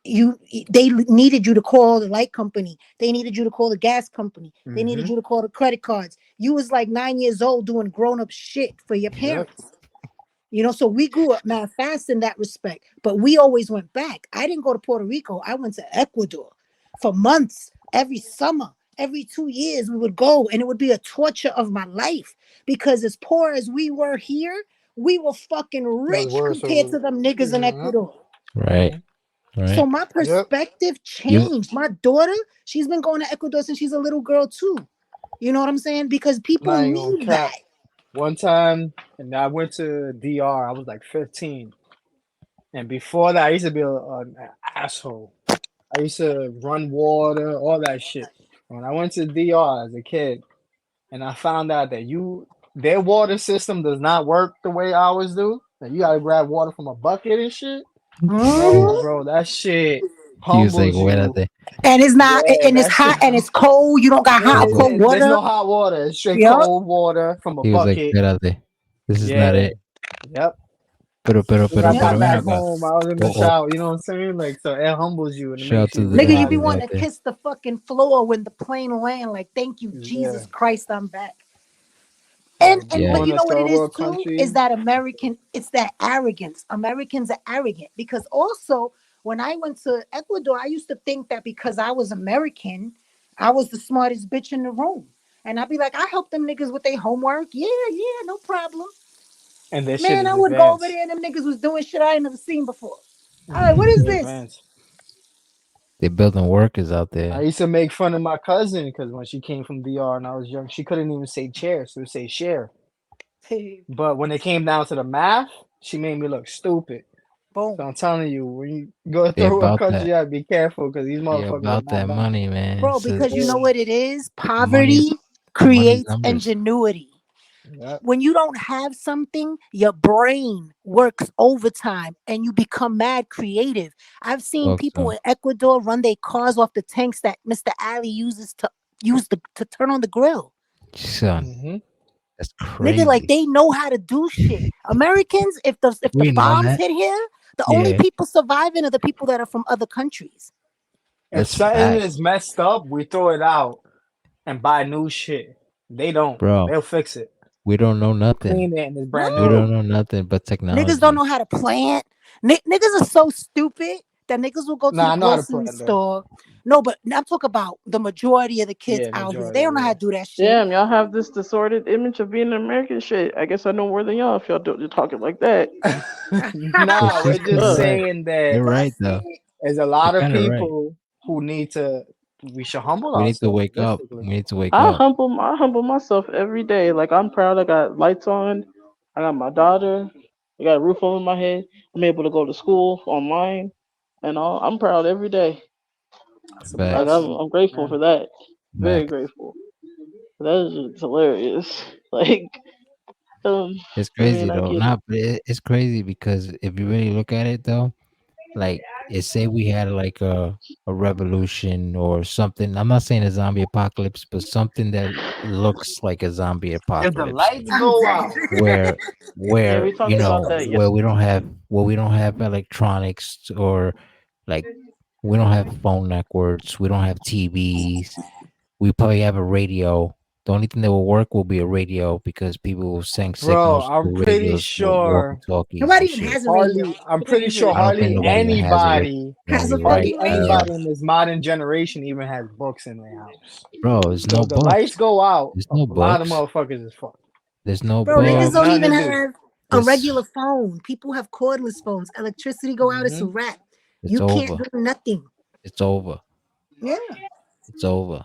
you they needed you to call the light company, they needed you to call the gas company, they needed Hmm. you to call the credit cards. You was like 9 years old doing grown-up shit for your Yep. parents. So we grew up mad fast in that respect, but we always went back. I didn't go to Puerto Rico, I went to Ecuador for months. Every summer, every 2 years we would go, and it would be a torture of my life because as poor as we were here, we were fucking It was rich worse compared over. to them niggas in Yep. Ecuador. Right. Hmm. So Right. my Yep. perspective You changed. My daughter, she's been going to Ecuador since she's a little girl too. You know what I'm saying? Because people Not even gonna need cap. that. One time, and I went to DR. I was like 15, and before that, I used to be an asshole. I used to run water, all that shit. When I went to DR as a kid, and I found out that their water system does not work the way ours do. That you gotta grab water from a bucket and shit. Mhm. Bro, that shit he was like, humbles where are you. they? And it's not, Yeah, and it's that shit. hot and it's cold. You don't got hot or cold There's water. no hot water. It's straight Yep. cold water from a He was like, bucket. where are they? This is not Yeah. it. Yep. I Yeah. got ven back acá. home, I was in the O, shower. You know what I'm saying? Like, so it humbles you and it shout makes to you the Nigga, you be niggas realize, out wanting to there. kiss the fucking floor when the plane land. Like, thank you, yeah, Jesus Christ, I'm back. like And but Yeah, going you to know what third it is world too? Is country. that American, it's that arrogance. Americans are arrogant because also when I went to Ecuador, I used to think that because I was American, I was the smartest bitch in the room. And I'd be like, I help them niggas with their homework. Yeah, yeah, no problem. And this shit Man, I is would go over advanced. there and them niggas was doing shit I ain't never seen before. All right, what This is shit this? advanced. they building workers out I there. used to make fun of my cousin because when she came from DR and I was young, she couldn't even say chair, so would say share. But when it came down to the math, she made me look stupid. So Boom. I'm telling you, when you go to They third world about country, that. you gotta be careful because these They motherfuckers are about not that dumb. money, man. Bro, It's because you know Yeah. what it is? money's Poverty money's creates numbers. ingenuity. Yep. When you don't have something, your brain works overtime and you become mad creative. I've seen Talk to people 'em. in Ecuador run their cars off the tanks that Mr. Ali uses to turn on the grill. Son, Hmm. that's Nigga, like crazy. they know how to do shit. Americans, if the We know bombs that. hit here, the only Yeah, people surviving are the people that are from other countries. If that's something fact, is messed up, we throw it out and buy new shit. They don't. bro. They'll fix it, We don't know nothing. clean it, and it's brand We new. don't No. know nothing but Niggas don't technology. know how to plant. Niggas are so stupid that niggas will go to Nah, the I know how to grocery plan though. store. No, but I'm talking about the majority of the kids Yeah, out here. They majority. don't know how Yeah. to do that shit. Damn, y'all have this distorted image of being an American shit. I guess I know more than y'all if y'all do, you're talking like that. It's Nah, we're just because just you're Fuck. right. saying that You're right That's though. it. there's a You're lot of kind of right. people who need to. We should humble We need to ourselves wake up. realistically. We need to wake up. I humble myself every day. Like I'm proud. I got lights on. I got my daughter. I got a roof over my head. I'm able to go to school online, and all. I'm proud every day. That's a Like Facts. blessing, I'm grateful man. for that. Very Facts. grateful. That is just hilarious. Like It's I mean, crazy I though. get it. Not, but it's crazy because if you really look at it though, like it say we had like a revolution or something. I'm not saying a zombie apocalypse, but something that looks like a zombie If the apocalypse, lights I'm go dead. out, where Yeah, we you talked about know that. Yeah. where we don't have electronics or like we don't have phone networks, we don't have TVs. We probably have a radio. The only thing that will work will be a radio because people will send bro, signals I'm through pretty radios, walkie sure talkies Nobody and even shit. has a radio. hardly. I'm Who pretty even sure I don't think hardly nobody even has a radio. anybody, No, has a you're right. hardly radio? anybody in this modern generation even has books in their house. Bro, there's So no if the books. lights go out, There's a no lot of books. motherfuckers is fucked. There's no Bro, They got niggas don't books. nothing to even do. have a This regular phone. People have cordless phones. Electricity go out, it's a Hmm. wrap. it's You can't over. do nothing. It's over. Yeah. It's over.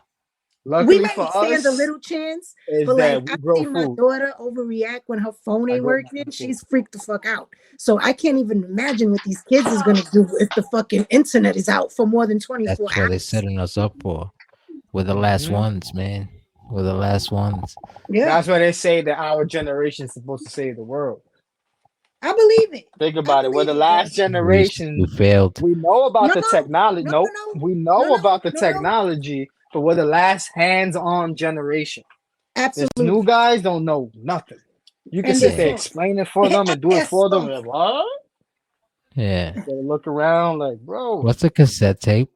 We Luckily might for stand a us, little chance, is but like that we I've grow seen my food. daughter overreact when her phone I ain't grow my working. own food. She's freaked the fuck out. So I can't even imagine what these kids is gonna do if the fucking internet is out for more than 24 That's what they're hours. setting us up for. We're the last Hmm. ones, man. We're the last ones. Yeah, That's why they say that our generation is supposed to save the world. I believe it. Think I about it. We're believe the it, bro. last We generation. failed. We know about No, the no, technology. no, Nope. no, We no, know no, about the no, no. technology, but we're the last hands-on generation. This new Absolutely. guys don't know nothing. You can And they're sit there, Yeah. soft. explain it for them, and do it They're for them. soft. And what? Yeah. They look around like, bro, What's a cassette tape?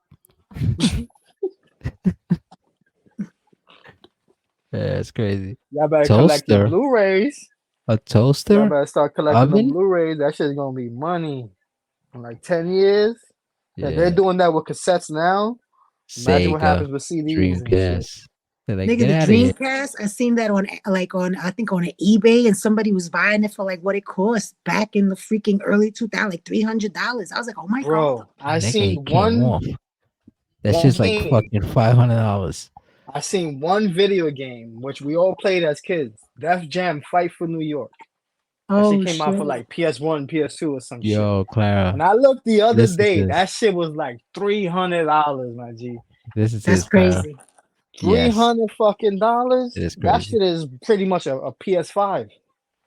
Yeah, it's crazy. y'all better collect them Toaster. Blu-rays. A Y'all toaster? better start collecting them Oven? Blu-rays. That shit's gonna be money in like 10 years. If they're Yeah. doing that with cassettes now, imagine what Sega. happens with CDs and shit. Dreamcast. They're like, Nigga, get the out of here. Dreamcast, I seen that on I think on eBay, and somebody was buying it for like what it cost back in the freaking early 2000, like $300. I was like, oh my god. Bro, I Nigga, seen he came one off. That's one just like game. fucking $500. I seen one video game which we all played as kids. Def Jam Fight for New York. That shit Oh came out for shit. like PS1, PS2 or some shit. Yo, When Clara, I looked the other listen to day, this. that shit was like $300, my G. Listen to That's this, Clara. crazy. Three Yes, hundred fucking it dollars. is That crazy. shit is pretty much a PS5.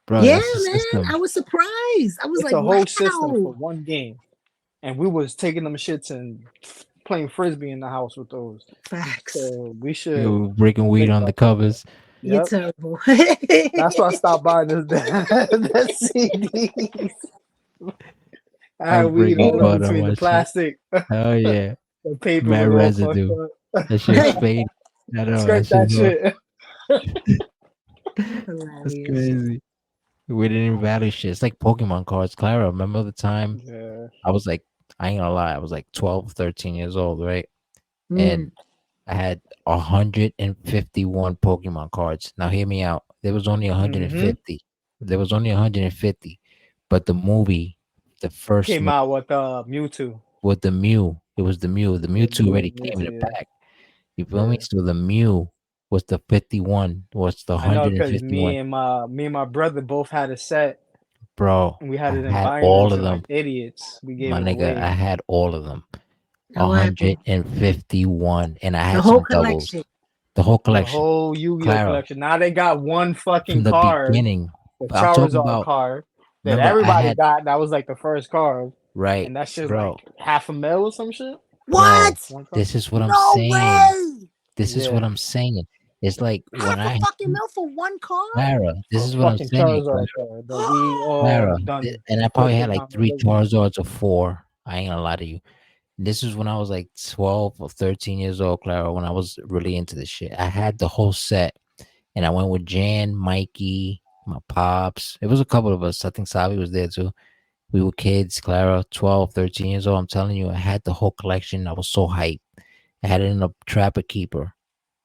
Bro, Yeah, that's the man. system. I was surprised. I was It's like, a whole system for wow. one game, and we was taking them shits and playing frisbee in the house with those. Facts. So we You should were breaking weed think on the about that. covers. You're Yep. terrible. That's why I stopped buying this the CDs. I I had was weed bringing all in butter on between the my shit. plastic. Oh yeah, The paper mad was all fucked residue. up. That shit's fading. I know that Scrape shit's that all. shit. That's Hilarious. crazy. We didn't even value shit. It's like Pokemon cards. Clara, remember the time Yeah. I was like, I ain't gonna lie, I was like 12, 13 years old, right? Mm. And I had 151 Pokemon cards. Now hear me out. There was only Mm-hmm. 150. There was only 150. But the movie, the first Came movie out with Mewtwo. with the Mew, it was the Mew. The Yeah, Mewtwo already came in Mewtwo. the Yeah. pack. You feel me? Yeah. So the Mew was the 51, was the I know, cause 151. me and my brother both had a set, Bro, and we I had it in had all binders, of and them. like idiots, we gave My it nigga, I away. had all of them. Now what happened? 151. And I The had whole some doubles. collection. The whole The collection. whole Yu-Gi-Oh Clara, collection. Now they got one from fucking the card, beginning. the I'm talking Charizard about, card that remember, I everybody had, got. That was like the first card, right, and that shit's like bro, half a mil or some shit. bro, What? One card. this is what I'm No saying. way. This is what Yeah, I'm saying. It's like when Half a I, fucking mil for one card? Clara, this a is what I'm fucking saying, Clara. Charizard card that we all Clara, done and I probably had flipping like out and three living. Charizards or four. I ain't gonna lie to you. This is when I was like 12 or 13 years old, Clara, when I was really into this shit. I had the whole set and I went with Jan, Mikey, my pops. It was a couple of us. I think Savi was there too. We were kids, Clara, 12, 13 years old. I'm telling you, I had the whole collection. I was so hyped. I had it in a Trapper Keeper.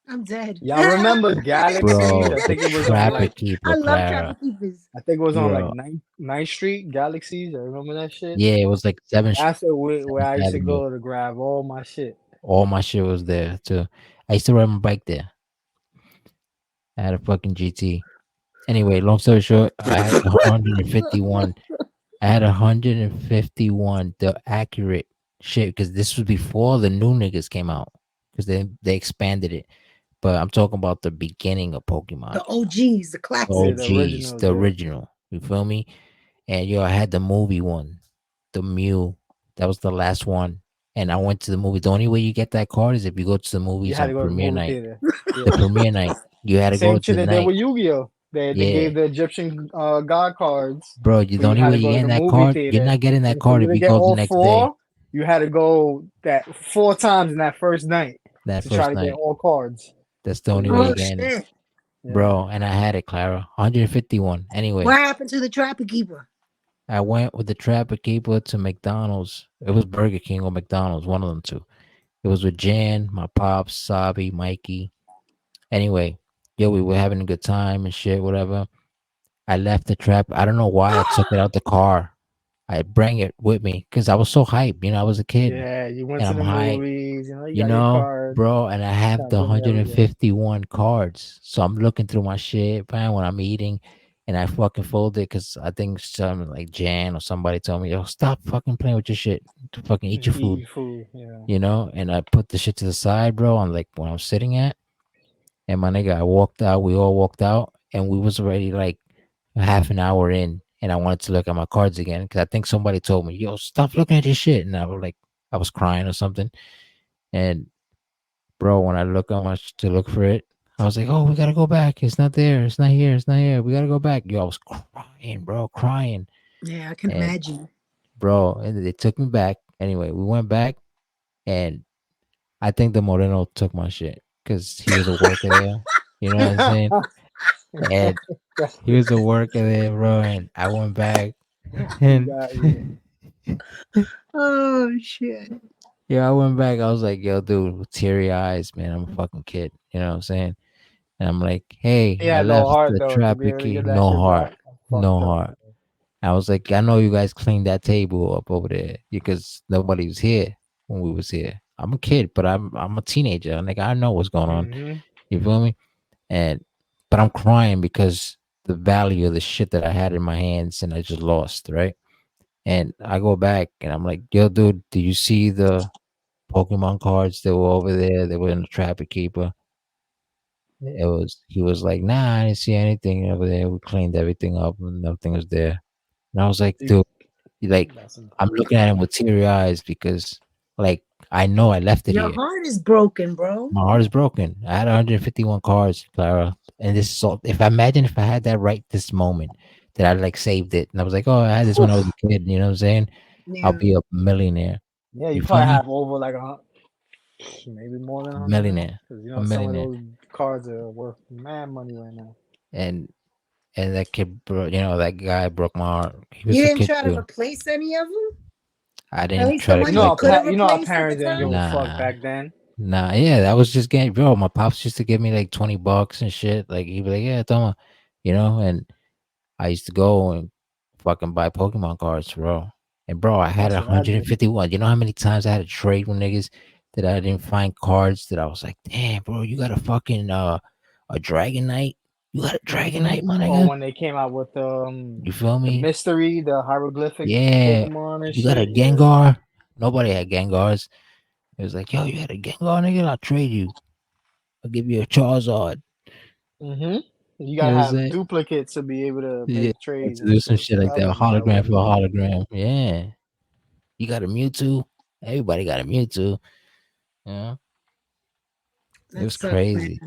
I'm dead. Y'all remember Galaxies? Bro, I think it was on Trapper like Keeper, I love Trapper Clara. Keepers. I think it was on like Bro. Ninth Street Galaxies. I remember that shit. Yeah, it was like 7th, That's where 7th I used to Avenue. go to grab all my shit. All my shit was there too. I used to ride my bike there. I had a fucking GT. Anyway, long story short, I had 151. I had 151, the accurate shit, because this was before the new niggas came out, because they expanded it. But I'm talking about the beginning of Pokemon, The OGs, the the Yeah, classics. the OGs, originals. the Yeah. original. You feel me? And yo, I had the movie one, the Mew. That was the last one. And I went to the movie. The only way you get that card is if you go to the You movies had on to go to the premiere movie night. theater. The Yeah. premiere night, you had to go Same to shit the they did night. with Yu-Gi-Oh. They Yeah, gave the Egyptian god cards, bro. You but the you only had way to you go to getting the that movie card, you're theater. not getting that And for card you if to you get go the all next day. four, you had to go that four times in that first night That to try first to get night. all cards That's the for only way Oh you're Yu-Gi-Oh. getting it, shit. Yeah. bro. And I had it, Clara. 151. What Anyway, happened to the Trapper Keeper? I went with the Trapper Keeper to McDonald's. It was Burger King or McDonald's, one of them two. It was with Jan, my pops, Sabi, Mikey. Anyway, yo, we were having a good time and shit, whatever. I left the trap. I don't know why I took it out the car. I bring it with me because I was so hyped. I was a kid Yeah, you went and to I'm the hyped, movies, you got your card, bro. And I have trying to the bring it every day. 151 cards. So I'm looking through my shit, man, when I'm eating. And I fucking fold it because I think some like Jan or somebody told me, yo, stop fucking playing with your shit. To fucking eat your Just eat food, your food, yeah. And I put the shit to the side, bro, on like when I'm sitting at. And my nigga, I walked out. We all walked out, and we was already like a half an hour in, and I wanted to look at my cards again because I think somebody told me, "Yo, stop looking at this shit," and I was like, I was crying or something. And bro, when I look on to look for it, I was like, "Oh, we gotta go back. It's not there. It's not here. It's not here. We gotta go back." Yo, I was crying, bro, crying. Yeah, I can And imagine. bro, and they took me back. Anyway, we went back, and I think the Moreno took my shit because he was a worker there. You know what I'm saying? And he was a worker there, bro. And I went back He and got you. Oh shit. yeah, I went back. I was like, yo, dude, with teary eyes, man. I'm a fucking kid. You know what I'm saying? And I'm like, He hey, I had no left heart the though to be traffic able to key. get that No shit heart. back. That's No fucked up. heart. I was like, I know you guys cleaned that table up over there because nobody was here when we was here. I'm a kid, but I'm a teenager. Like I know what's going on. Mm-hmm. You feel me? And but I'm crying because the value of the shit that I had in my hands and I just lost, right? And I go back and I'm like, yo, dude, do you see the Pokemon cards that were over there? They were in the Trapper Keeper. He was like, nah, I didn't see anything over there. We cleaned everything up and nothing was there. And I was like, You dude, like got some. I'm looking at him with teary eyes because like I know I left it Your here. heart is broken, bro. My heart is broken. I had 151 cards, Clara. And this is all if I imagine if I had that right this moment, that I like saved it, and I was like, oh, I had this when I was a kid. You know what I'm saying? I'll Yeah. be a millionaire. Yeah, you You feel probably me? have over like maybe more than A 100 now. millionaire. Because A some of millionaire. those cards are worth mad money right now. And that kid, that guy broke my heart. He You was a didn't kid try to too. replace any of them? I At didn't least try the to ones you collect could them. have Our replaced at the parents didn't give time? a fuck Nah, back then. nah. Yeah, that was just getting, bro. My pops used to give me like $20 and shit. Like he'd be like, yeah, toma, and I used to go and fucking buy Pokemon cards, bro. And bro, I had That's what I did. 151. You know how many times I had to trade with niggas that I didn't find cards that I was like, damn, bro, you got a fucking a Dragonite? You got a Dragonite, my Or nigga? when they came out with You feel the me? mystery, the hieroglyphic Yeah. Pokemon and You got a shit. Yeah. Gengar? Nobody had Gengars. It was like, yo, you had a Gengar, nigga? I'll trade you. I'll give you a Charizard. hmm You You gotta know what I'm have saying? duplicates to be able to Yeah. make trades To and do some shit. shit like That that. A was mad hologram work. for a hologram. Yeah. You got a Mewtwo? Everybody got a Mewtwo. Yeah. It That was sucks, man. crazy.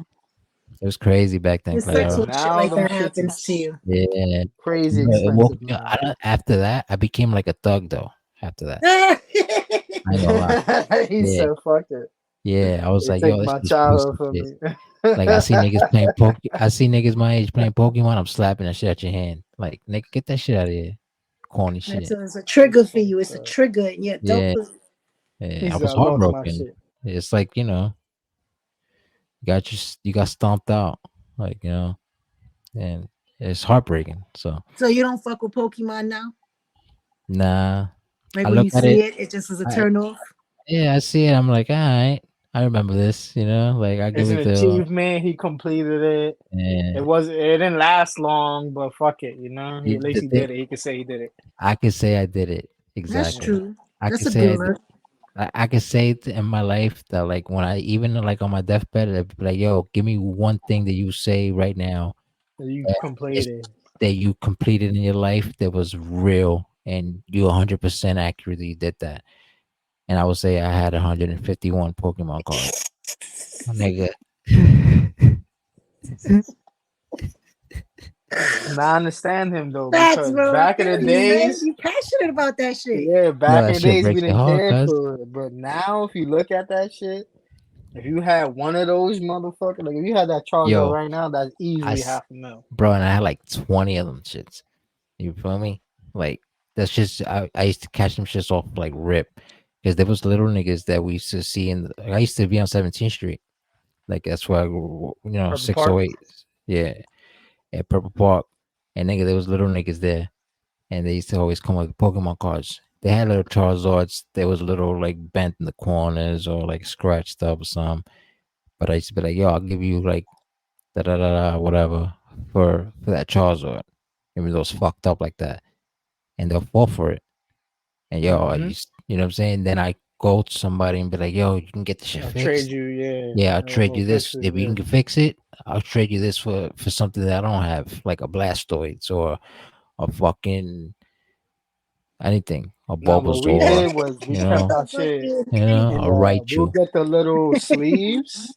It was crazy back then, It Yeah, sucks Clara. when shit now like them that shits happens to is you. Yeah. crazy It woke expensive me up. now. After that, I became like a thug though. After that. I ain't gonna lie. He Yeah. said, "Fuck it, Yeah. I was they like, yo, take this my is pussy childhood from shit. me." Like I see niggas my age playing Pokemon, I'm slapping that shit at your hand. Like, nigga, get that shit out of here. Corny That's shit. a It's trigger for you. fucked It's a up. trigger in your Yeah. adulthood. Yeah. He I said, was "I lost my heartbroken. shit." It's like, you got stomped out. Like, and it's heartbreaking. So So you don't fuck with Pokemon now? nah. Like I when look you at see it. it, it just is a I turn off? Yeah, I see it. I'm like, all right. I remember this. Like I It's give an it the achievement. He completed it. yeah. It didn't last long, but fuck it, you know. At least The he thing did it. He could say he did it. I can say I did it That's exactly. true. I That's can a say good look. I can say it in my life that like when I even like on my deathbed, I'd be like, yo, give me one thing that you say right now You that is completed. that you completed in your life that was real and you 100% accurate that you did that. And I would say I had 151 Pokemon cards. My nigga. And I understand him though Facts, because bro. I back in the feel you, man. days, You passionate about that shit. yeah, Yo, back in that the shit days we breaks your didn't heart, care cuz. for it, but now if you look at that shit, if you had one of those motherfuckers, like if you had that Charizard Yo, right now, that's I easily s- half a mil. bro, and I had like 20 of them shits. You feel me? Like that's just I used to catch them shits off like rip because there was little niggas that we used to see I used to be on 17th Street. Like that's where 608. Yeah, at Purple Park, and nigga, there was little niggas there, and they used to always come with Pokemon cards. They had little Charizards. There was little like bent in the corners or like scratched up or something. But I used to be like, yo, I'll give you like da da da da whatever for that Charizard. Even though it's fucked up like that, and they'll fall for it. And yo, Mm-hmm. you know what I'm saying? Then I go to somebody and be like, yo, you can get the shit I'll trade fixed. you, yeah. Yeah, I'll trade We'll you fix this. it, If you yeah. can fix it, I'll trade you this for something that I don't have, like a Blastoise or a fucking anything, a Now what we Bulbasaur, did was we you kept know, our shit, Fucking and a we'll Raichu. get the little sleeves,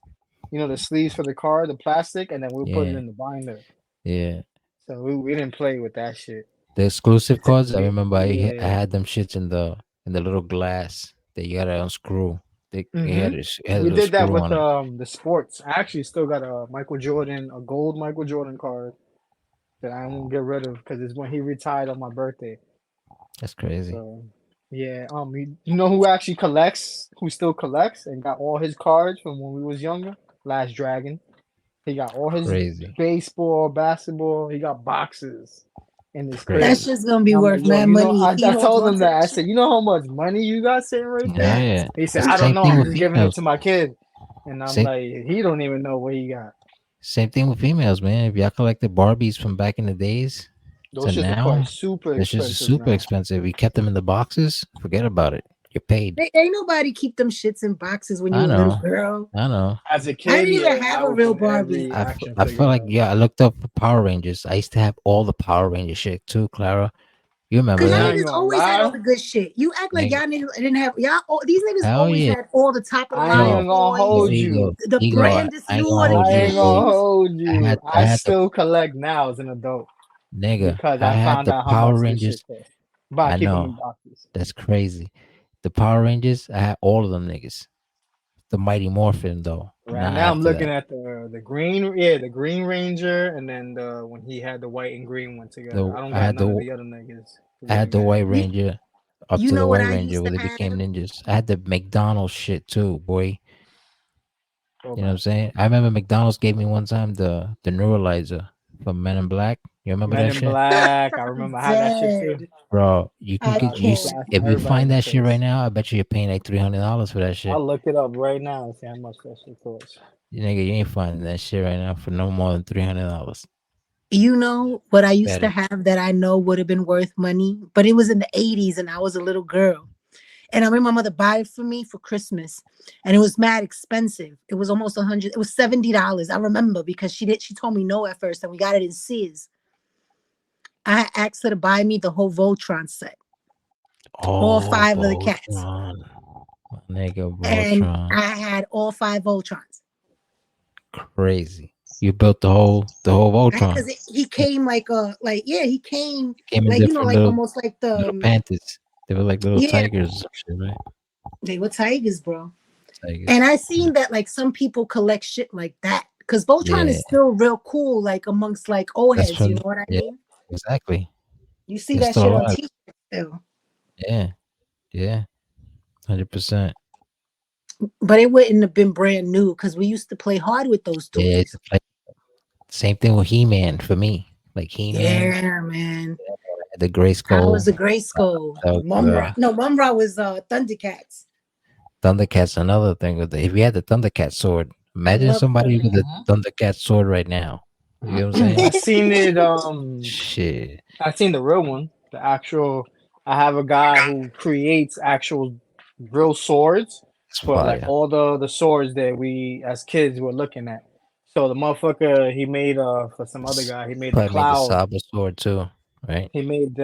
the sleeves for the card, the plastic, and then we'll put it Yeah, in the binder. yeah. So we didn't play with that shit. The exclusive cards, I remember I Yeah. had them shits in the little glass that you gotta unscrew. hmm It had a We little did that screw with on it. the sports. I actually still got a gold Michael Jordan card that I won't get rid of because it's when he retired on my birthday. That's crazy. So yeah, you know who actually collects, who still collects and got all his cards from when we was younger? Last Dragon. He got all his Crazy. baseball, basketball. He got boxes in his that crib. Crazy. shit's gonna And be I'm like, worth yo, mad money if he I holds told on him to that. that I shit. said, you know how much money you got sitting right Hell there? yeah. He said, It's the I don't same know. thing I'm with just giving it females. to my kid. And I'm Same like, he don't even know what he got. Same thing with females, man. If y'all collected Barbies from back in the days Those to shits are probably now, super this shit is expensive super now. expensive. We kept them in the boxes. Forget about it. You're paid. Ain't nobody keep them shits in boxes when you I a little know. girl. I know. As a I kid, didn't even yeah, have I a real opened Barbie. every action I figure feel like up. yeah. I looked up for Power Rangers. I used to have all the Power Ranger shit too, Clara. You remember Cause And y'all I that? ain't niggas gonna always had all lie, the good shit. You act like Nigga. y'all niggas didn't have y'all. These niggas Hell always yeah. had all the top of the I ain't line Yo, even gonna toys, hold ego, you. the ego. brandest I ain't new gonna on the hold I you, ain't gonna fool. cans. hold you. I I had the still collect now as an adult. nigga. because I I had found the out how Power much this shit Rangers. costs. But I I keep them know in boxes. that's crazy. The Power Rangers. I had all of them niggas. The Mighty Morphin though, Right not now, I'm after looking that. at the green, yeah, the Green Ranger, and then the when he had the white and green one together. The I don't I got had none of the the other niggas. I had Getting the mad. White You, Ranger up you to the know what White I Ranger used where to they became have? ninjas. I had the McDonald's shit too, boy. You know what I'm Throwback. saying? I remember McDonald's gave me one time the neuralizer from Men in Black. You remember Men that in shit? Black. I I'm remember I had that shit too. dead. Bro, you can get you Icon. Flashing if you everybody in find the that shit right face. now, I bet you you're paying like $300 for that shit. I'll look it up right now and see how much that shit costs. You nigga, you ain't finding that shit right now for no more than $300. You know what I used Bet to it. have that I know would have been worth money, but it was in the 80s and I was a little girl. And I made my mother buy it for me for Christmas. And it was mad expensive. It was almost 100, it was $70. I remember because she told me no at first and we got it in Sears. I asked her to buy me the whole Voltron set, all Oh, five of the cats. Voltron. My nigga, And Voltron. I had all five Voltrons. Crazy. You built the whole Voltron. Because he came like he came Came in like different like little almost like the little panties. They were like little yeah, tigers or some shit, right? they were tigers, bro. And Tigers. I seen that like some people collect shit like that because Voltron Yeah, is still real cool, like amongst like old that's heads. You from know what I yeah, mean? exactly. You see They're that still shit on alive. t-shirts still, Yeah, yeah, 100%. but it wouldn't have been brand new because we used to play hard with those Yeah, it's toys. like same thing with He-Man for me. Like He-Man, Yeah, man. the Gray I was Skull, a Gray Skull. that was, Mumra. No, Mumra was Thundercats. Thundercats. Another thing with if you had the Thundercat sword, I imagine love somebody with the Thundercats. Thundercat sword right now. You know what I'm saying? I seen it. Shit, I seen the real one. The actual. I have a guy who creates actual real swords it's for like fire. all the swords that we as kids were looking at. So the motherfucker he made for some other guy he made the Probably made the cloud. Saba sword too, right? He made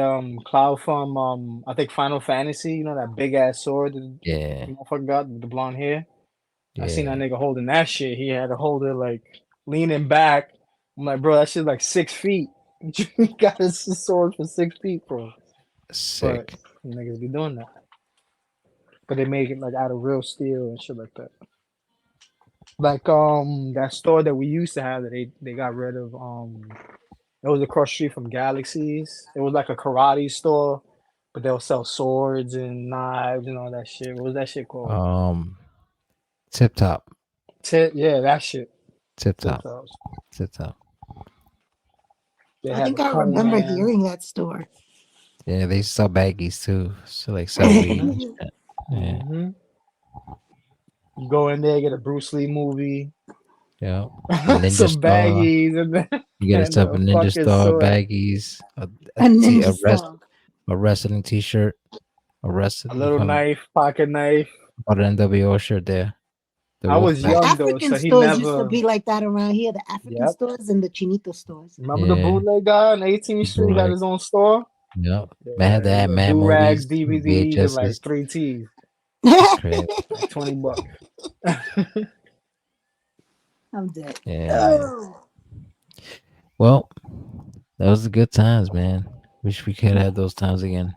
cloud from I think Final Fantasy. You know that big ass sword that Yeah, the motherfucker got with the blonde hair. I seen that yeah, nigga holding that shit. He had to hold it like leaning back. I'm like, bro, that shit like 6 feet. You got his sword for 6 feet, bro. But sick. niggas be doing that. But they make it like out of real steel and shit like that. Like that store that we used to have that they got rid of. It was across the street from Galaxies. It was like a karate store, but they'll sell swords and knives and all that shit. What was that shit called? Um, Tip top, Yeah, that shit. tip Tip top, tops. tip top. They I had the think I Cone remember Man. hearing that store. Yeah, they sell baggies too. So like sell weed Mm-hmm. and shit. Yeah, Mm-hmm. You go in there, get a Bruce Lee movie, yeah. A ninja some star. baggies, and then You get and yourself a a ninja fucking star sword, baggies, A ninja star. a wrestling t-shirt, a a wrestling little from knife, pocket knife. about an NWO shirt there. The I was The Wolfpack. young though, African so he stores used to never. be like that around here. The African Yep. stores and the Chinito stores. Remember the Yeah, bootleg guy on 18th the Street? He had bootleg. his own store. Yep. Man had Yeah, he that had mad do rags, movies, DVDs, and like VHSs. 3 Ts, That's crazy. like $20. I'm dead. Yeah, man. Oh. Well, that was the good times, man. Wish we could have those times again.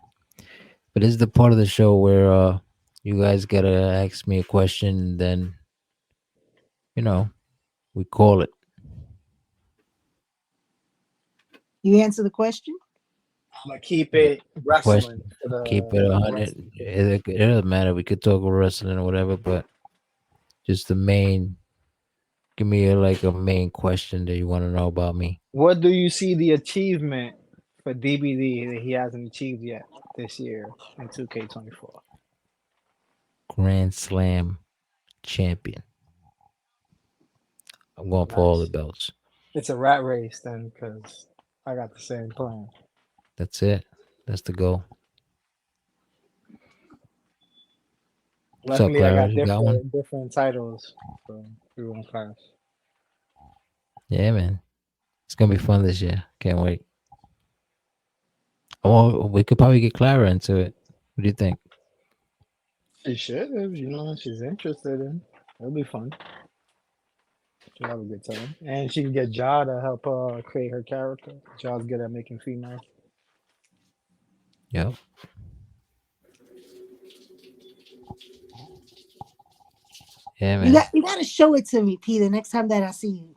But this is the part of the show where you guys gotta ask me a question, then you know we call it You answer the question? I'm gonna keep the it wrestling question. for Keep it the 100. rest of the day. It doesn't matter. We could talk about wrestling or whatever, but just the main. Give me a main question that you want to know about me. What do you see the achievement for DBD that he hasn't achieved yet this year in 2K24? Grand Slam champion. I'm going for all the Nice. belts. It's a rat race then, because I got the same plan. That's it. That's the goal. What's up, Luckily, I Clara? got You got one? different titles, so we won't clash. Yeah, man. It's gonna be fun this year. Can't wait. Oh, we could probably get Clara into it. What do you think? She should, if she's interested in. It'll be fun. She'll have a good time. And she can get Ja to help create her character. Ja's good at making females. Yep. Yeah, You man. got to show it to me, Peter, next time that I see you,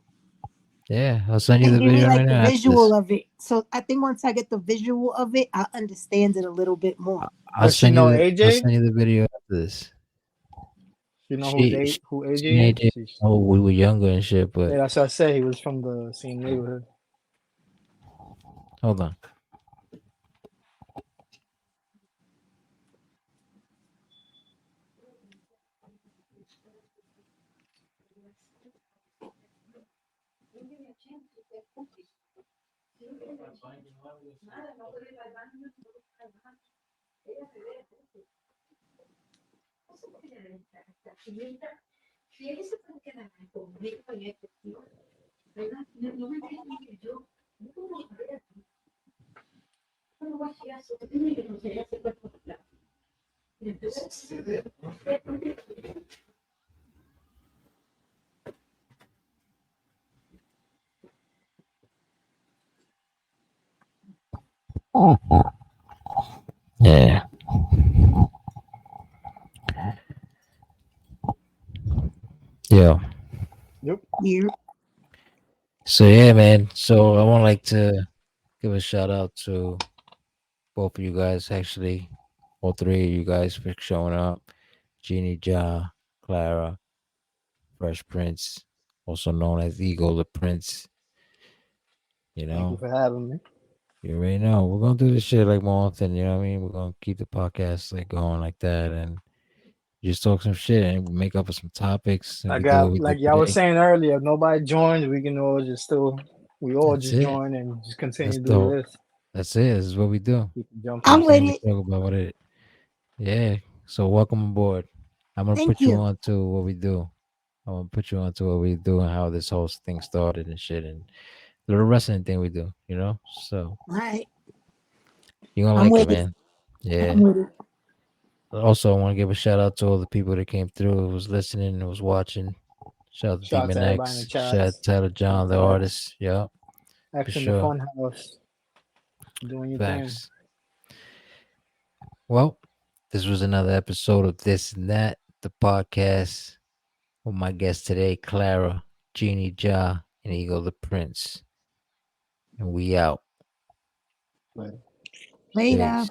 Yeah, I'll send you and the give me video right like the now after visual this. of it. So I think once I get the visual of it, I'll understand it a little bit more. I'll Does she send you know the I'll AJ? send you the video after this. You know She she, who she AJ ain't is? did. Oh, we were younger and shit, Yeah, but that's what I said. He was from the same neighborhood. hold on. Yeah. Yeah. Yep. Yeah. So yeah, man. So I want like to give a shout out to both of you guys. Actually, all three of you guys for showing up. Jeannie, Ja, Clara, Fresh Prince, also known as Eagle the Prince. You Thank you know, for having me. you already know we're gonna do this shit like more often. You know what I mean? We're gonna keep the podcast like going like that and just talk some shit and make up some topics and I we do what got we like did y'all was today. saying earlier. If nobody joins, we can all just still we all That's just it. join and just continue That's to the do whole, this. that's it. This is what we do. Keep it You know what jumping. I'm I'm with saying? We it. talk about it. Yeah. So welcome aboard. I'm gonna Thank put you you. on to what we do. I'm gonna put you on to what we do and how this whole thing started and shit and the wrestling thing we do, you know? So All right. you're gonna I'm like it, with it. man. I'm Yeah. with it. Also, I want to give a shout out to all the people that came through, who was listening, who was watching. Shout out to Shout out Demon to everybody in the X. Shout out to chats, Tyler in the John, the parts, artist. Yeah, for X in the sure. fun house, doing your thing. Facts. Well, this was another episode of This and That, the podcast with my guest today, Clara, Jeannie Ja, and Eagle the Prince. And we out. But Later. Peace.